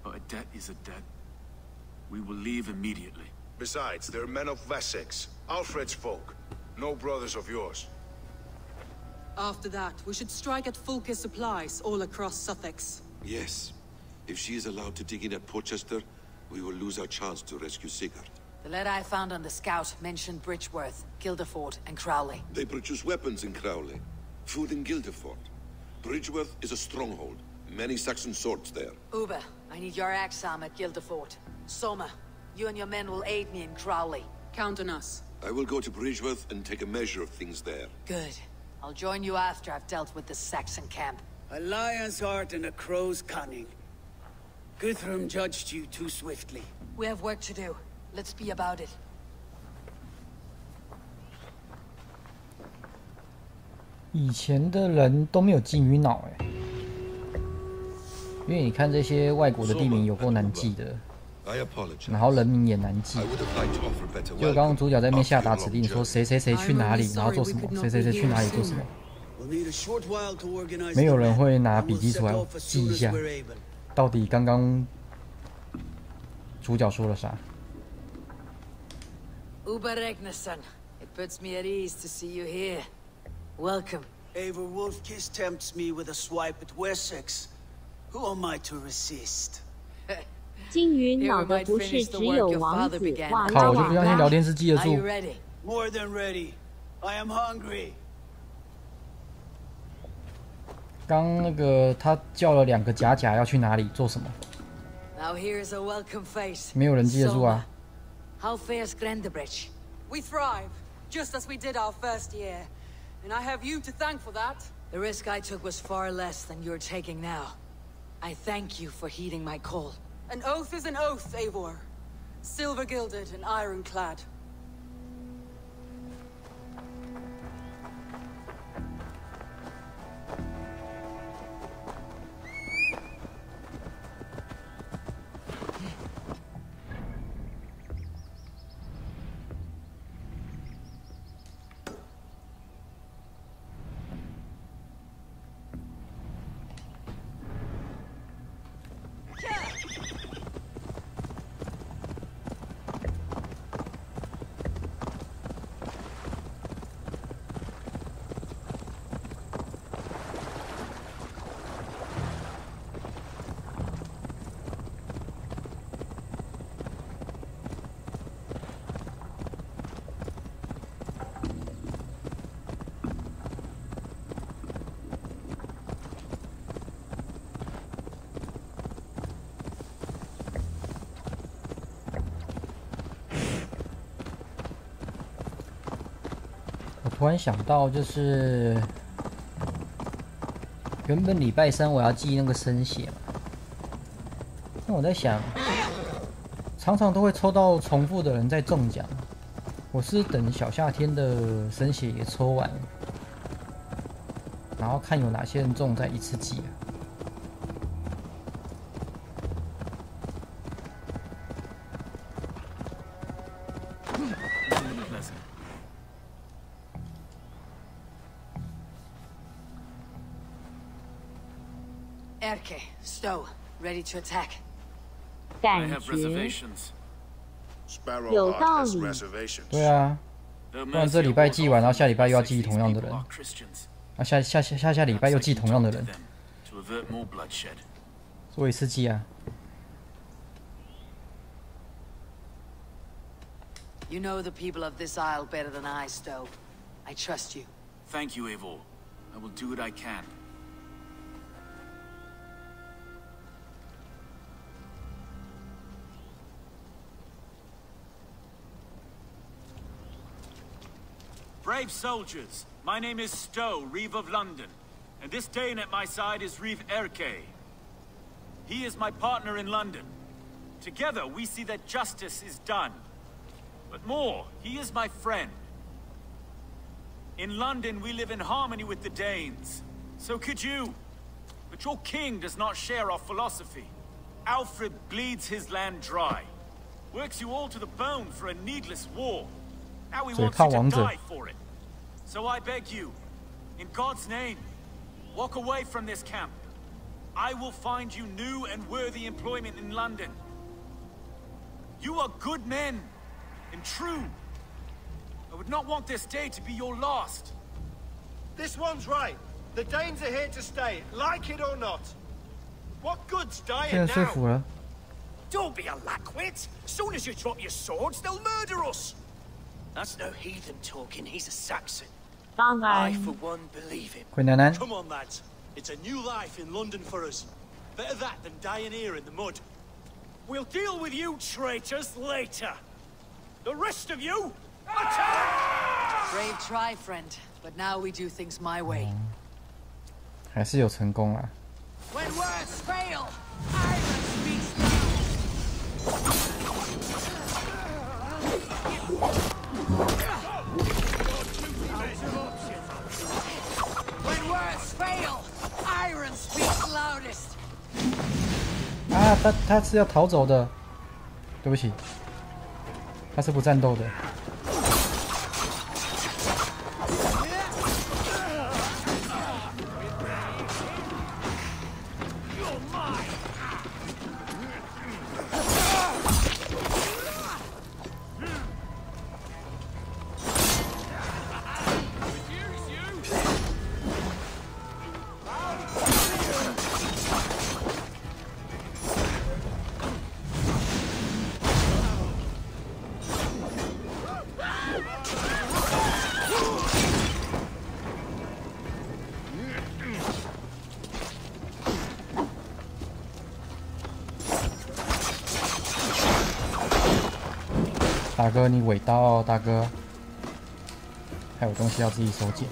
But a debt is a debt. We will leave immediately. Besides, they're men of Wessex, Alfred's folk. No brothers of yours. After that, we should strike at Fulke's supplies all across Sussex. Yes. If she is allowed to dig in at Portchester, we will lose our chance to rescue Sigurd. The letter I found on the scout mentioned Bridgeworth, Guildeford, and Crowley. They produce weapons in Crowley. Food in Guildeford. Bridgeworth is a stronghold. Many Saxon swords there. Uber, I need your axe arm at Guildeford. Soma, you and your men will aid me in Crowley. Count on us. I will go to Bridgeworth and take a measure of things there. Good. I'll join you after I've dealt with the Saxon camp. A lion's heart and a crow's cunning. Guthrum judged you too swiftly. We have work to do. Let's be about it. 以前的人都没有金鱼脑哎，因为你看这些外国的地名有够难记的，然后人名也难记。就刚刚主角在那边下达指令说谁谁谁去哪里，然后做什么，谁谁谁去哪里做什么，没有人会拿笔记出来记一下，到底刚刚主角说了啥。 Uber Regnesson, it puts me at ease to see you here. Welcome. Eivor Wolfkiss tempts me with a swipe at Wessex. Who am I to resist? 金鱼脑的不是只有王子，哇靠！我就不相信聊天室记得住。 More than ready. I am hungry. 刚那个他叫了2个假假要去哪里做什么？ Now here's a welcome face. 没有人记得住啊。 How fares Grendebridge? We thrive, just as we did our first year. And I have you to thank for that. The risk I took was far less than you're taking now. I thank you for heeding my call. An oath is an oath, Eivor. Silver-gilded and ironclad.突然想到，就是原本礼拜3我要记那个生血嘛，那我在想，常常都会抽到重复的人在中奖，我是等小夏天的生血也抽完，然后看有哪些人中再一次记啊。 Erke, Stowe, ready to attack. 感觉有道理。对啊，不然这礼拜寄完，然后下礼拜又要寄同样的人，啊下礼拜又寄同样的人，做一次寄啊。You know the people of this isle better than I, Stowe. I trust you. Thank you, Eivor. I will do what I can. Brave soldiers, my name is Stowe, Reeve of London, and this Dane at my side is Reeve Erke. He is my partner in London. Together we see that justice is done. But more, he is my friend. In London, we live in harmony with the Danes. So could you. But your king does not share our philosophy. Alfred bleeds his land dry. Works you all to the bone for a needless war. Now he wants you to die for it. So I beg you, in God's name, walk away from this camp. I will find you new and worthy employment in London. You are good men. And true. I would not want this day to be your last. This one's right. The Danes are here to stay, like it or not. What good's dying now? Don't be a lackwit. Soon as you drop your swords, they'll murder us. That's no heathen talking. He's a Saxon. I, for one, believe him. Come on, lads. It's a new life in London for us. Better that than dying here in the mud. We'll deal with you traitors later. The rest of you, attack! Brave try, friend. But now we do things my way. 还是有成功啊。 When words fail, iron speaks loud. When words fail, iron speaks loudest. 啊，他是要逃走的，对不起。 他是不战斗的。大哥，你尾刀哦，大哥，还有东西要自己手捡。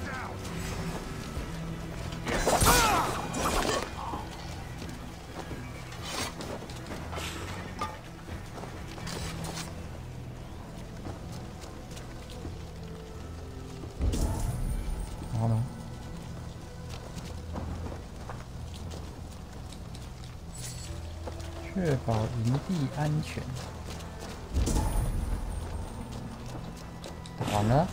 然后呢？确保营地安全。 完了。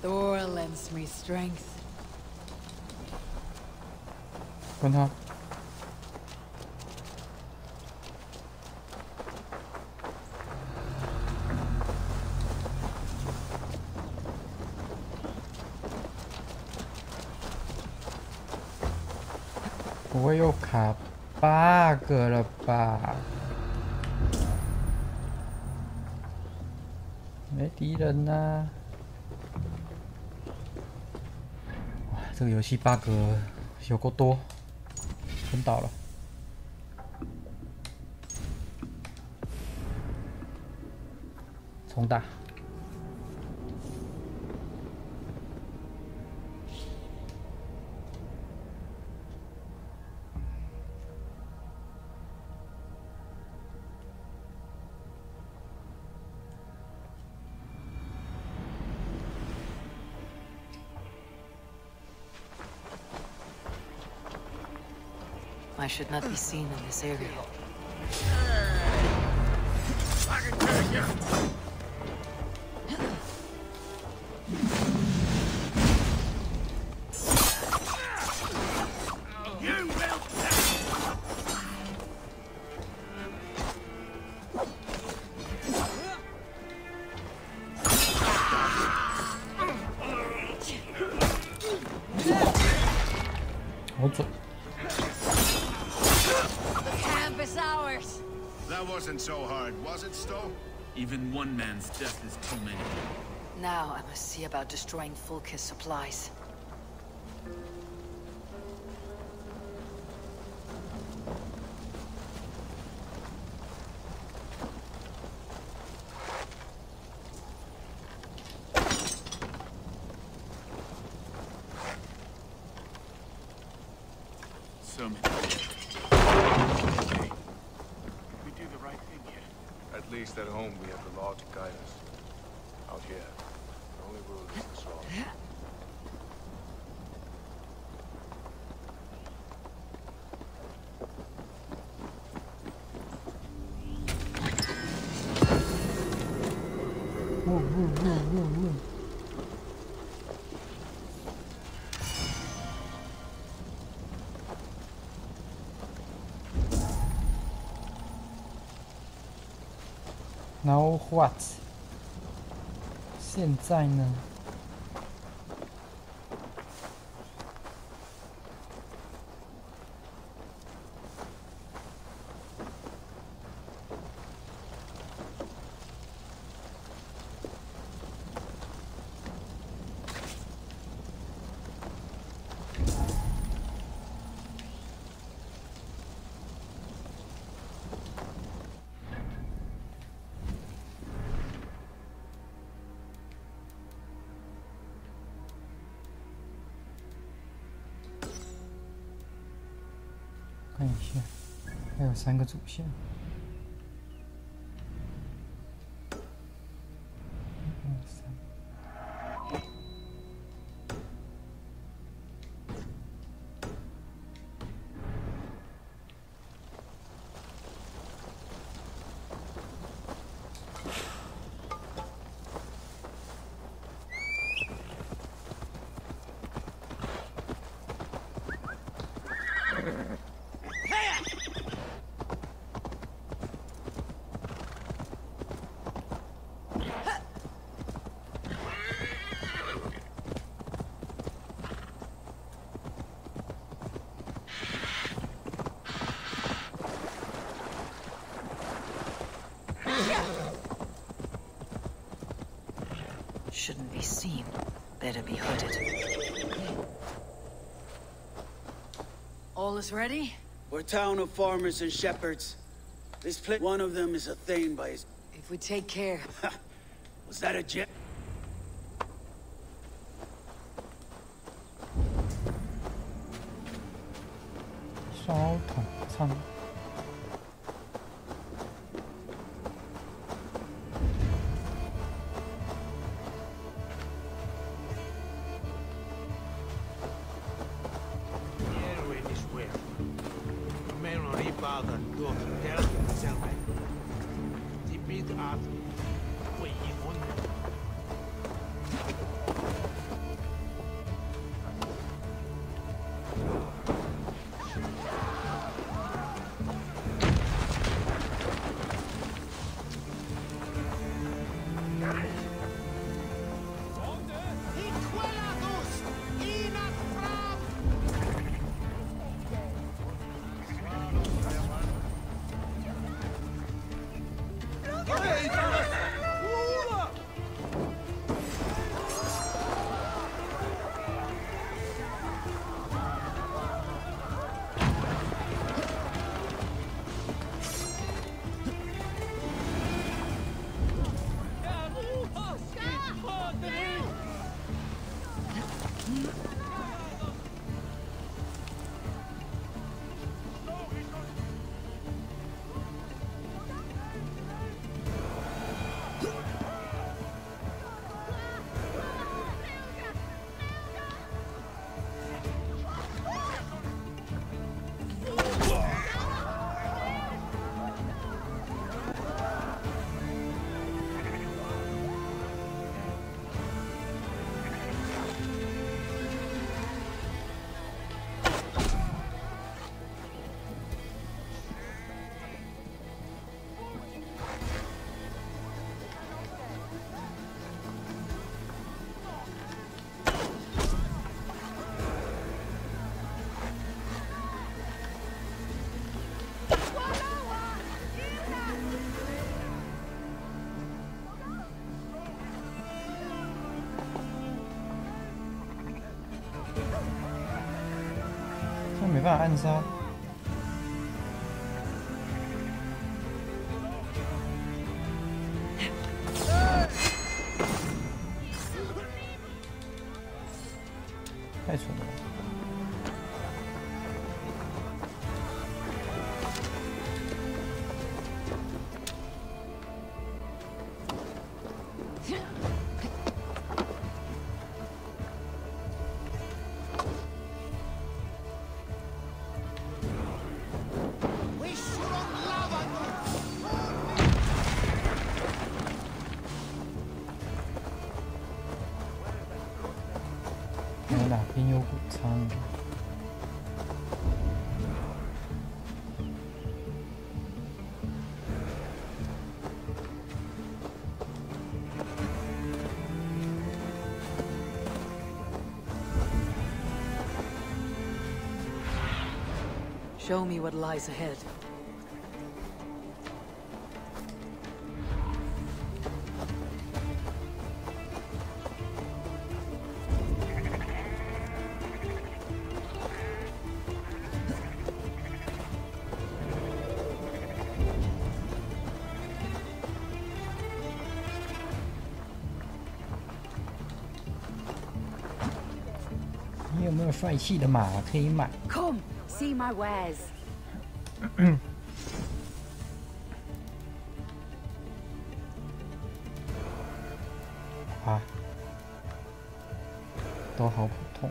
Thor lends me strength. 问他。不会又卡 bug 了吧？ 没敌人呐、啊！哇，这个游戏 bug 有够多，昏倒了。重打。I should not be seen in this area. I can take you. You will die. is ours. That wasn't so hard, was it, Stowe? Even one man's death is too many. Now I must see about destroying Fulca's supplies. So many. Okay. We do the right thing here. At least at home we have the law to guide us. Out here, the only rule is the sword. Now what？ 现在呢？看一下，还有3个主线。Shouldn't be seen. Better be hooded. All is ready? We're a town of farmers and shepherds. This place, one of them is a thane by his... If we take care... Was that a jet?烧桶唱。暗杀！太蠢了！哪边有谷仓？Show me what lies ahead.你有没有帅气的马可以买？ Come, see my wares. 啊，都好普通。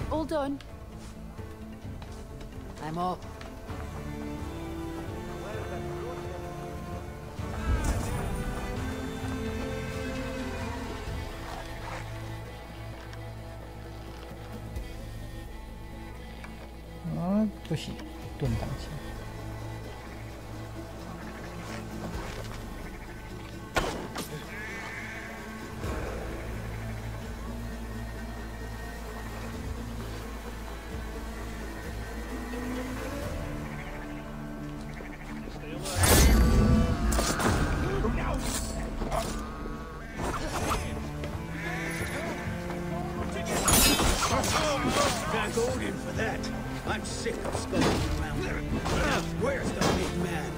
All done. I'm up.啊，不行，盾挡起来。Thank Odin for that. I'm sick of skulking around there. Now, where's the big man?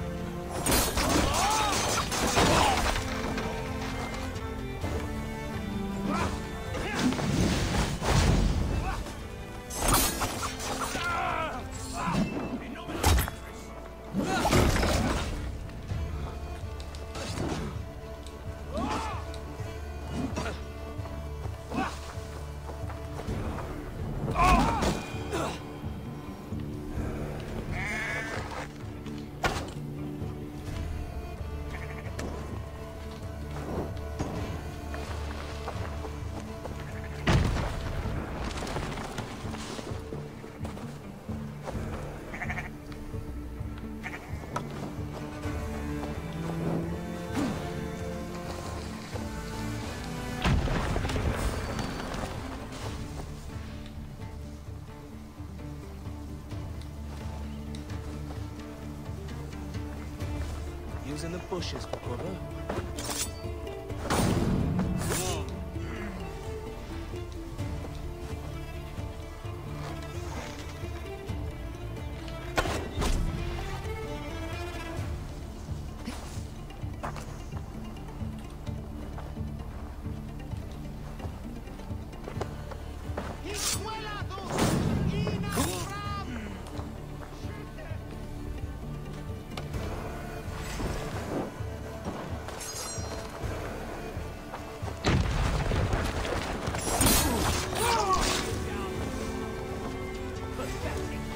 In the bushes for cover.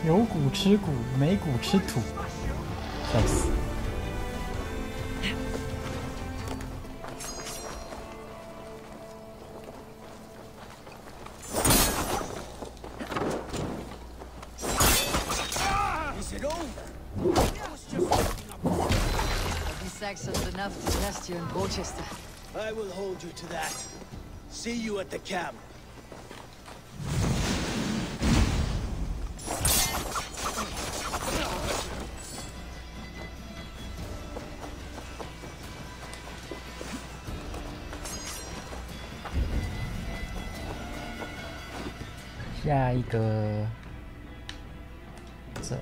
有骨吃骨，没骨吃土，笑死！ Saxons enough to test you in Colchester. I will hold you to that. See you at the camp. 下一个这。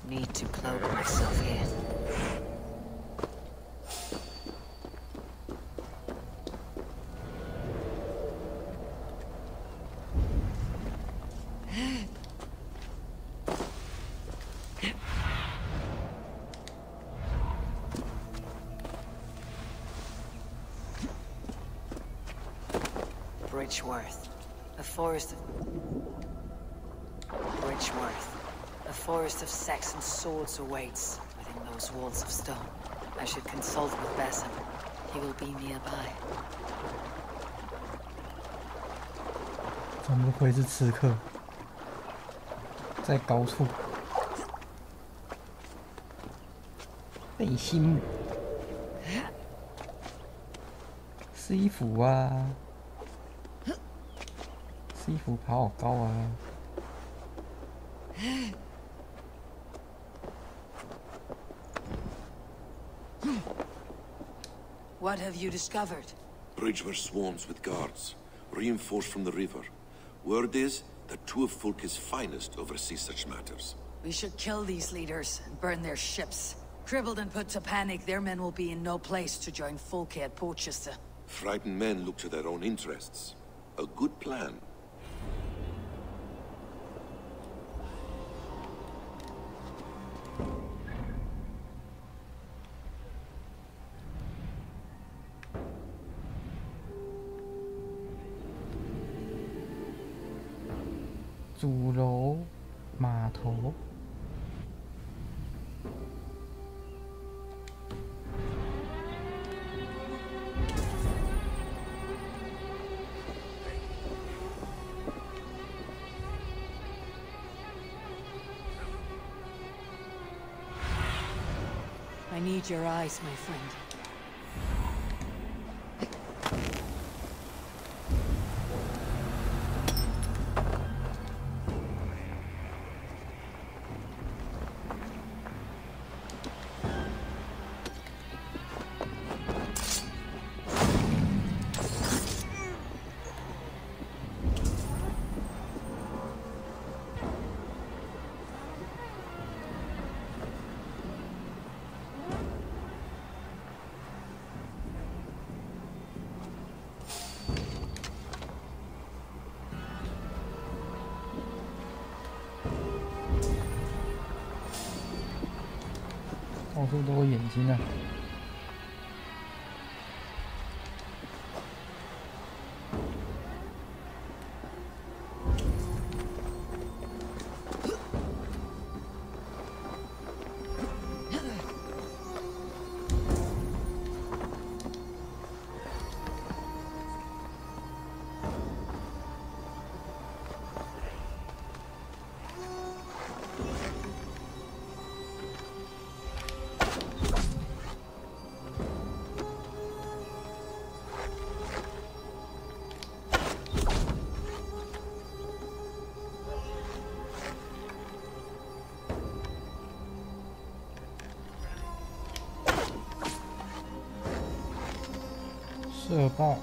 Need to cloak myself here. Bridgeworth, a forest of... Bridgeworth. A forest of Saxon swords awaits within those walls of stone. I should consult with Basim. He will be nearby. 怎么会是刺客？在高处。背心。西服啊。西服跑好高啊。What have you discovered? Bridgeworth swarms with guards, reinforced from the river. Word is that two of Fulke's finest oversee such matters. We should kill these leaders and burn their ships. Crippled and put to panic, their men will be in no place to join Fulke at Portchester. Frightened men look to their own interests. A good plan.主楼码头。I need your eyes, my friend. 到处都有眼睛啊！射爆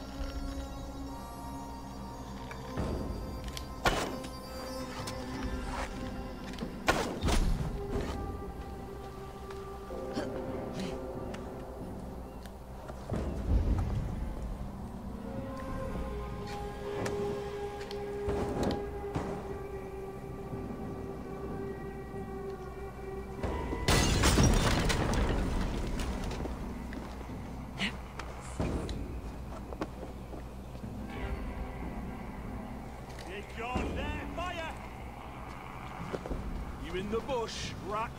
！In the bush, rat.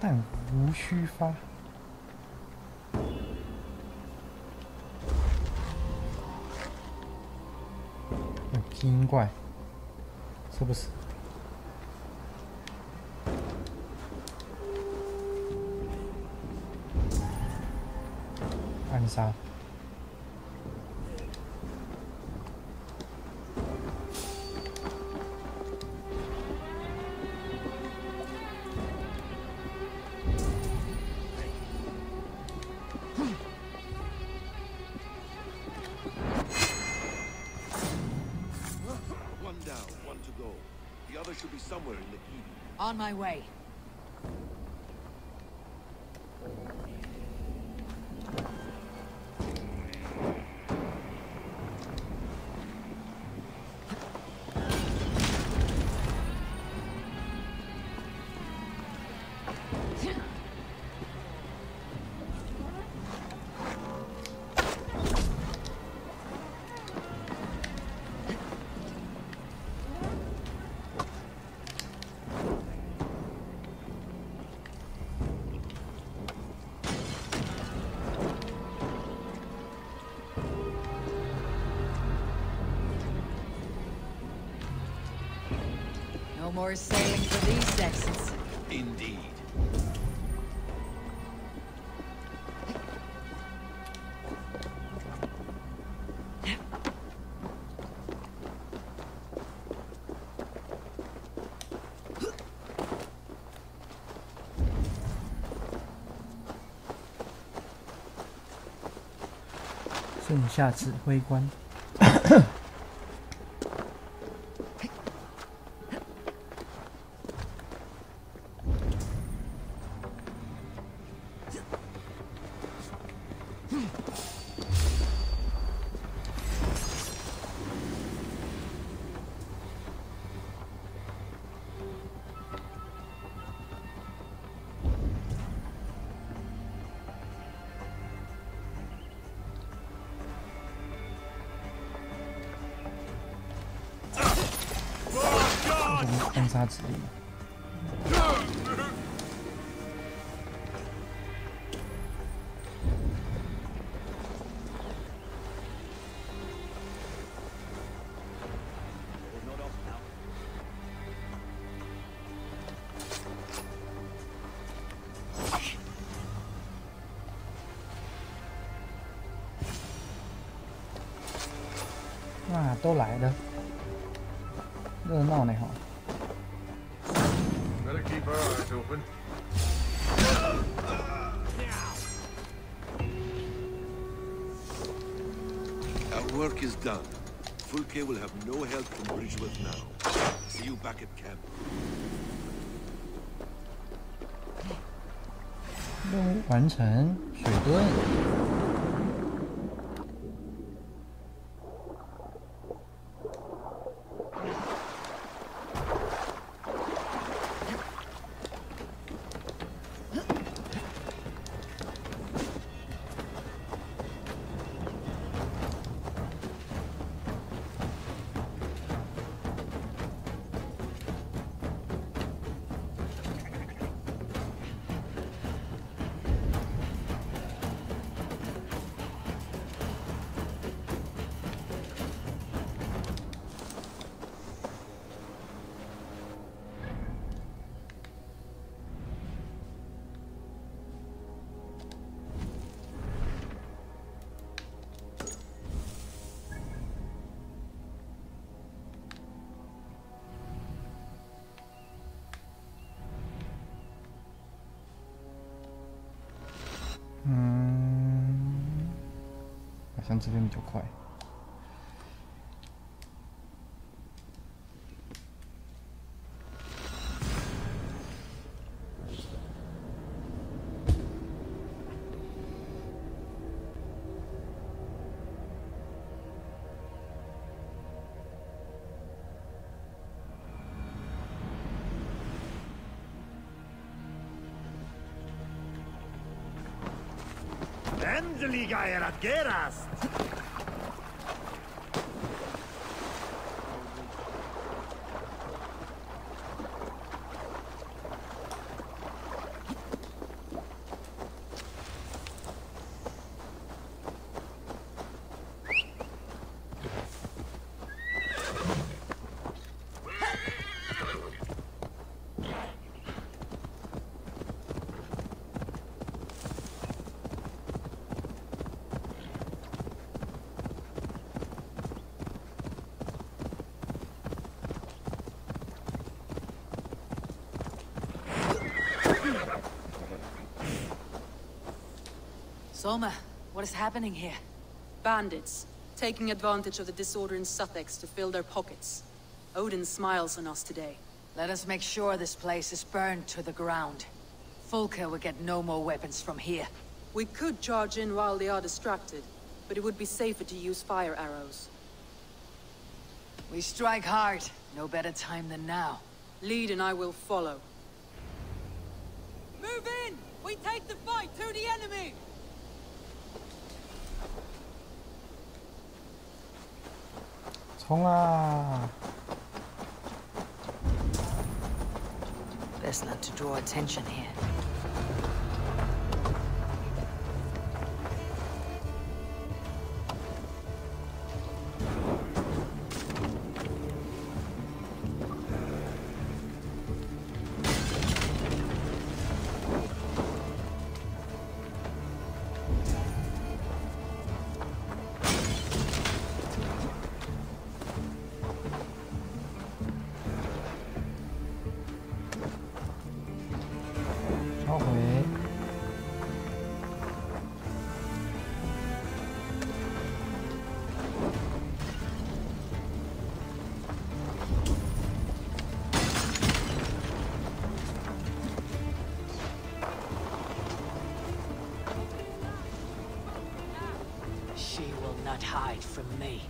弹无虚发。精英怪，是不是？暗杀。 On my way. 'No more sailing for these Saxons. Indeed. 剩下指挥官。暗杀指令。啊，都来了，热闹呢哈。Better keep our eyes open. Our work is done. Fulke will have no help from Bridgeworth now. See you back at camp. 任务完成，水遁。好像这边比较快。Endelig erat gerast! Soma, what is happening here? Bandits, taking advantage of the disorder in Sussex to fill their pockets. Odin smiles on us today. Let us make sure this place is burned to the ground. Fulke will get no more weapons from here. We could charge in while they are distracted, but it would be safer to use fire arrows. We strike hard. No better time than now. Lead and I will follow. Move in! We take the fight to the enemy! Best not to draw attention here. She will not hide from me.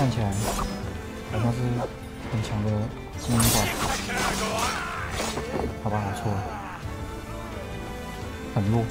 看起来好像是很强的精英 BOSS， 好吧，我错了，很弱。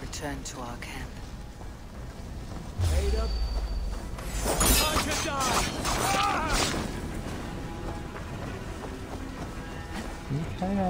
Return to our camp. Made up. Time to die. 离开了。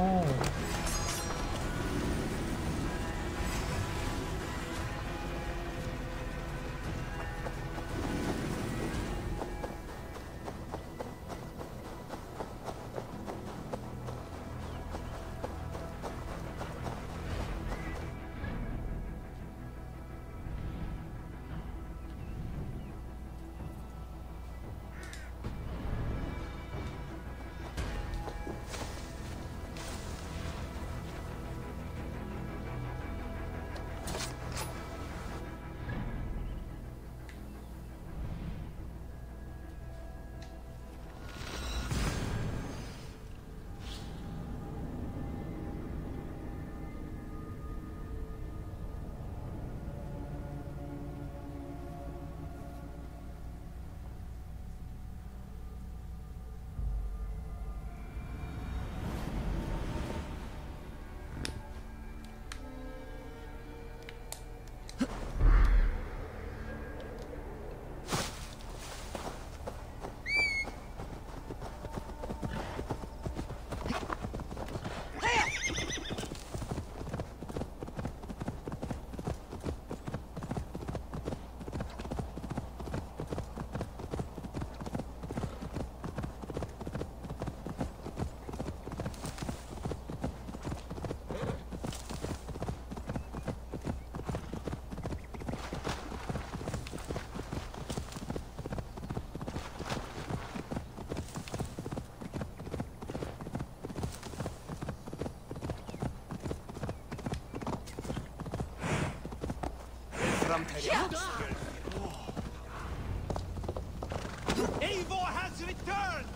Eivor has returned!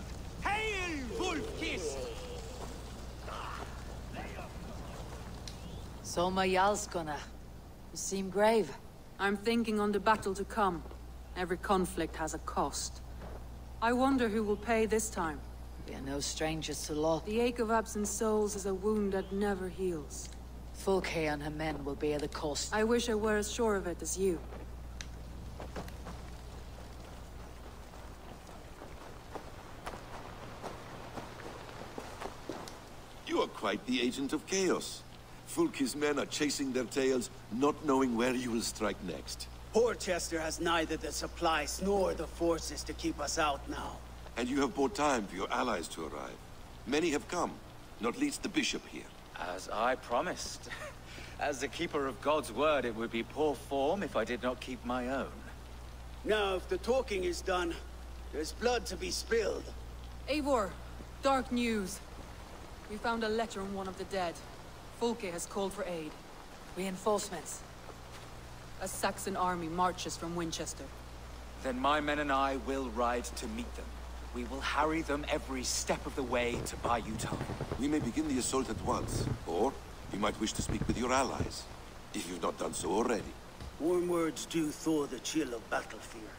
Hail, Wolf-Kiss! Soma Jalskona. You seem grave. I'm thinking on the battle to come. Every conflict has a cost. I wonder who will pay this time. We are no strangers to law. The ache of absent souls is a wound that never heals. Fulke and her men will bear the cost. I wish I were as sure of it as you. You are quite the agent of chaos. Fulke's men are chasing their tails, not knowing where you will strike next. Porchester has neither the supplies nor the forces to keep us out now. And you have bought time for your allies to arrive. Many have come, not least the bishop here. As I promised. As the keeper of God's word, it would be poor form if I did not keep my own. Now, if the talking is done, there's blood to be spilled. Eivor, dark news. We found a letter on one of the dead. Fulke has called for aid. Reinforcements. A Saxon army marches from Winchester. Then my men and I will ride to meet them. We will harry them every step of the way to buy you time. We may begin the assault at once, or you might wish to speak with your allies, if you've not done so already. Warm words do thaw the chill of battle fear.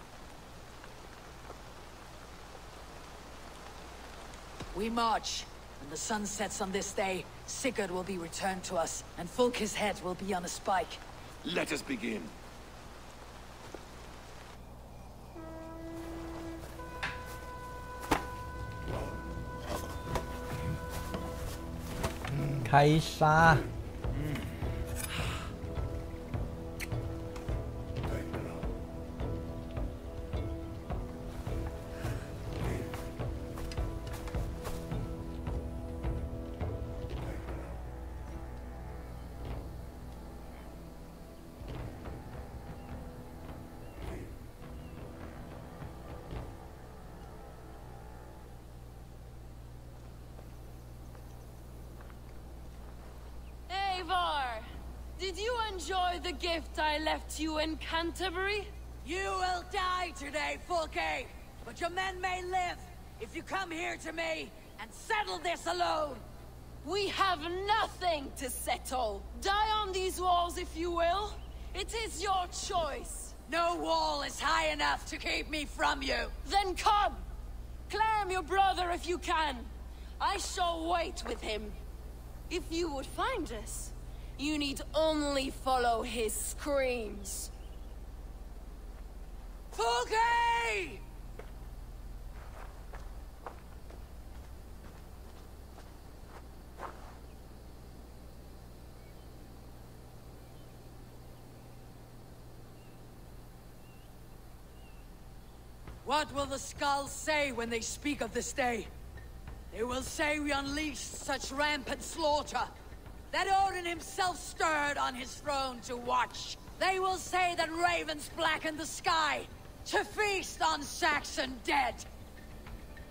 We march. When the sun sets on this day, Sigurd will be returned to us, and Fulke's head will be on a spike. Let us begin. 开杀！ Ivar, did you enjoy the gift I left you in Canterbury? You will die today, Fulke, but your men may live if you come here to me and settle this alone. We have nothing to settle. Die on these walls if you will. It is your choice. No wall is high enough to keep me from you. Then come. Claim your brother if you can. I shall wait with him. If you would find us, you need only follow his screams. Fulke! What will the skulls say when they speak of this day? They will say we unleashed such rampant slaughter, that Odin himself stirred on his throne to watch. They will say that ravens blackened the sky to feast on Saxon dead.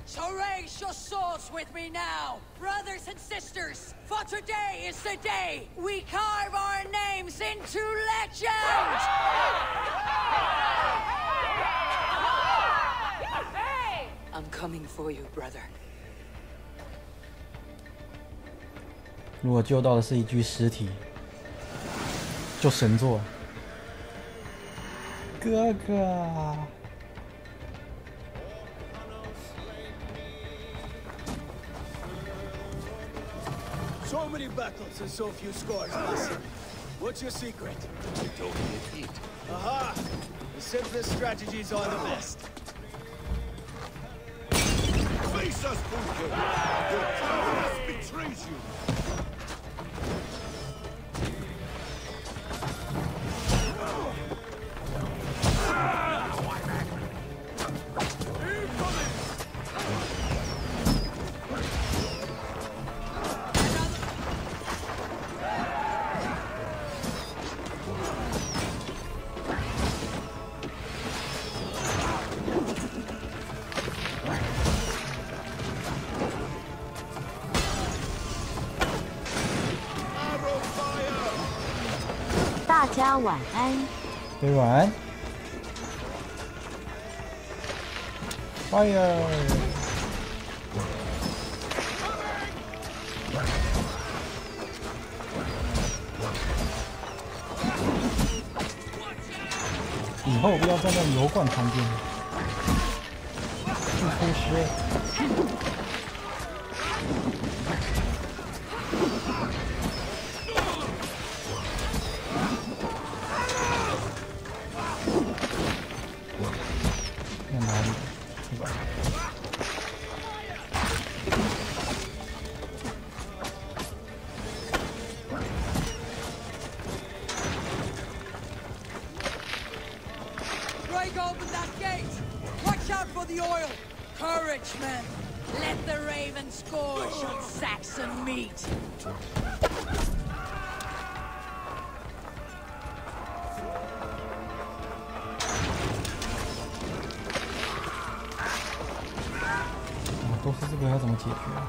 So raise your swords with me now, brothers and sisters, for today is the day we carve our names into legend! I'm coming for you, brother. 如果救到的是一具尸体，就神作。哥哥。 So many battles and so few scores, Lassie. What's your secret? Don't get eat. Aha! The simplest strategies are the best. Face us, Bunker! Your cowardice betrays you!大家晚安。对，晚安。Fire！ 以后不要站在油罐旁边，不出师。 Break open that gate! Watch out for the oil! Courage, men! Let the ravens gorge on Saxon meat!啊，都是这个要怎么解决啊？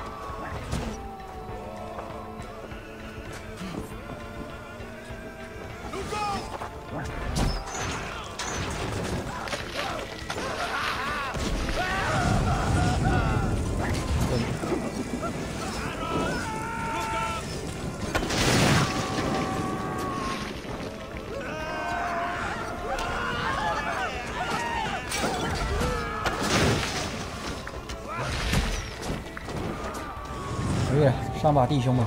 上吧，弟兄们！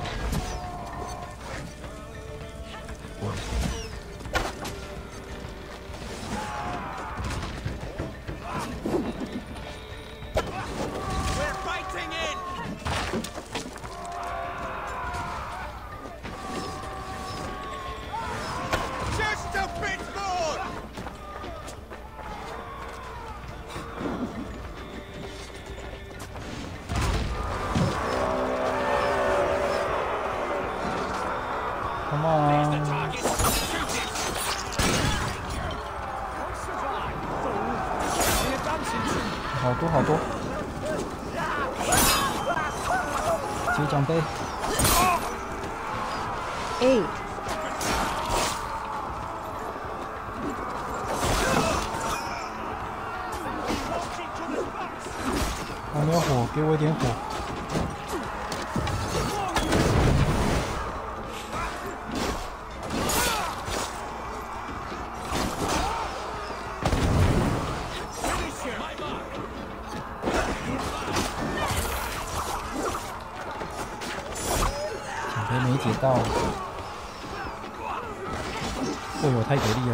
好多好多，接奖杯。8. 还没有火，给我一点火。还没解到，队友太给力了。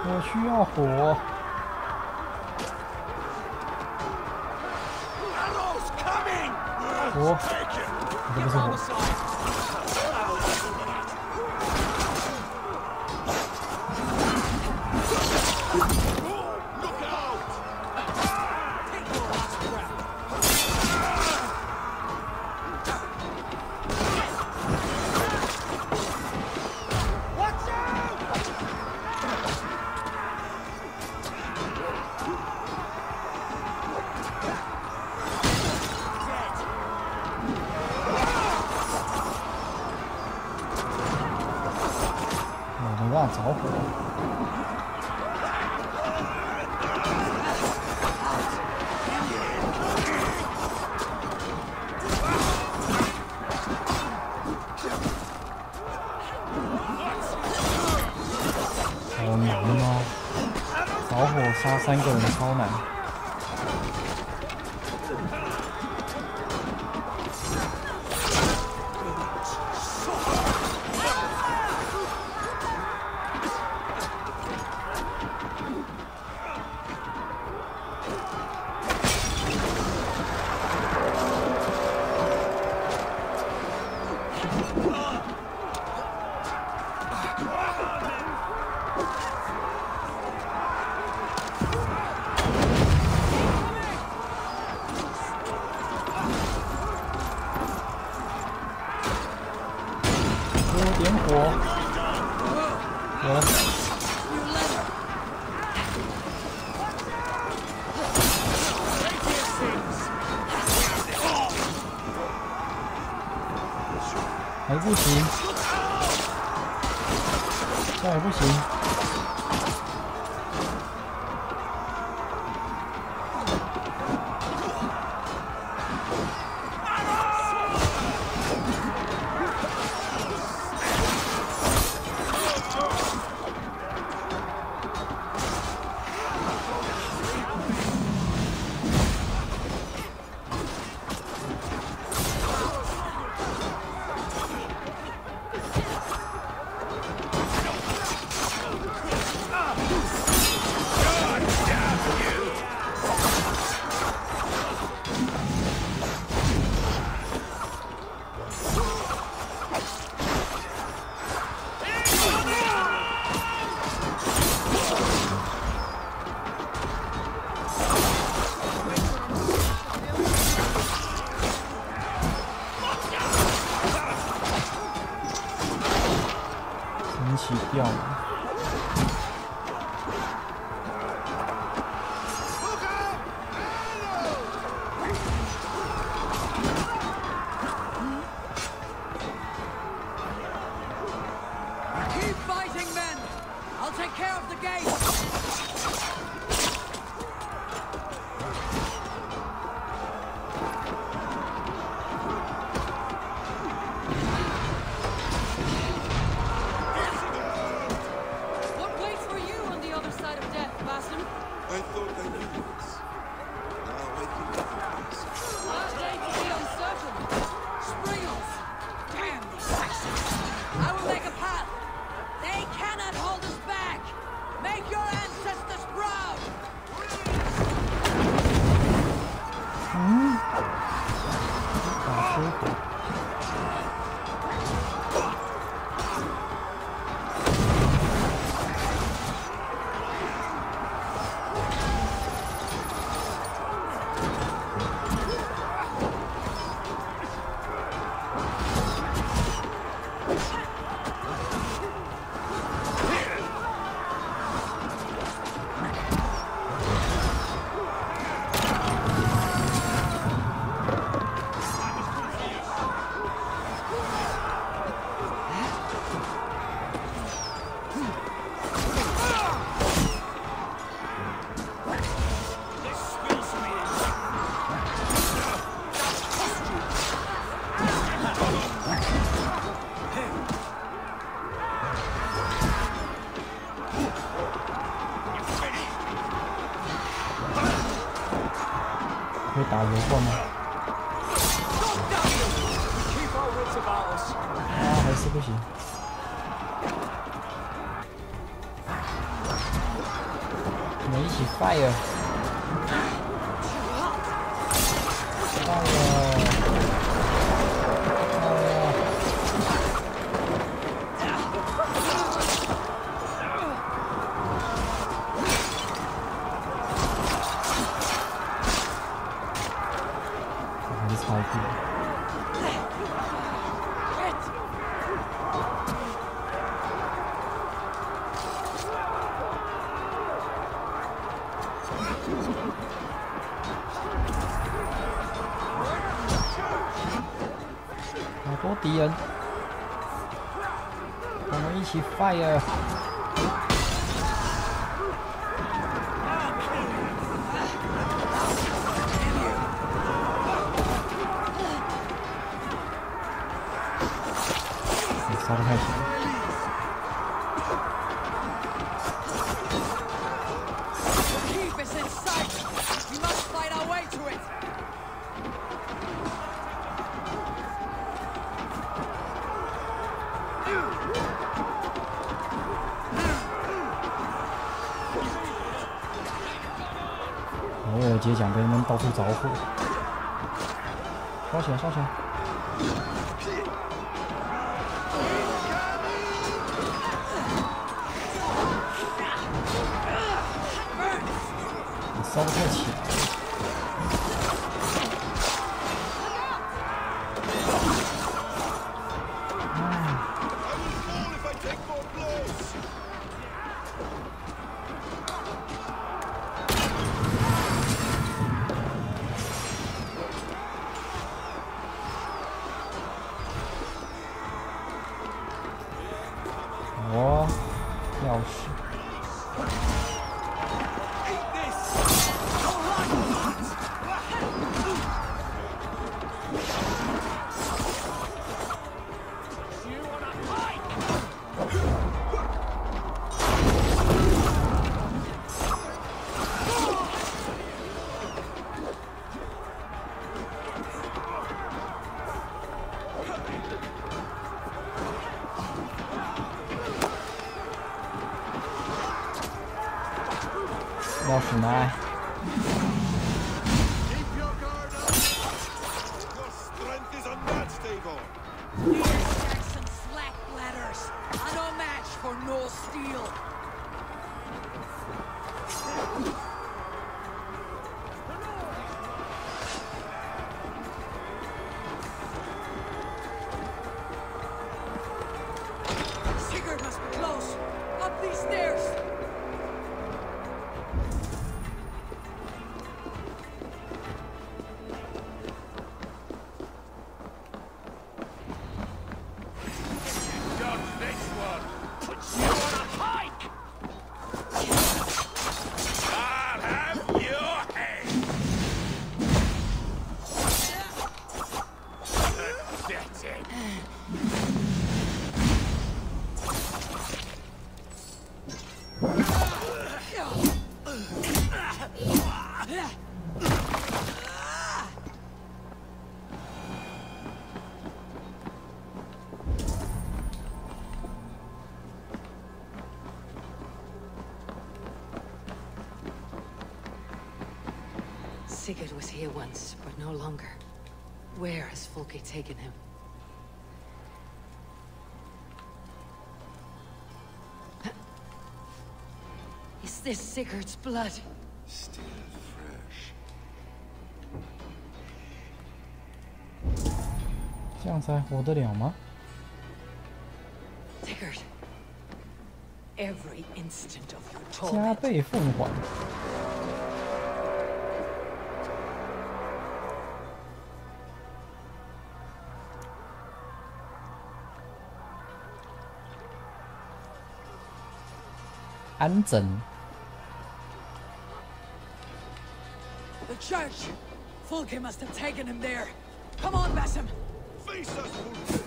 我需要火。火，这不是火。没办法着火。好难哦！着火杀3个人超难。 点火，有了。还不行，这还不行。 起掉了。Keep fighting, men. I'll take care of the gate. 会打油罐吗？啊，还是不行。我们一起 fire。 好多敌人，我们一起 fire。 杀得太险了。 为了接奖杯，们到处着火，烧起来，烧起来！你烧得太起了。 哦，钥匙。钥匙拿来。Sigurd was here once, but no longer. Where has Folke taken him? Is this Sigurd's blood? Still fresh. 这样才活得了吗？ Sigurd, every instant of your 加 torment. 倍奉还。 安枕。 The church! Folke must have taken him there. Come on, Basim! Face us, Folke!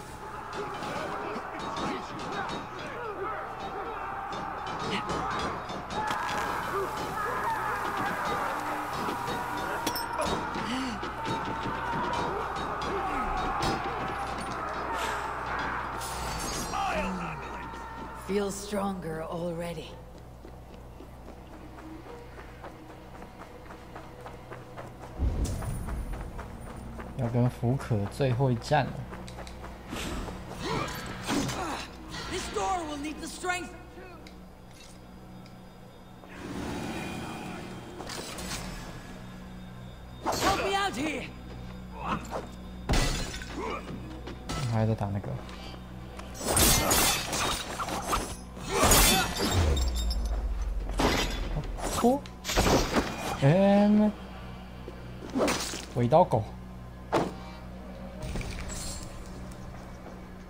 feel stronger already. 要跟福可最后一战了。This door will need the strength. Help me out here. 还在打那个。搓 ，and 尾刀狗。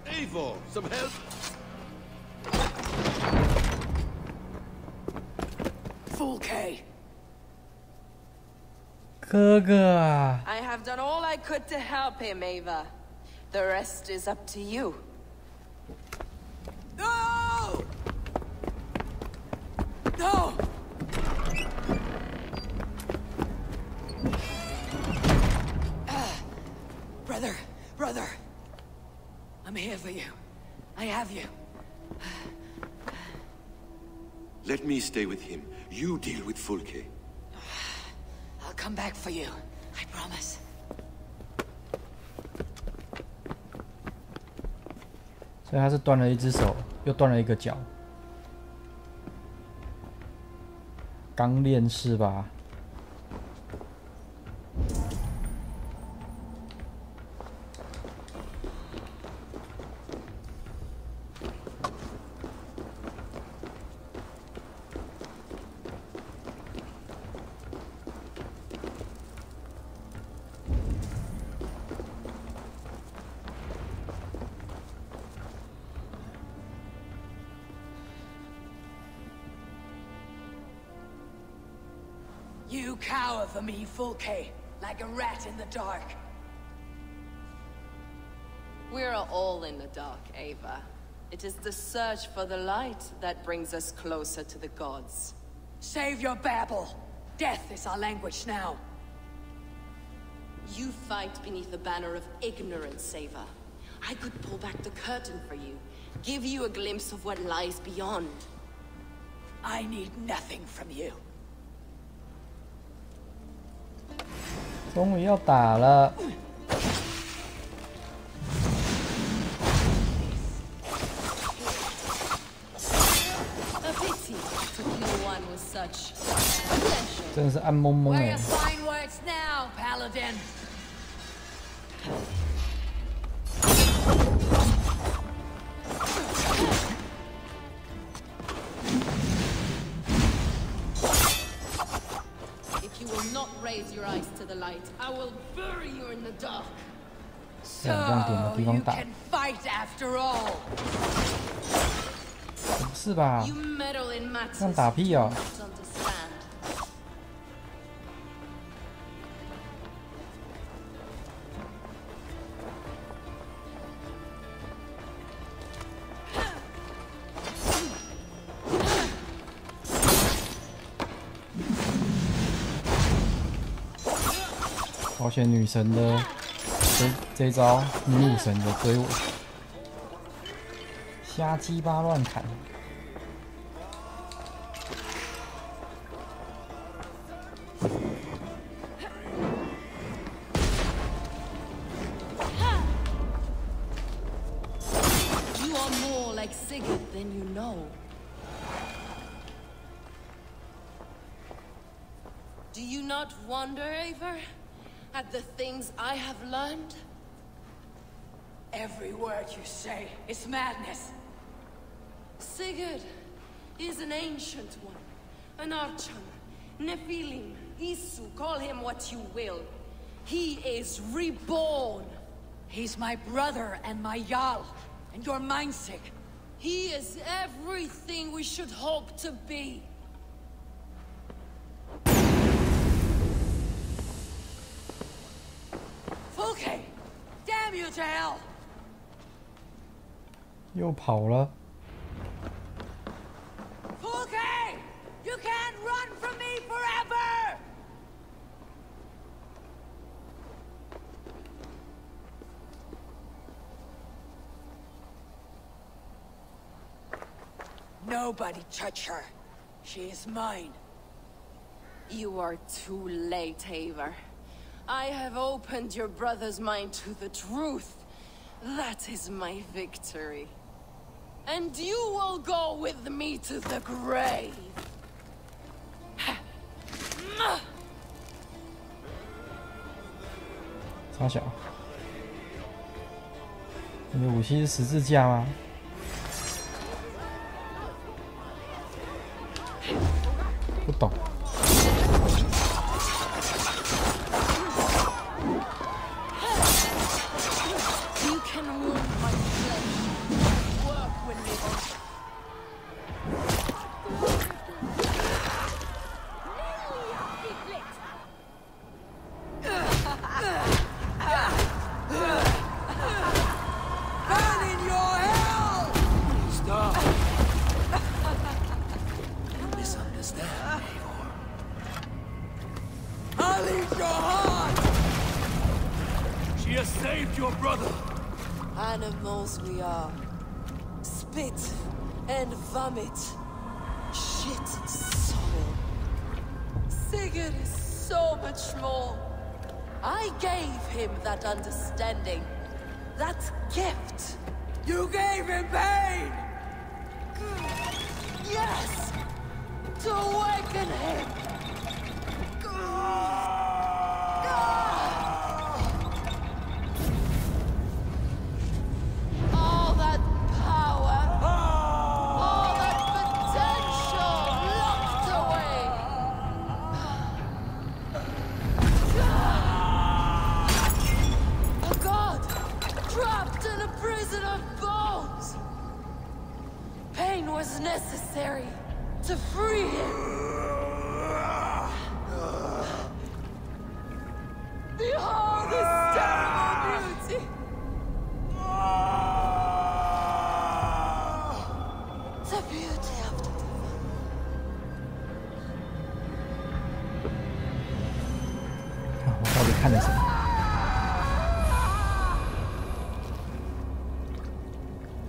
Ps4, some help? Full K. 哥哥啊！ I have done all I could to help him, Ava. The rest is up to you. No! No! Brother. I'm here for you. I have you. Let me stay with him. You deal with Fulke. I'll come back for you. I promise. 所以他是断了一只手，又断了一个脚。刚练是吧？ You cower for me, Full K, like a rat in the dark. We're all in the dark, Ava. It is the search for the light that brings us closer to the gods. Save your babble. Death is our language now. You fight beneath the banner of ignorance, Ava. I could pull back the curtain for you, give you a glimpse of what lies beyond. I need nothing from you. 终于要打了。 真的是暗蒙蒙哎。 Raise your eyes to the light. I will bury you in the dark. So you can fight after all. 不是吧？ You meddle in 这样打屁哦！ 好险女神的这一招，女武神的追尾，瞎鸡巴乱砍。 You are more like Sigurd than you know. Do you not wonder, Eivor, at the things I have learned? Every word you say is madness. Sigurd is an ancient one, an archon, Nephilim, Isu, call him what you will. He is reborn. He's my brother and my Jarl, and you're mindsick. He is everything we should hope to be. Fulke! Damn you to hell! 又跑了。 Fulke! You can't run from me forever! nobody touch her. She is mine. You are too late, Eivor. I have opened your brother's mind to the truth. That is my victory. And you will go with me to the grave. 超小，你的武器是十字架吗？不懂。You can wound my flesh. Work with me. Burn in your hell! Stop! You misunderstand, Eivor. I'll eat your heart! She has saved your brother! Animals we are. Spit and vomit. Shit and soil. Sigurd is so much more. I gave him that understanding. That gift. You gave him pain! Yes! To awaken him! All that power, all that potential locked away. A god trapped in a prison of bones. Pain was necessary to free him. Behold this terrible beauty. The beauty of the divine. 看我到底看了什么？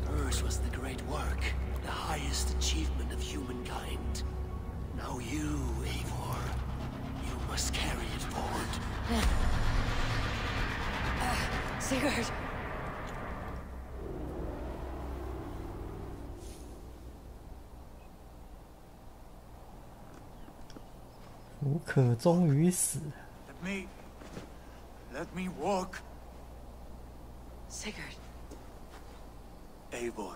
Hers was the great work, the highest achievement of humankind. Now you, Eivor, you must carry it forward. Sigurd. 福可终于死。 Let me walk. Sigurd. Eivor,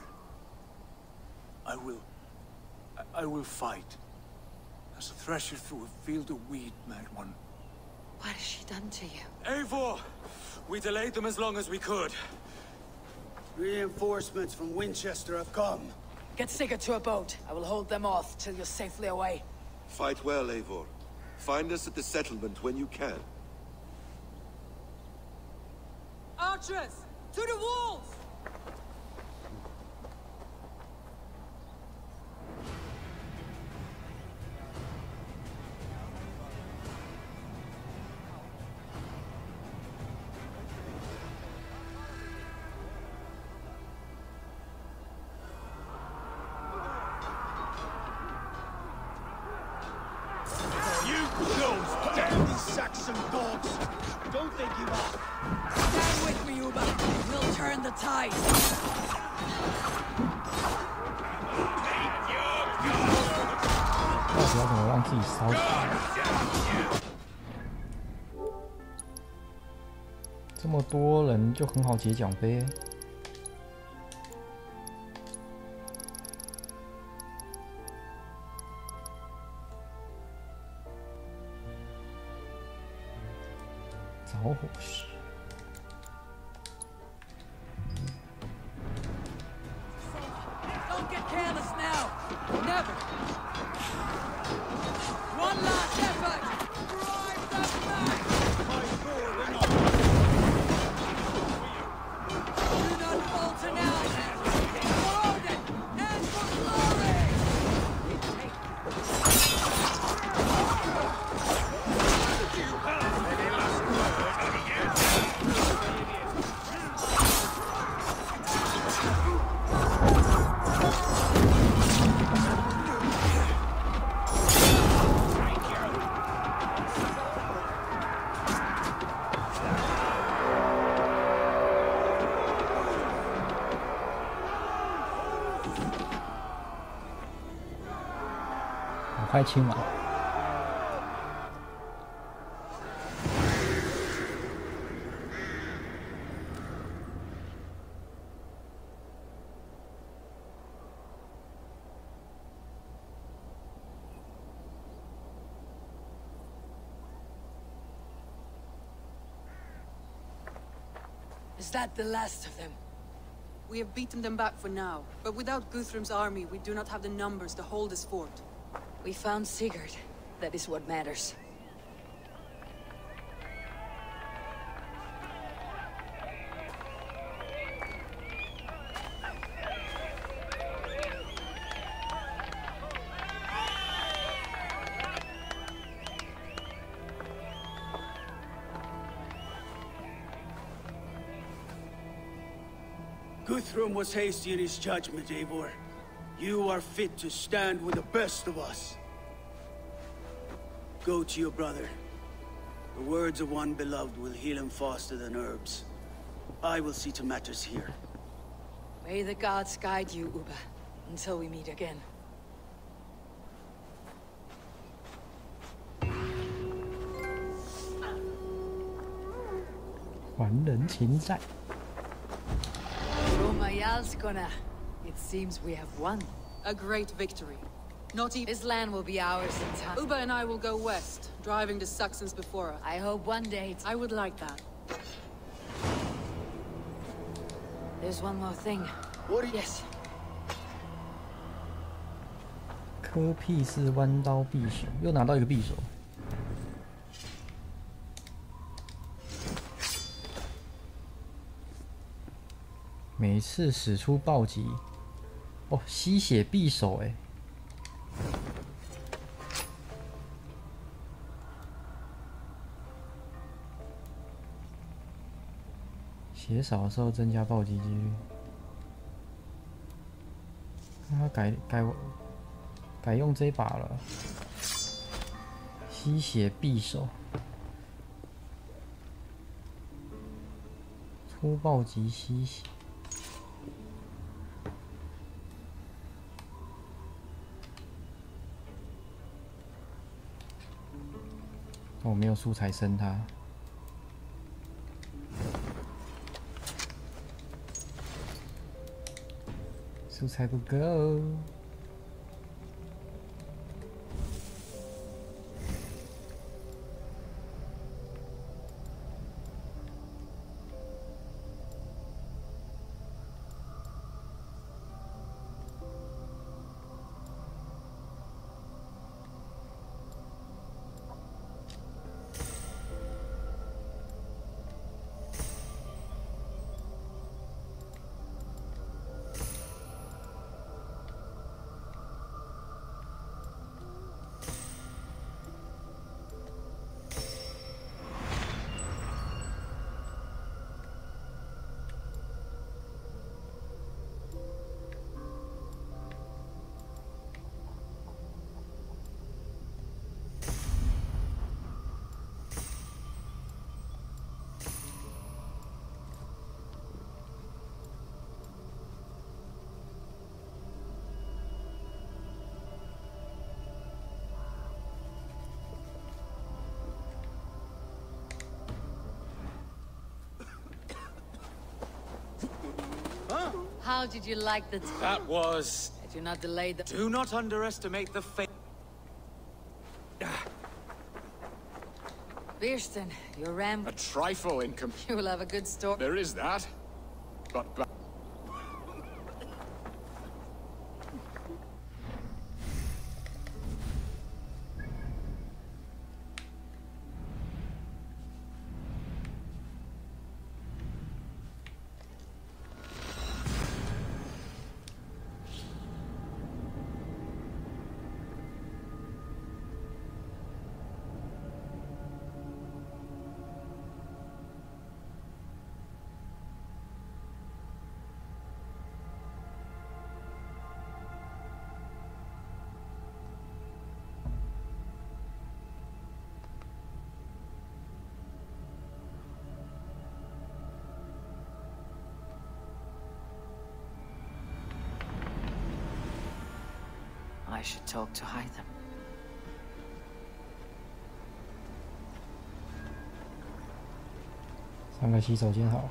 I will fight. As a thresher through a field of wheat, mad one. What has she done to you? Eivor! We delayed them as long as we could. Reinforcements from Winchester have come. Get Sigurd to a boat. I will hold them off till you're safely away. Fight well, Eivor. Find us at the settlement when you can. Archers! To the walls! Saxon dogs! Don't they give up? Stand with me, Uba. We'll turn the tide. 到底要怎么让自己烧起来？这么多人就很好结奖杯。着火石。 Don't get careless now. Never. One last effort. Drive them back. Do not falter now. For Odin and for glory. 快清完。Is that the last of them? We have beaten them back for now, but without Guthrum's army, we do not have the numbers to hold this fort. We found Sigurd. That is what matters. Guthrum was hasty in his judgment, Eivor. You are fit to stand with the best of us. Go to your brother. The words of one beloved will heal him faster than herbs. I will see to matters here. May the gods guide you, Uba, until we meet again. 还人情债。 It seems we have won. A great victory. Not even this land will be ours in time. Uba and I will go west, driving the Saxons before us. I hope one day I would like that. There's one more thing. What? Yes. 科屁是弯刀匕首，又拿到一个匕首。每次使出暴击，哦，吸血匕首哎。 血少的时候增加暴击几率。他改用这把了，吸血匕首，粗暴击吸血。我没有素材升他。 素材不够。How did you like the... That was... Did you not delay the... Do not underestimate the fate... Beerston, your ram... A trifle in You will have a good story. There is that. But... I should talk to Hytham. 3个洗手间好。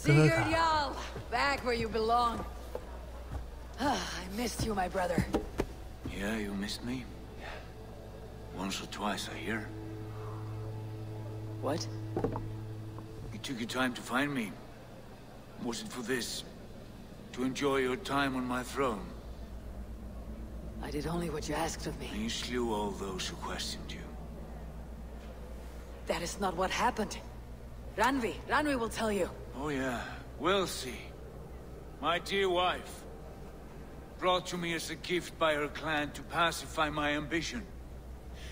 Sigurd Jarl, back where you belong. I missed you, my brother. Yeah, you missed me? Once or twice, I hear. What? You took your time to find me. Was it for this? To enjoy your time on my throne? I did only what you asked of me. And you slew all those who questioned you. That is not what happened. Ranvi will tell you. Oh yeah, we'll see. My dear wife, brought to me as a gift by her clan to pacify my ambition.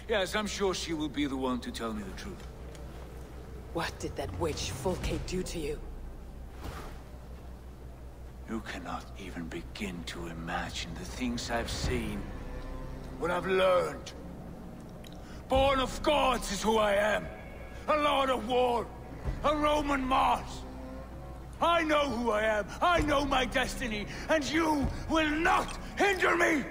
Yes, I'm sure she will be the one to tell me the truth. What did that witch Fulke do to you? You cannot even begin to imagine the things I've seen. What I've learned. Born of gods is who I am. A lord of war. A Roman Mars. I know who I am. I know my destiny. And you will not hinder me!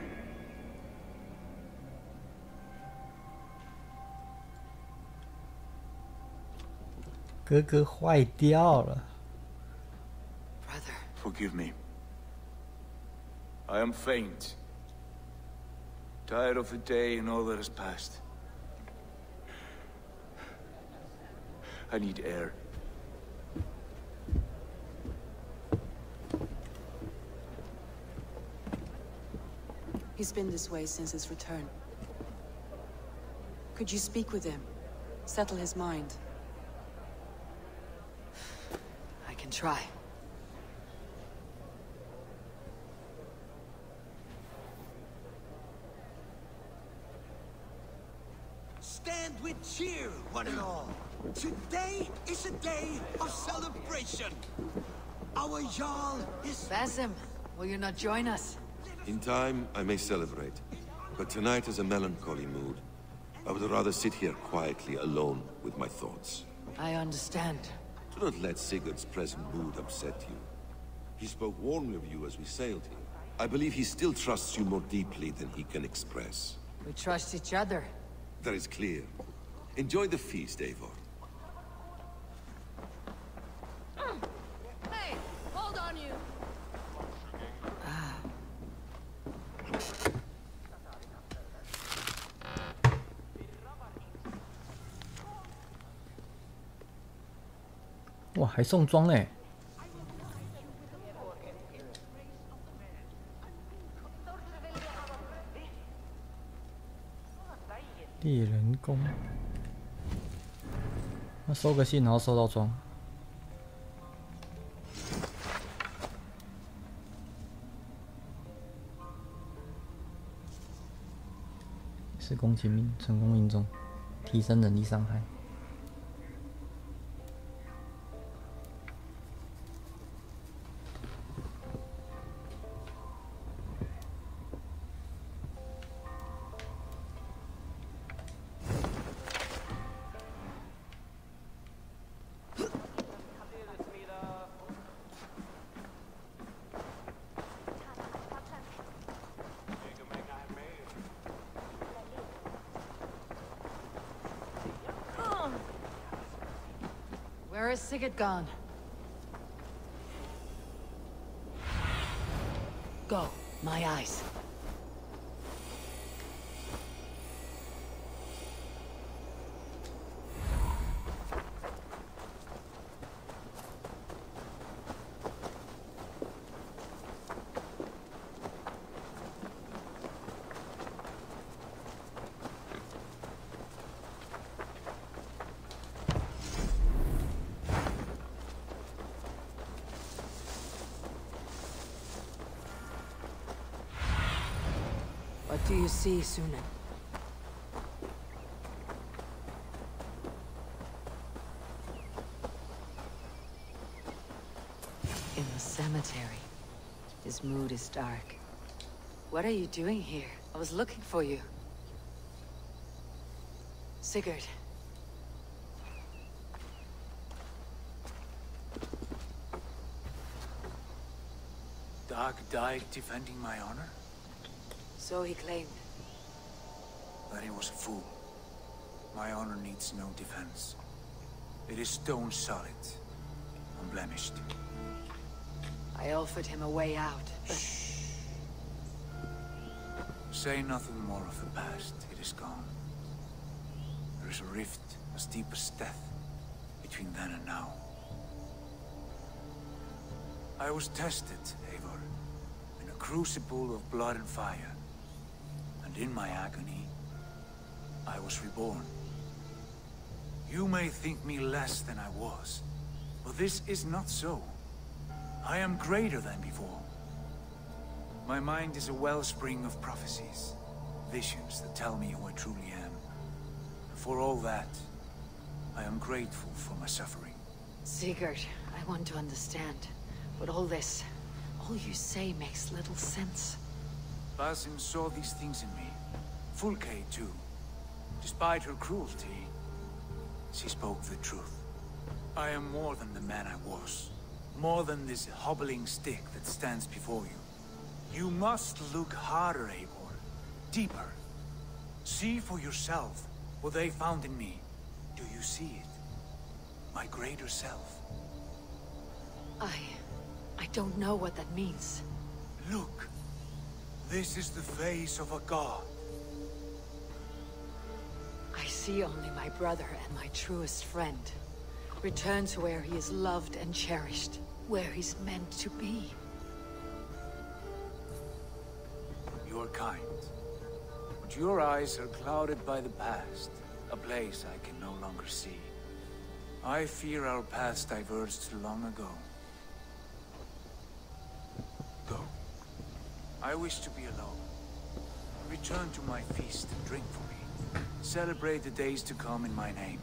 Brother, forgive me. I am faint. Tired of the day and all that has passed. I need air. He's been this way since his return. Could you speak with him? Settle his mind? I can try. Stand with cheer, one and all. Today is a day of celebration. Our Jarl is... Basim, will you not join us? In time, I may celebrate. But tonight is a melancholy mood. I would rather sit here quietly, alone, with my thoughts. I understand. Do not let Sigurd's present mood upset you. He spoke warmly of you as we sailed here. I believe he still trusts you more deeply than he can express. We trust each other. That is clear. Enjoy the feast, Eivor. Hey, hold on you. 哇，还送装嘞！猎人弓，那收个信，然后收到装。施工精密，成功命中，提升能力伤害。Where is Sigurd gone? Go, my eyes. What do you see, Sunan? In the cemetery. His mood is dark. What are you doing here? I was looking for you. Sigurd. Dag died defending my honor? So he claimed. But he was a fool. My honor needs no defense. It is stone solid, unblemished. I offered him a way out, but... Say nothing more of the past. It is gone. There is a rift as deep as death between then and now. I was tested, Eivor, in a crucible of blood and fire. And in my agony, I was reborn. You may think me less than I was, but this is not so. I am greater than before. My mind is a wellspring of prophecies, visions that tell me who I truly am. And for all that, I am grateful for my suffering. Sigurd, I want to understand. But all this, all you say makes little sense. Basim saw these things in me. Fulke, too. Despite her cruelty, she spoke the truth. I am more than the man I was. More than this hobbling stick that stands before you. You must look harder, Eivor. Deeper. See for yourself what they found in me. Do you see it? My greater self. I don't know what that means. Look. This is the face of a god. I see only my brother and my truest friend. Return to where he is loved and cherished. Where he's meant to be. You are kind. But your eyes are clouded by the past. A place I can no longer see. I fear our paths diverged long ago. Go. I wish to be alone. Return to my feast and drink for me. Celebrate the days to come in my name.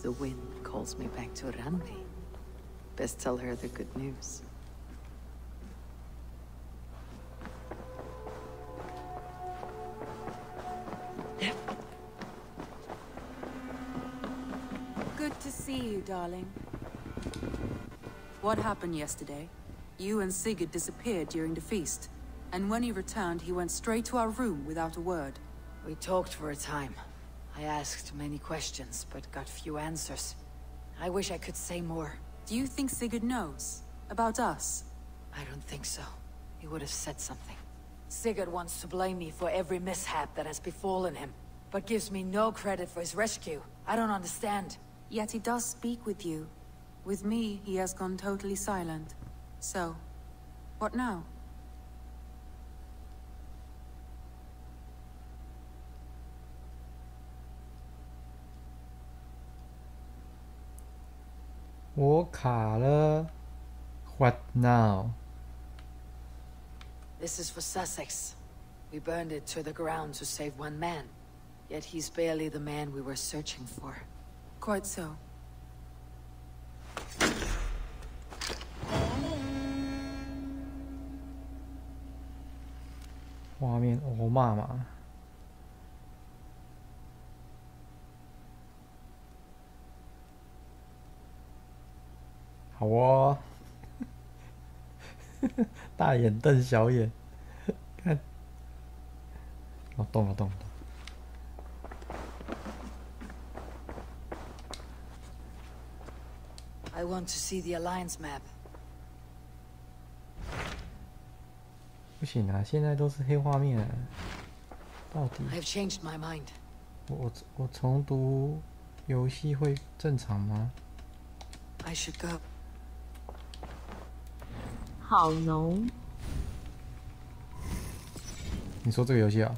the wind calls me back to Randi. Best tell her the good news. Good to see you, darling. What happened yesterday? You and Sigurd disappeared during the feast, and when he returned, he went straight to our room without a word. We talked for a time. I asked many questions, but got few answers. I wish I could say more. Do you think Sigurd knows? About us? I don't think so. He would have said something. Sigurd wants to blame me for every mishap that has befallen him, but gives me no credit for his rescue. I don't understand. Yet he does speak with you. With me, he has gone totally silent. So, what now?我卡了 ，What now? This is for Sussex. We burned it to the ground to save one man. Yet he's barely the man we were searching for. Quite so. 画面我骂嘛。好哦，大眼瞪小眼，看，哦，动了动了。I want to see the Alliance map. 不行啊，现在都是黑画面啊，到底 I've changed my mind. 我重读游戏会正常吗？ I should go. 好浓。你说这个游戏啊？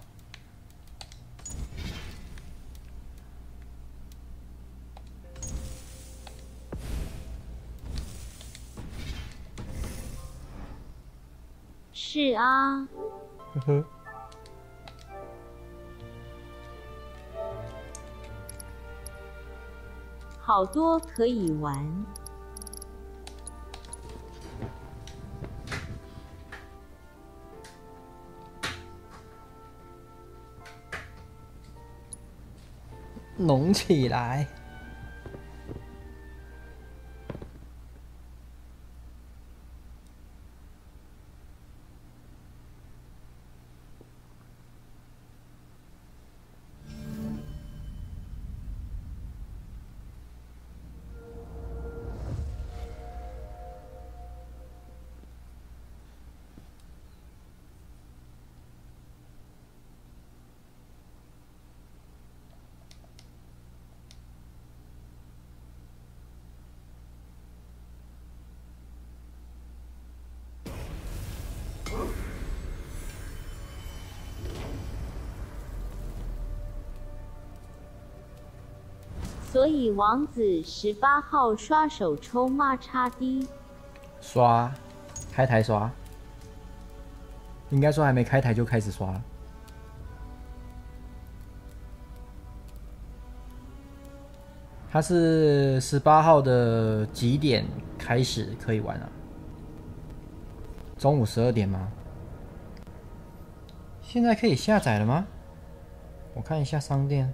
是啊。呵呵。好多可以玩。浓起来。所以王子18号刷手抽骂叉 D。刷，开台刷，应该说还没开台就开始刷了。它是18号的几点开始可以玩啊？中午12点吗？现在可以下载了吗？我看一下商店。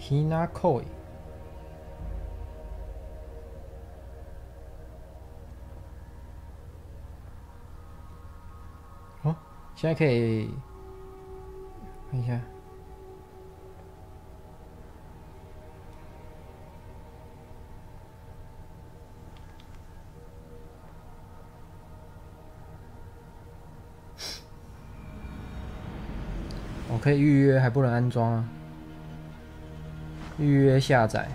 Hina Koi 哦，现在可以看一下。我可以预约，还不能安装啊。预约下载，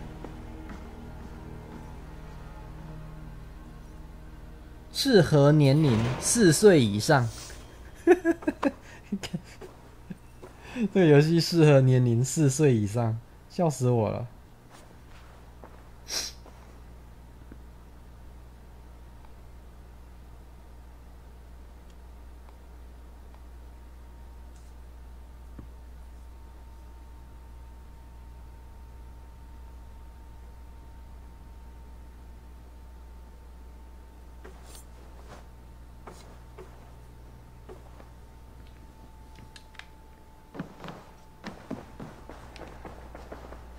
适合年龄4岁以上。这个游戏适合年龄4岁以上，笑死我了。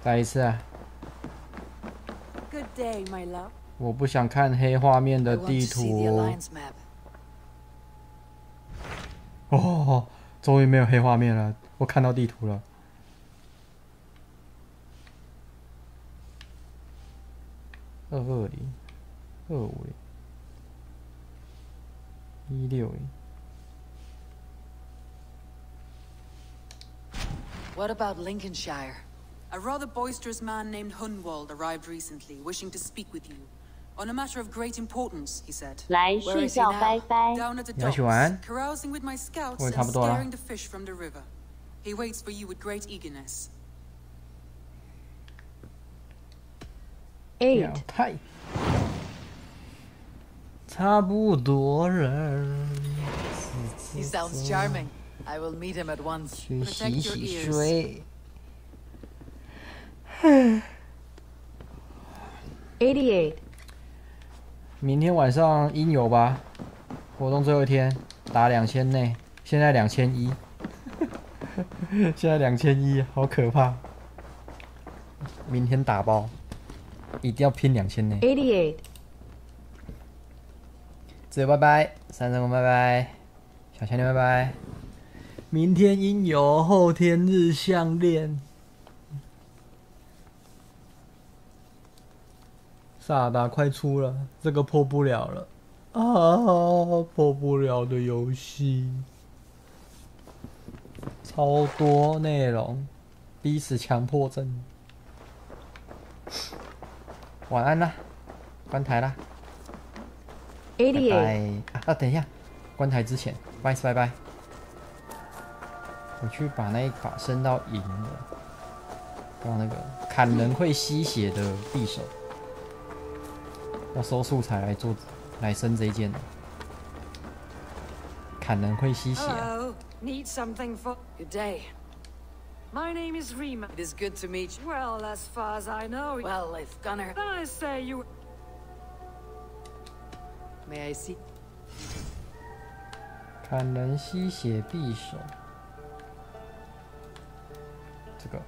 再一次啊！ Good day, my love. 我不想看黑画面的地图。哦，终于没有黑画面了，我看到地图了。220、250、160。 What about Lincolnshire? A rather boisterous man named Hunwald arrived recently, wishing to speak with you. On a matter of great importance, he said. 来睡觉，拜拜。 Down at the 你要去玩？ docks, carousing with my scouts 我也 and 差不多了。 scaring the fish from the river. He waits for you with great eagerness. 表态。差不多了。 He sounds charming. I will meet him at once. 去 Protect 洗 your 洗 ears. 睡。 88. 明天晚上应有吧？活动最后一天，打2000内，现在2100，现在2100，好可怕！明天打包，一定要拼2000内。88. 自由拜拜，三神公拜拜，小强弟拜拜。明天应有，后天日项链。萨达快出了，这个破不了了啊！破不了的游戏，超多内容，逼死强迫症。晚安啦，关台啦。88. 拜拜啊！等一下，关台之前，不好意思，拜拜。我去把那一把升到银的，刚那个砍人会吸血的匕首。 要收素材来做，来升这一件的。砍人会吸血、啊。Hello, need something for good day. My name is Rima. It is good to meet you. Well, as far as I know. Well, if Gunner. Then I say you. May I see? 砍人吸血匕首，这个。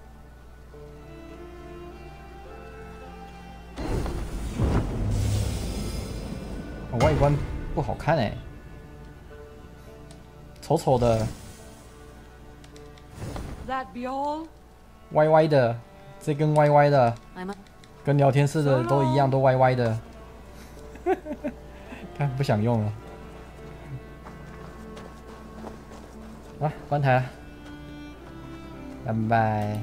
外观不好看哎、欸，丑丑的， That be all? 歪歪的，这根歪歪的，跟聊天室的都一样，都歪歪的。看不想用了，啊，关台了，拜拜。